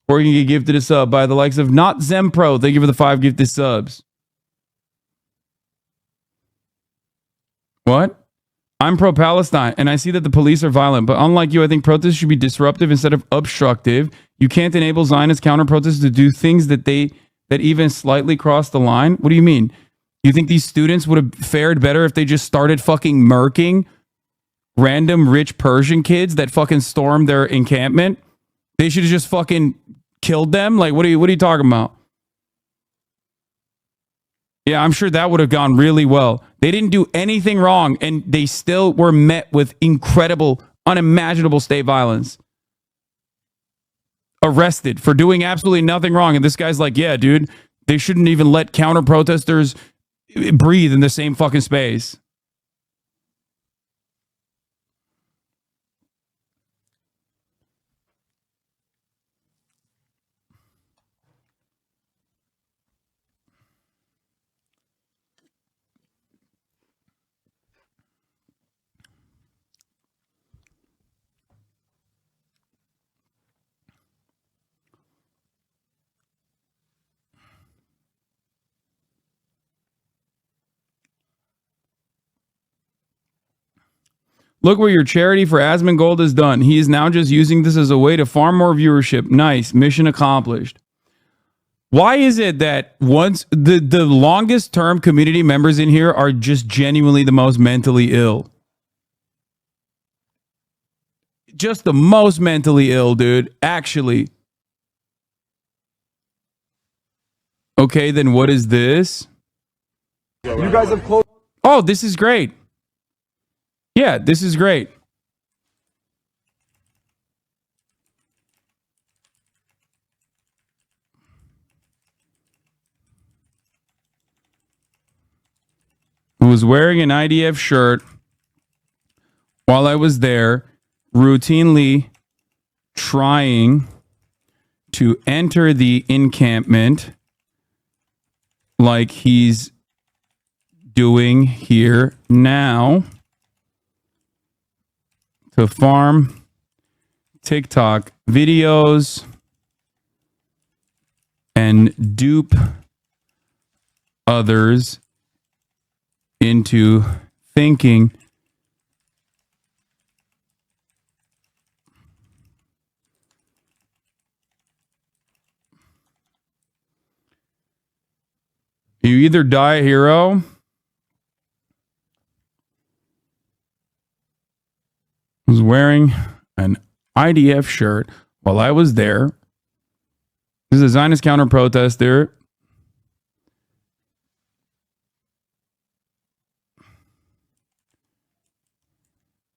Or you can get gifted a sub by the likes of Not Zempro. Thank you for the 5 gifted subs. What? I'm pro-Palestine, and I see that the police are violent, but unlike you, I think protests should be disruptive instead of obstructive. You can't enable Zionist counter-protests to do things that even slightly cross the line. What do you mean? You think these students would have fared better if they just started fucking murking random rich Persian kids that fucking stormed their encampment? They should have just fucking killed them? Like, what are you talking about? Yeah, I'm sure that would have gone really well. They didn't do anything wrong, and they still were met with incredible, unimaginable state violence. Arrested for doing absolutely nothing wrong. And this guy's like, yeah, dude, they shouldn't even let counter-protesters breathe in the same fucking space. Look where your charity for Asmongold is done. He is now just using this as a way to farm more viewership. Nice. Mission accomplished. Why is it that once the longest term community members in here are just genuinely the most mentally ill? Just the most mentally ill, dude. Actually. Okay, then what is this? You guys have closed. Oh, this is great. Yeah, this is great. I was wearing an IDF shirt while I was there, routinely trying to enter the encampment like he's doing here now to farm TikTok videos and dupe others into thinking you either die a hero was wearing an IDF shirt while I was there. This is a Zionist counter protester.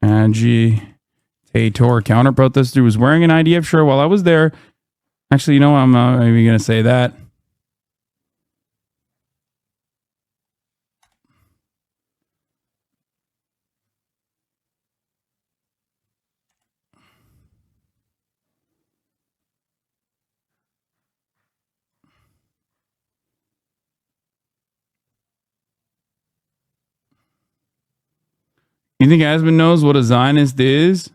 Agitator counter protester was wearing an IDF shirt while I was there. Actually, you know what? I'm not even going to say that. You think Asman knows what a Zionist is?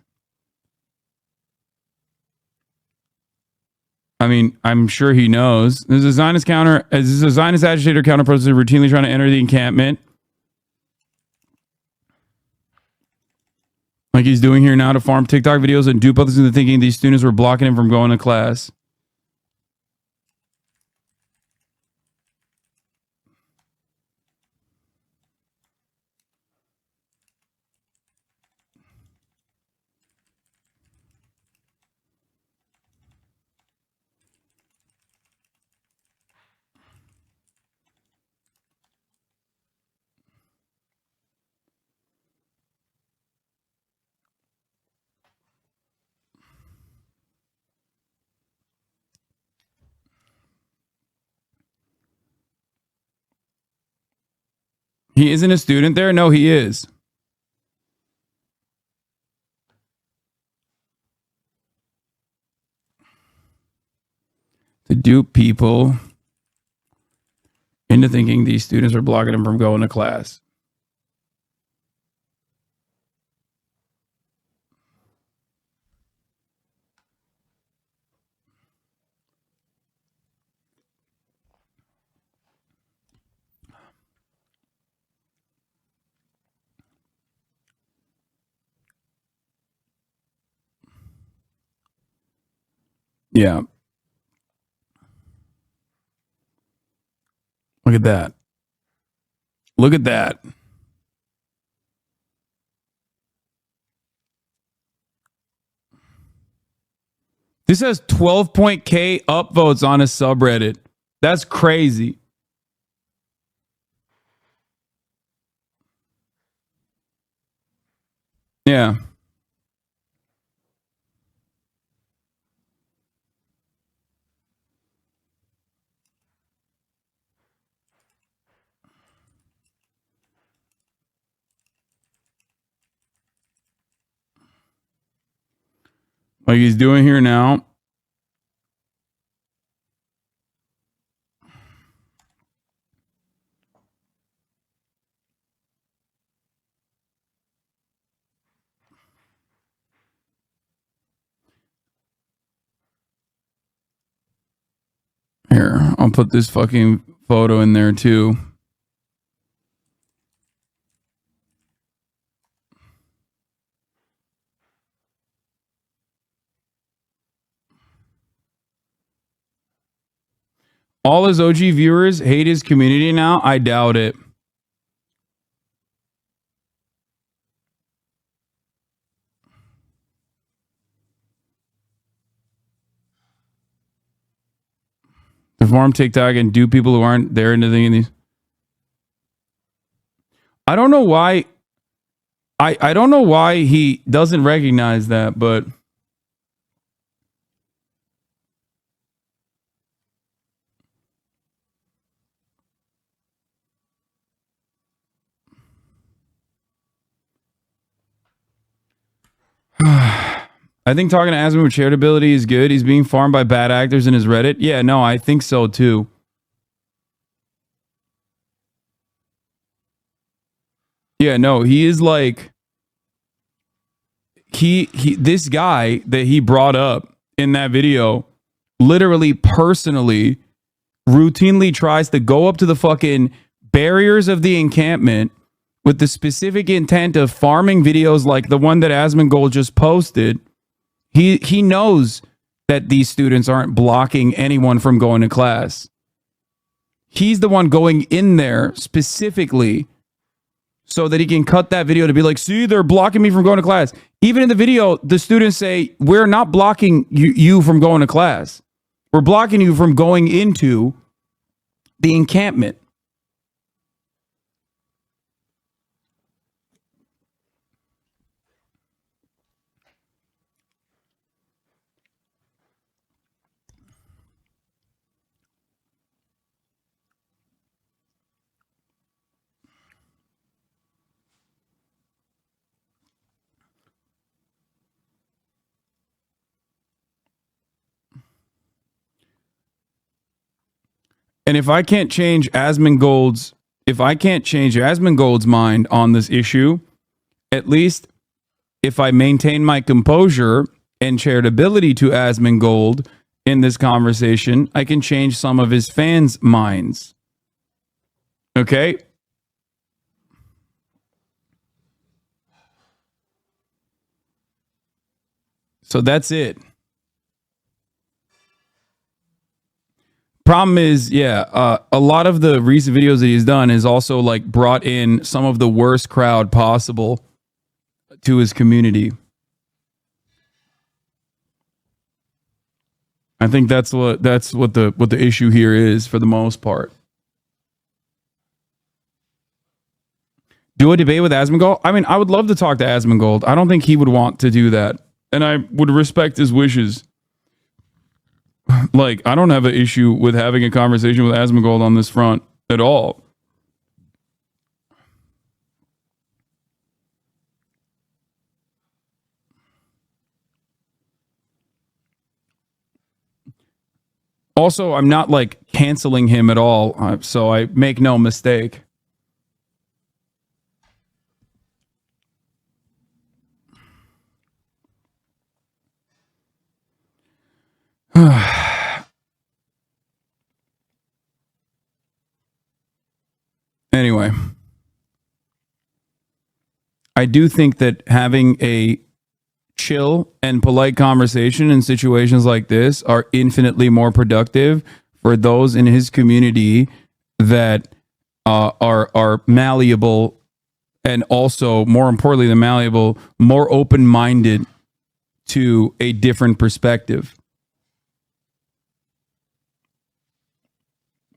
I mean, I'm sure he knows. There's a Zionist agitator counter protester routinely trying to enter the encampment. Like he's doing here now to farm TikTok videos and dupe others into thinking these students were blocking him from going to class. He isn't a student there? No, he is. To dupe people into thinking these students are blocking him from going to class. Yeah. Look at that. Look at that. This has 12.k upvotes on his subreddit. That's crazy. Yeah. Like he's doing here now. Here, I'll put this fucking photo in there too. All his OG viewers hate his community now? I doubt it. Perform TikTok and do people who aren't there into these. I don't know why. I don't know why he doesn't recognize that, but I think talking to Asman with charitability is good. He's being farmed by bad actors in his Reddit. Yeah, no, I think so too. Yeah, no, he is like this guy that he brought up in that video literally personally routinely tries to go up to the fucking barriers of the encampment with the specific intent of farming videos like the one that Asmongold just posted. He knows that these students aren't blocking anyone from going to class. He's the one going in there specifically so that he can cut that video to be like, see, they're blocking me from going to class. Even in the video, the students say, we're not blocking you from going to class. We're blocking you from going into the encampment. And if I can't change Asmongold's mind on this issue, at least if I maintain my composure and charitability to Asmongold in this conversation, I can change some of his fans' minds. Okay? So that's it. Problem is, a lot of the recent videos that he's done is also like brought in some of the worst crowd possible to his community. I think that's what the issue here is for the most part. Do a debate with Asmongold? I mean, I would love to talk to Asmongold. I don't think he would want to do that, and I would respect his wishes. Like, I don't have an issue with having a conversation with Asmongold on this front at all. Also, I'm not like canceling him at all, so I make no mistake. Anyway, I do think that having a chill and polite conversation in situations like this are infinitely more productive for those in his community that are malleable, and also, more importantly than malleable, more open-minded to a different perspective.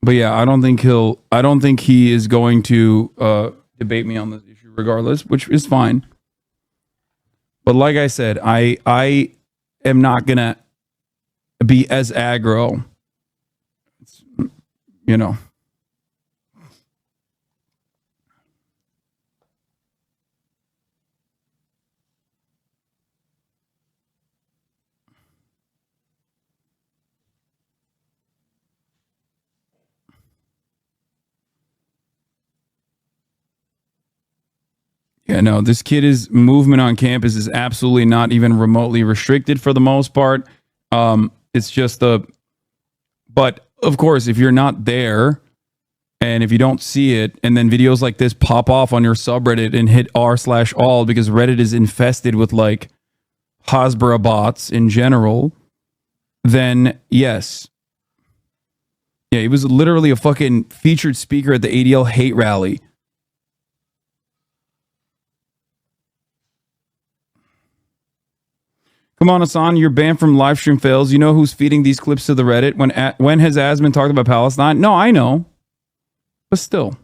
But yeah, I don't think he is going to debate me on this issue regardless, which is fine. But like I said, I am not gonna be as aggro, you know. Yeah, no, this kid's movement on campus is absolutely not even remotely restricted for the most part. It's just but of course, if you're not there and if you don't see it, and then videos like this pop off on your subreddit and hit r/all because Reddit is infested with like Hasbara bots in general, then yes, Yeah, he was literally a fucking featured speaker at the ADL hate rally. Come on, Hasan, you're banned from live stream fails. You know who's feeding these clips to the Reddit? When has Asman talked about Palestine? No, I know. But still.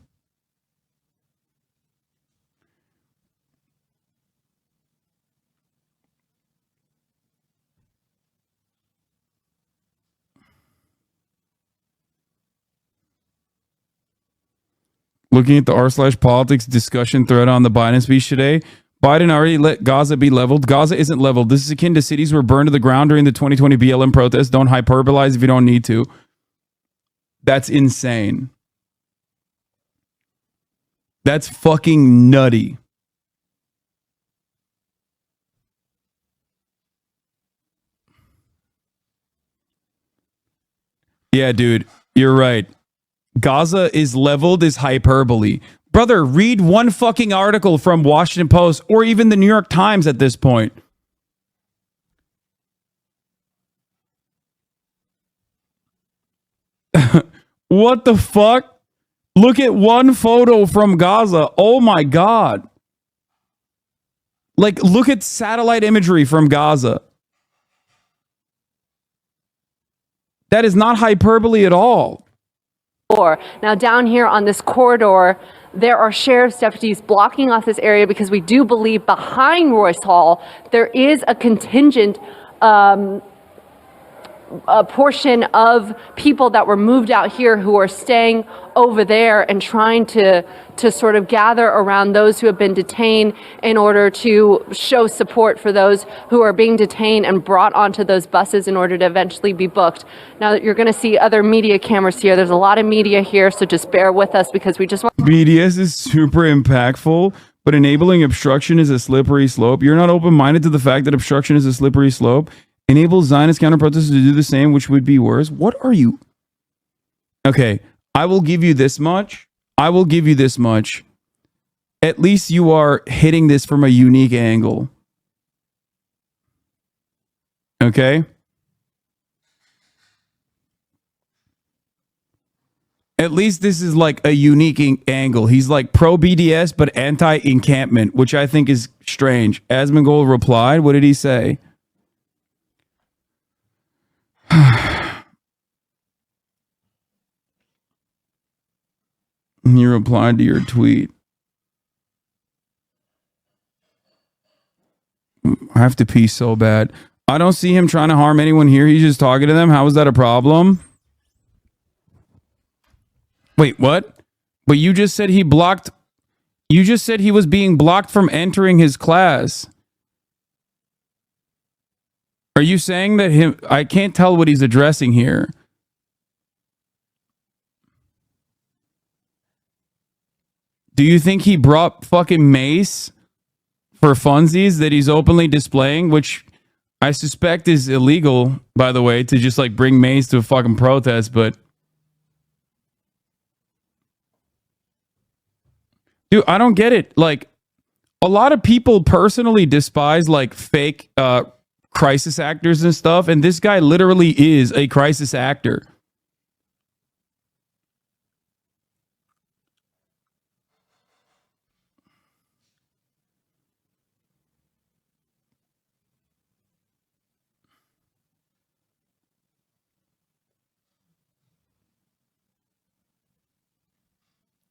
Looking at the r/politics discussion thread on the Biden speech today, Biden already let Gaza be leveled. Gaza isn't leveled. This is akin to cities were burned to the ground during the 2020 BLM protests. Don't hyperbolize if you don't need to. That's insane. That's fucking nutty. Yeah, dude, you're right. Gaza is leveled is hyperbole. Brother, read one fucking article from Washington Post or even the New York Times at this point. What the fuck? Look at one photo from Gaza. Oh my God. Like, look at satellite imagery from Gaza. That is not hyperbole at all. Now down here on this corridor, there are sheriff's deputies blocking off this area because we do believe behind Royce Hall there is a contingent a portion of people that were moved out here who are staying over there and trying to sort of gather around those who have been detained in order to show support for those who are being detained and brought onto those buses in order to eventually be booked. Now you're going to see other media cameras here. There's a lot of media here, so just bear with us because we just want... BDS is super impactful, but enabling obstruction is a slippery slope. You're not open-minded to the fact that obstruction is a slippery slope. Enable Zionist counter-protesters to do the same, which would be worse. What are you? Okay, I will give you this much. I will give you this much. At least you are hitting this from a unique angle. Okay? At least this is like a unique angle. He's like pro-BDS, but anti-encampment, which I think is strange. Asmongold replied. What did he say? He replied to your tweet. I have to pee so bad. I don't see him trying to harm anyone here. He's just talking to them. How is that a problem? Wait, what? But you just said he blocked... You just said he was being blocked from entering his class. Are you saying that him... I can't tell what he's addressing here. Do you think he brought fucking mace for funsies that he's openly displaying, which I suspect is illegal, by the way, to just like bring mace to a fucking protest, but dude, I don't get it. Like, a lot of people personally despise like fake crisis actors and stuff, and this guy literally is a crisis actor.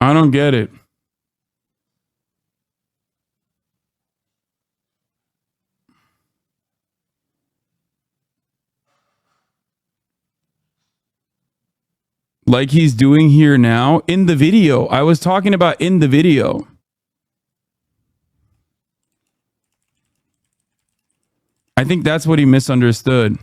I don't get it. Like he's doing here now in the video. I was talking about in the video. I think that's what he misunderstood.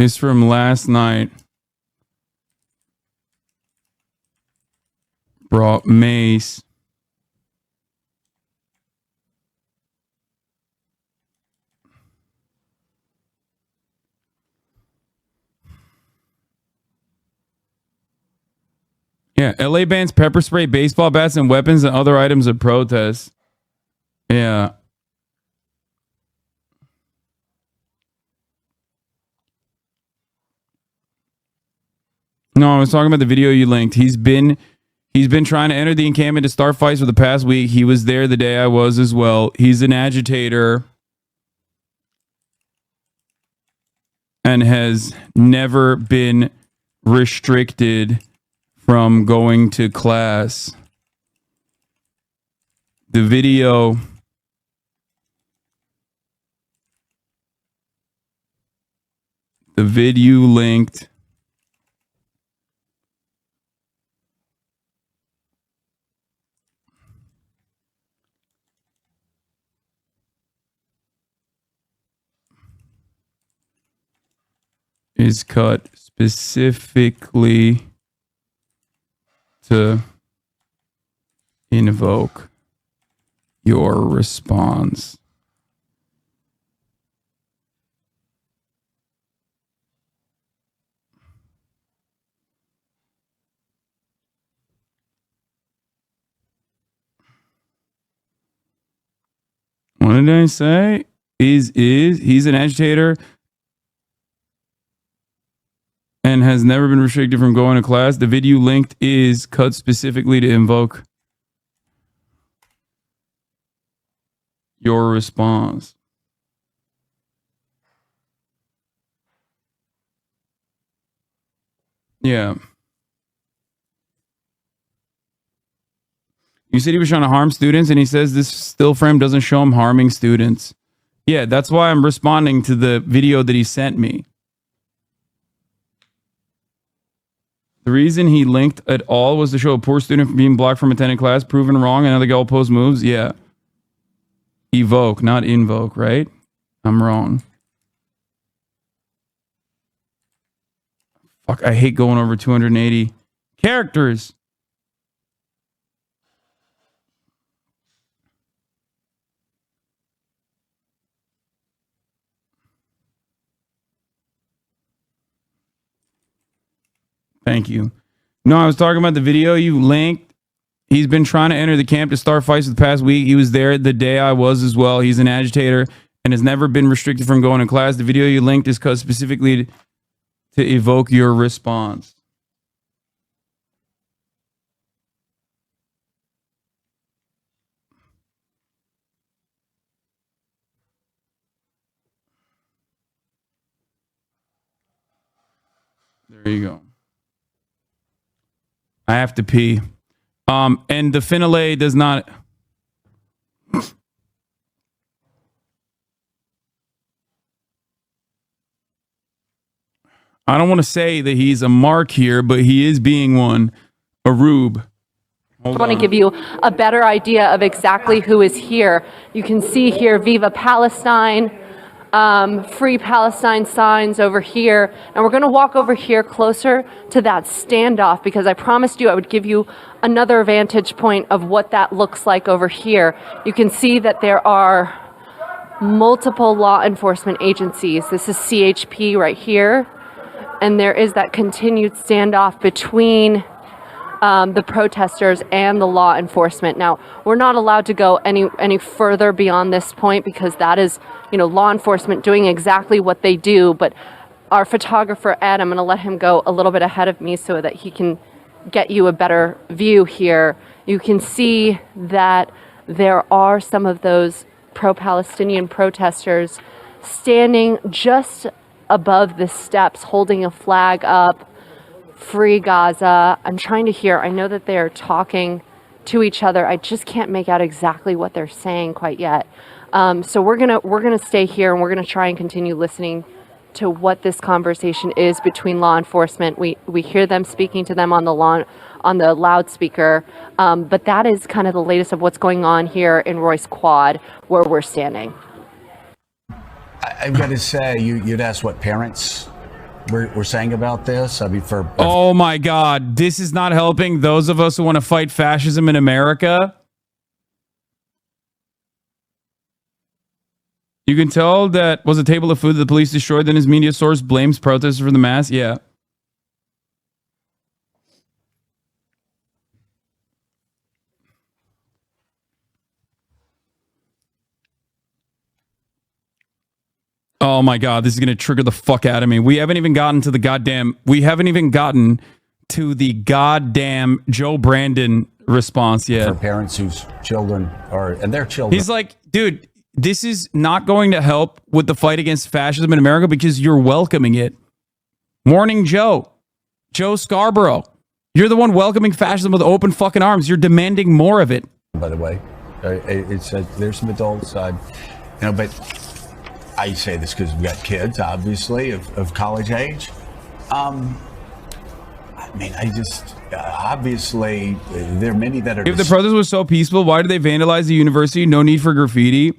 It's from last night. Brought mace. Yeah, LA bans pepper spray, baseball bats, and weapons and other items of protest. Yeah. No, I was talking about the video you linked. He's been trying to enter the encampment to start fights for the past week. He was there the day I was as well. He's an agitator and has never been restricted from going to class. The video linked is cut specifically to invoke your response. What did I say? He's an agitator and has never been restricted from going to class. The video linked is cut specifically to invoke your response. Yeah. You said he was trying to harm students, and he says this still frame doesn't show him harming students. Yeah, that's why I'm responding to the video that he sent me. The reason he linked at all was to show a poor student being blocked from attending class, proven wrong, and other goalpost moves. Yeah. Evoke, not invoke, right? I'm wrong. Fuck, I hate going over 280 characters. Thank you. No, I was talking about the video you linked. He's been trying to enter the camp to start fights for the past week. He was there the day I was as well. He's an agitator and has never been restricted from going to class. The video you linked is cut specifically to evoke your response. There you go. I have to pee. And the finale does not. I don't want to say that he's a mark here, but he is being one. A rube. I want to give you a better idea of exactly who is here. You can see here, Viva Palestine, Free Palestine signs over here. And we're going to walk over here closer to that standoff because I promised you I would give you another vantage point of what that looks like over here. You can see that there are multiple law enforcement agencies. This is CHP right here. And there is that continued standoff between the protesters and the law enforcement. Now, we're not allowed to go any further beyond this point because that is, law enforcement doing exactly what they do. But our photographer, Ed, I'm going to let him go a little bit ahead of me so that he can get you a better view here. You can see that there are some of those pro-Palestinian protesters standing just above the steps, holding a flag up. Free Gaza. I'm trying to hear. I know that they're talking to each other. I just can't make out exactly what they're saying quite yet. So we're gonna stay here and we're gonna try and continue listening to what this conversation is between law enforcement. We hear them speaking to them on the loudspeaker, but that is kind of the latest of what's going on here in Royce Quad, where we're standing. I've got to say, you'd ask what parents we're saying about this. I mean, for Oh my God, this is not helping those of us who want to fight fascism in America. You can tell that was a table of food that the police destroyed. Then his media source blames protesters for the mass. Yeah. Oh my God, this is going to trigger the fuck out of me. We haven't even gotten to the goddamn Joe Brandon response yet. For parents whose children are, and their children. He's like, dude, this is not going to help with the fight against fascism in America because you're welcoming it. Morning Joe Scarborough. You're the one welcoming fascism with open fucking arms. You're demanding more of it. By the way, it's there's some adults, but I say this because we've got kids, obviously, of college age. I mean, obviously, there are many that are. If the protest was so peaceful, why did they vandalize the university? No need for graffiti.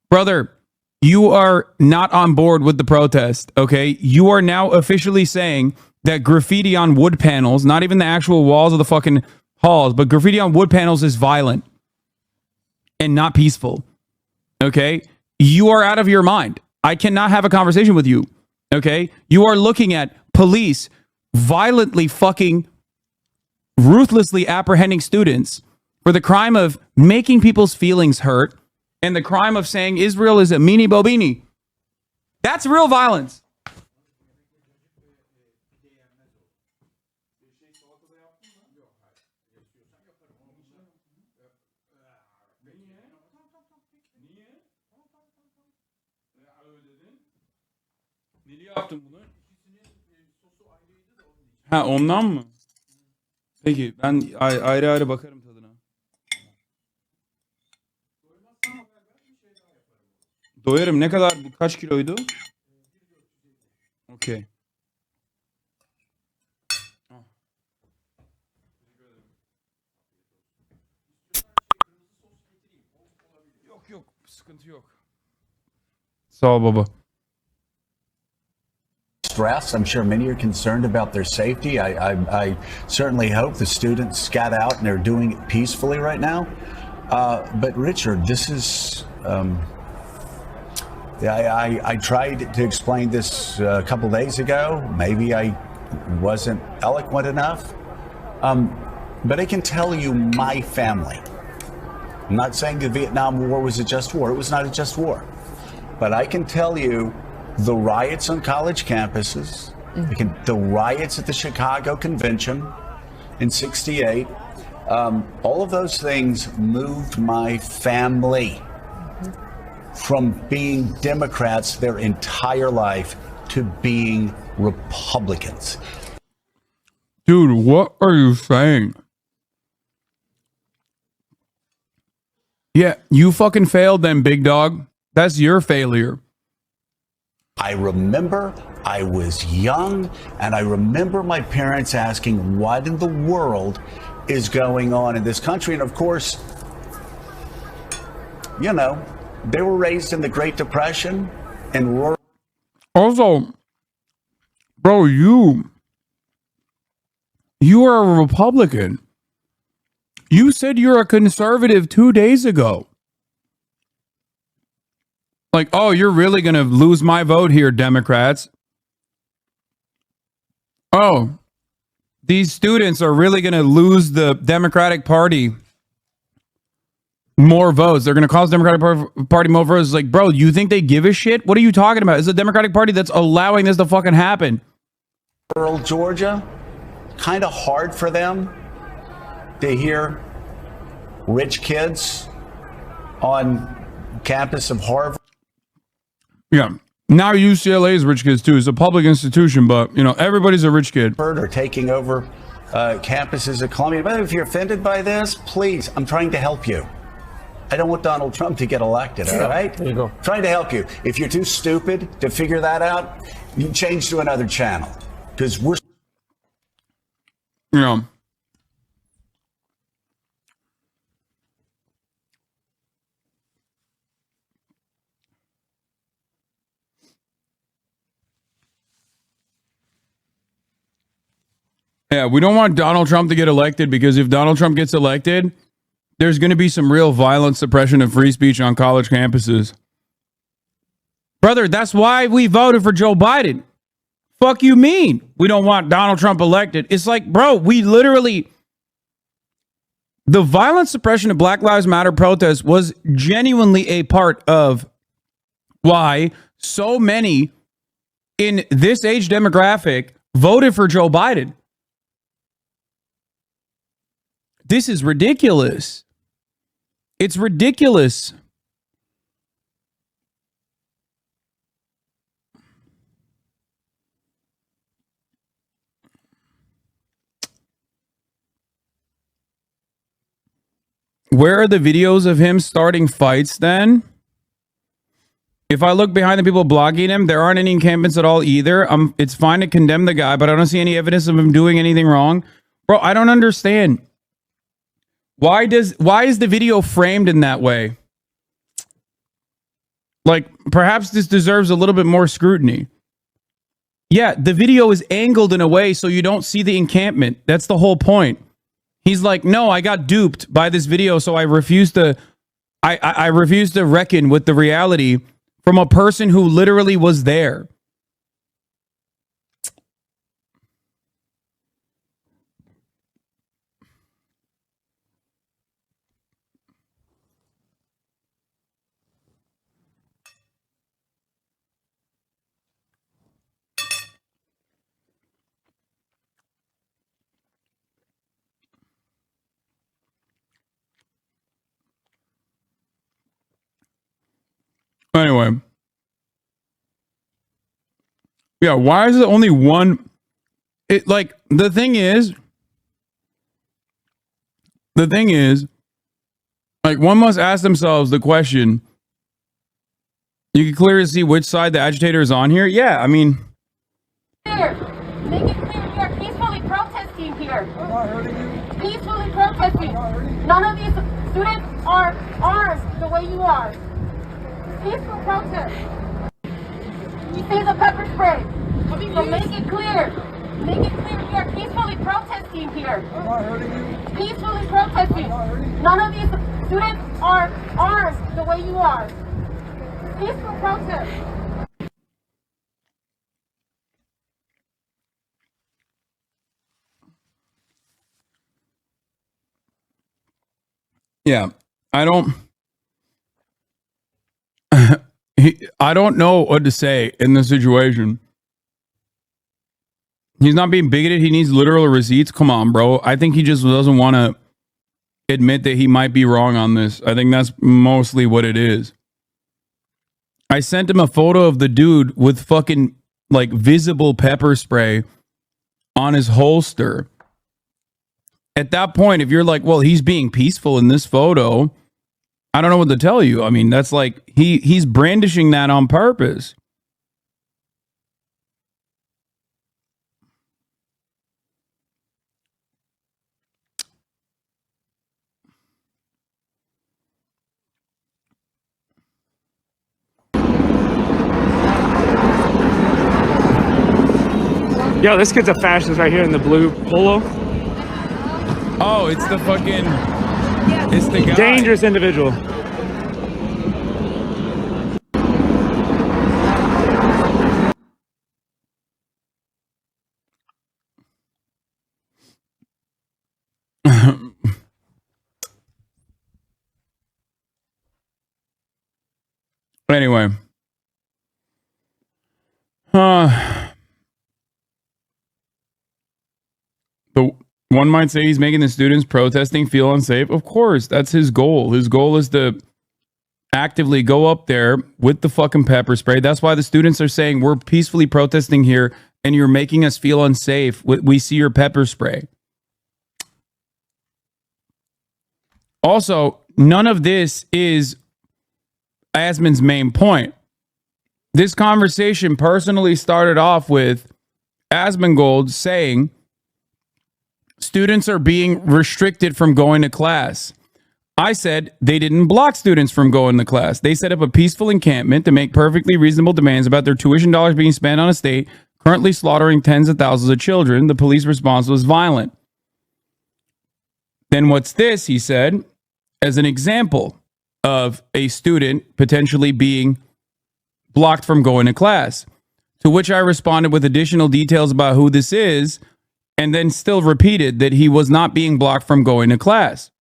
Brother, you are not on board with the protest, okay? You are now officially saying that graffiti on wood panels, not even the actual walls of the fucking halls, but graffiti on wood panels is violent and not peaceful, okay? You are out of your mind. I cannot have a conversation with you, okay? You are looking at police violently fucking ruthlessly apprehending students for the crime of making people's feelings hurt and the crime of saying Israel is a meanie bobini. That's real violence. Ha ondan mı? Peki ben ayrı ayrı bakarım tadına. Doyarım. Ne kadar bu? Kaç kiloydu? Okey. Yok sıkıntı yok. Sağ ol baba. Stress. I'm sure many are concerned about their safety. I certainly hope the students got out and they're doing it peacefully right now. But Richard, this is. I tried to explain this a couple days ago. Maybe I wasn't eloquent enough. But I can tell you my family. I'm not saying the Vietnam War was a just war. It was not a just war. But I can tell you the riots on college campuses, the riots at the Chicago Convention in '68, all of those things moved my family from being Democrats their entire life to being Republicans. Dude, what are you saying? Yeah, you fucking failed them, big dog. That's your failure. I remember I was young, and I remember my parents asking, what in the world is going on in this country? And of course, you know, they were raised in the Great Depression and rural. Also, bro, you are a Republican. You said you're a conservative 2 days ago. Like, oh, you're really going to lose my vote here, Democrats. Oh, these students are really going to lose the Democratic Party more votes. They're going to cause the Democratic Party more votes. It's like, bro, you think they give a shit? What are you talking about? It's the Democratic Party that's allowing this to fucking happen. Rural Georgia, kind of hard for them to hear rich kids on campus of Harvard. Yeah. Now UCLA is rich kids too. It's a public institution, but you know, everybody's a rich kid. Or taking over campuses at Columbia. But if you're offended by this, please, I'm trying to help you. I don't want Donald Trump to get elected, all right? There you go. Trying to help you. If you're too stupid to figure that out, you change to another channel. Because we're... Yeah. Yeah, we don't want Donald Trump to get elected because if Donald Trump gets elected, there's going to be some real violent suppression of free speech on college campuses. Brother, that's why we voted for Joe Biden. Fuck you mean? We don't want Donald Trump elected. It's like, bro, we literally... The violent suppression of Black Lives Matter protests was genuinely a part of why so many in this age demographic voted for Joe Biden. This is ridiculous. It's ridiculous. Where are the videos of him starting fights then? If I look behind the people blocking him, there aren't any encampments at all either. It's fine to condemn the guy, but I don't see any evidence of him doing anything wrong. Bro, I don't understand. Why is the video framed in that way? Like, perhaps this deserves a little bit more scrutiny. Yeah, the video is angled in a way so you don't see the encampment. That's the whole point. He's like, no, I got duped by this video, so I refuse to I refuse to reckon with the reality from a person who literally was there. Anyway. Yeah, why is it only one? It like the thing is, like one must ask themselves the question. You can clearly see which side the agitator is on here. Yeah, I mean, Clear. Make it clear we are peacefully protesting here. Peacefully protesting. None of these students are armed the way you are. Peaceful protest. You see the pepper spray. So make it clear. Make it clear we are peacefully protesting here. Peacefully protesting. None of these students are armed the way you are. Peaceful protest. yeah, I don't know what to say in this situation. He's not being bigoted. He needs literal receipts. Come on, bro. I think he just doesn't want to admit that he might be wrong on this. I think that's mostly what it is. I sent him a photo of the dude with fucking like visible pepper spray on his holster. At that point, if you're like, well, he's being peaceful in this photo, I don't know what to tell you. I mean, that's like he's brandishing that on purpose. Yo, this kid's a fascist right here in the blue polo. Oh, it's the fucking... It's the guy. Dangerous individual. Anyway. The one might say he's making the students protesting feel unsafe. Of course, that's his goal. His goal is to actively go up there with the fucking pepper spray. That's why the students are saying we're peacefully protesting here and you're making us feel unsafe. We see your pepper spray. Also, none of this is Asman's main point. This conversation personally started off with Asmongold saying students are being restricted from going to class. I said they didn't block students from going to class. They set up a peaceful encampment to make perfectly reasonable demands about their tuition dollars being spent on a state currently slaughtering tens of thousands of children. The police response was violent. Then what's this, he said, as an example of a student potentially being blocked from going to class. To which I responded with additional details about who this is, and then still repeated that he was not being blocked from going to class.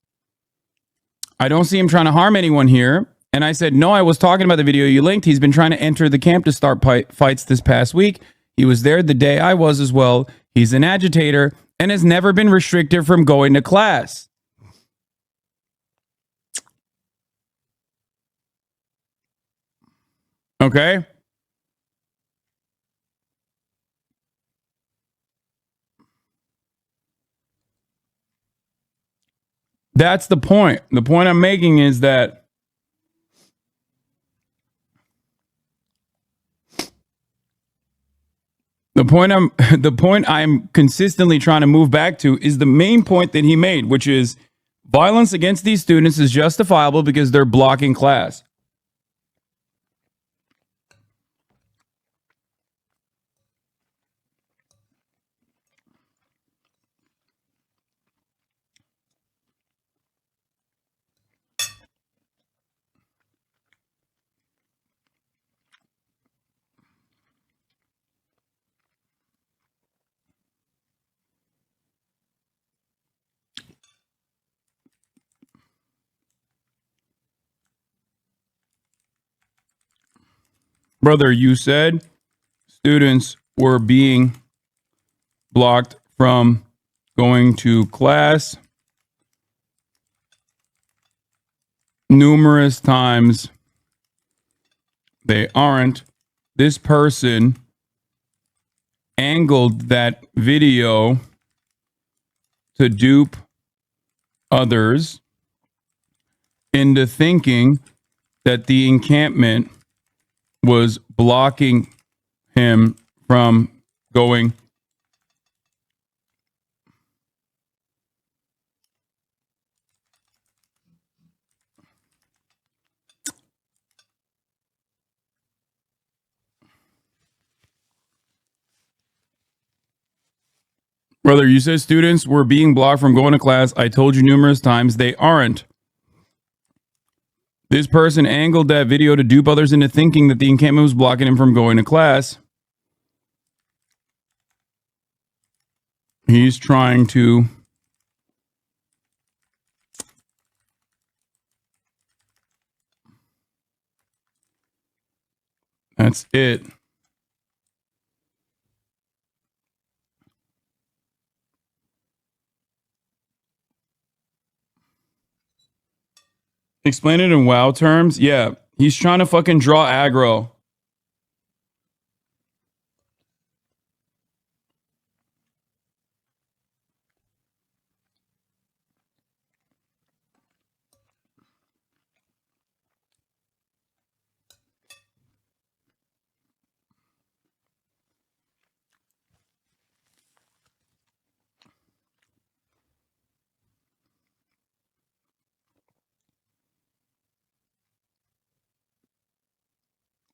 I don't see him trying to harm anyone here. And I said, no, I was talking about the video you linked. He's been trying to enter the camp to start fights this past week. He was there the day I was as well. He's an agitator and has never been restricted from going to class. Okay? That's the point. The point I'm making is that the point I'm consistently trying to move back to is the main point that he made, which is violence against these students is justifiable because they're blocking class. Brother, you said students were being blocked from going to class numerous times. They aren't. This person angled that video to dupe others into thinking that the encampment was blocking him from going. Brother, you said students were being blocked from going to class. I told you numerous times they aren't. This person angled that video to dupe others into thinking that the encampment was blocking him from going to class. He's trying to that's it. Explain it in WoW terms. Yeah, he's trying to fucking draw aggro.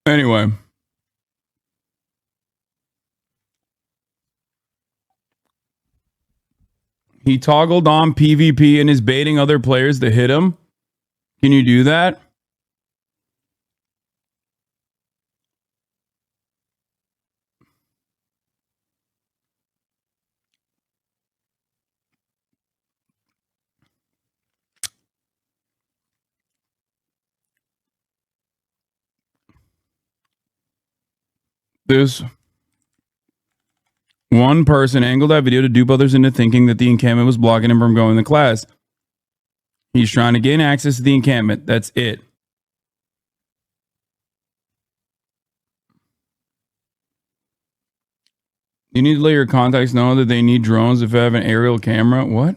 Anyway. He toggled on PvP and is baiting other players to hit him. Can you do that? This one person angled that video to dupe others into thinking that the encampment was blocking him from going to class. He's trying to gain access to the encampment. That's it. You need to let your contacts know that they need drones if they have an aerial camera. What?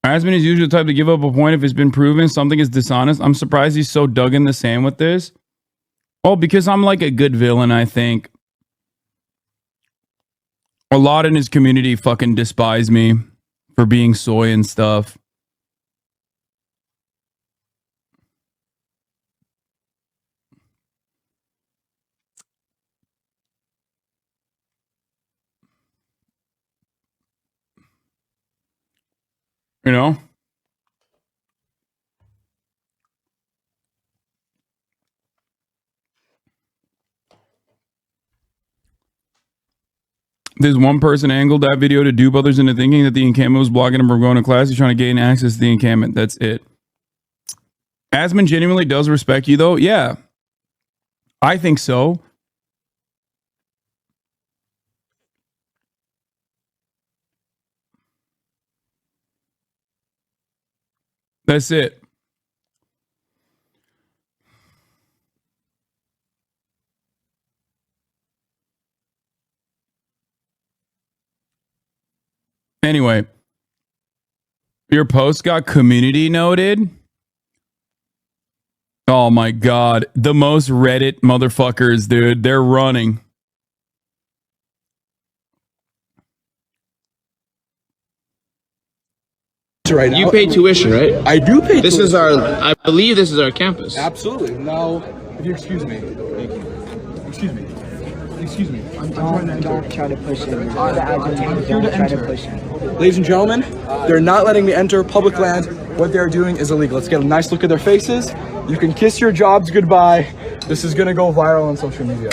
Asman is usually the type to give up a point if it's been proven something is dishonest. I'm surprised he's so dug in the sand with this. Well, because I'm like a good villain, I think. A lot in his community fucking despise me for being soy and stuff. You know? This one person angled that video to dupe others into thinking that the encampment was blocking him from going to class. He's trying to gain access to the encampment. That's it. Asman genuinely does respect you, though. Yeah. I think so. That's it. Anyway, your post got community noted. Oh my God. The most Reddit motherfuckers, dude. They're running. Right now. You pay tuition, right? I do pay This tuition. is our, I believe this is our campus. Absolutely. Now, if you excuse me. Excuse me. Excuse me. Don't try to push it. I'm here to enter. Push it. Ladies and gentlemen, they're not letting me enter public land. What they're doing is illegal. Let's get a nice look at their faces. You can kiss your jobs goodbye. This is gonna go viral on social media.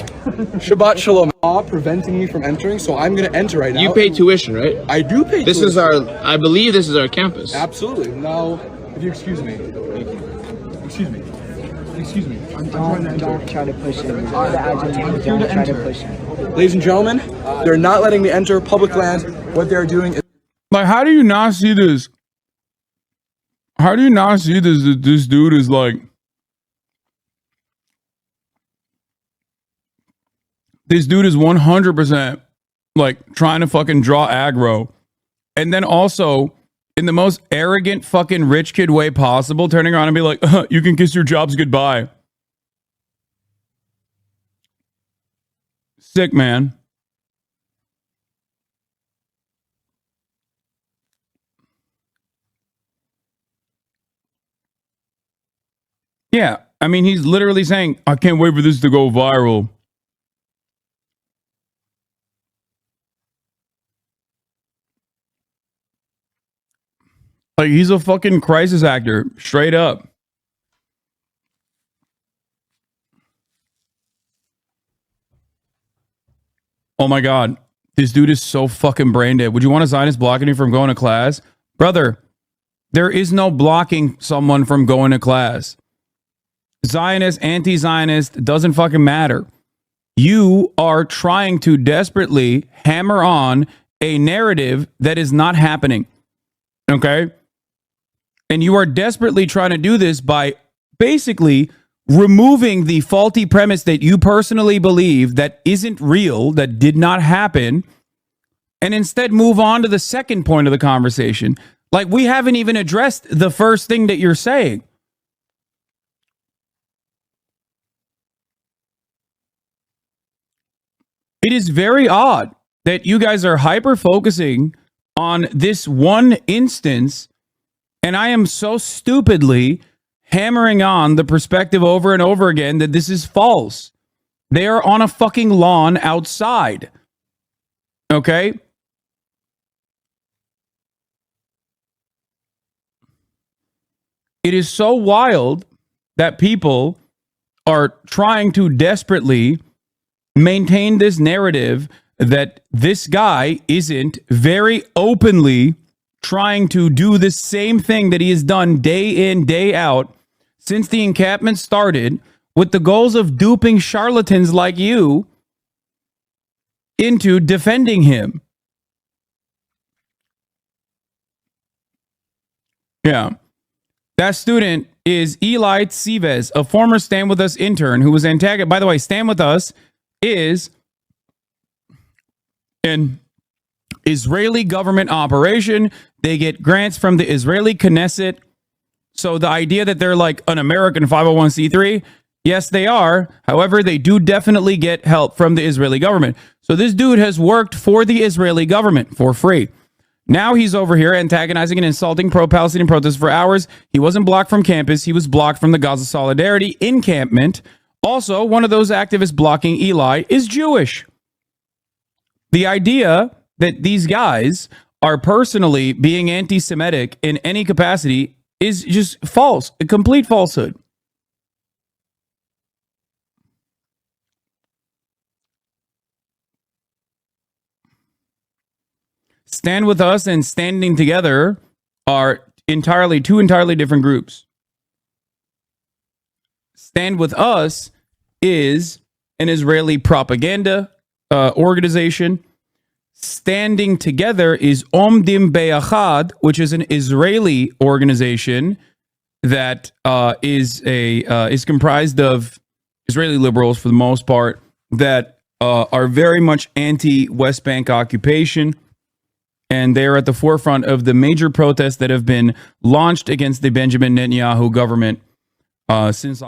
Shabbat shalom. Law preventing me from entering, so I'm gonna enter right now. You pay tuition, right? I do pay This tuition. is our, I believe this is our campus. Absolutely. Now, if you excuse me. Excuse me. Excuse me. Don't try to push it. I'm here to Try to enter. push it. Ladies and gentlemen, they're not letting me enter public land. What they're doing is... Like, how do you not see this? How do you not see this? That this dude is like... This dude is 100% like trying to fucking draw aggro. And then also, in the most arrogant fucking rich kid way possible, turning around and be like, you can kiss your jobs goodbye. Sick, man. Yeah, I mean, he's literally saying, I can't wait for this to go viral. Like, he's a fucking crisis actor, straight up. Oh my God. This dude is so fucking brain dead. Would you want a Zionist blocking you from going to class? Brother, there is no blocking someone from going to class. Zionist, anti-Zionist, doesn't fucking matter. You are trying to desperately hammer on a narrative that is not happening. Okay? And you are desperately trying to do this by basically removing the faulty premise that you personally believe that isn't real, that did not happen, and instead move on to the second point of the conversation. Like, we haven't even addressed the first thing that you're saying. It is very odd that you guys are hyper focusing on this one instance, and I am so stupidly hammering on the perspective over and over again that this is false. They are on a fucking lawn outside. Okay? It is so wild that people are trying to desperately maintain this narrative that this guy isn't very openly trying to do the same thing that he has done day in, day out since the encampment started, with the goals of duping charlatans like you into defending him. Yeah. That student is Eli Civez, a former Stand With Us intern who was antagonized. By the way, Stand With Us is an Israeli government operation. They get grants from the Israeli Knesset. So the idea that they're like an American 501c3, yes, they are. However, they do definitely get help from the Israeli government. So this dude has worked for the Israeli government for free. Now he's over here antagonizing and insulting pro-Palestinian protests for hours. He wasn't blocked from campus. He was blocked from the Gaza Solidarity encampment. Also, one of those activists blocking Eli is Jewish. The idea that these guys are personally being anti-Semitic in any capacity is just false, a complete falsehood. Stand with Us and Standing Together are two entirely different groups. Stand With Us is an Israeli propaganda organization. Standing Together is Omdim Be'achad, which is an Israeli organization that is comprised of Israeli liberals for the most part that are very much anti-West Bank occupation. And they're at the forefront of the major protests that have been launched against the Benjamin Netanyahu government since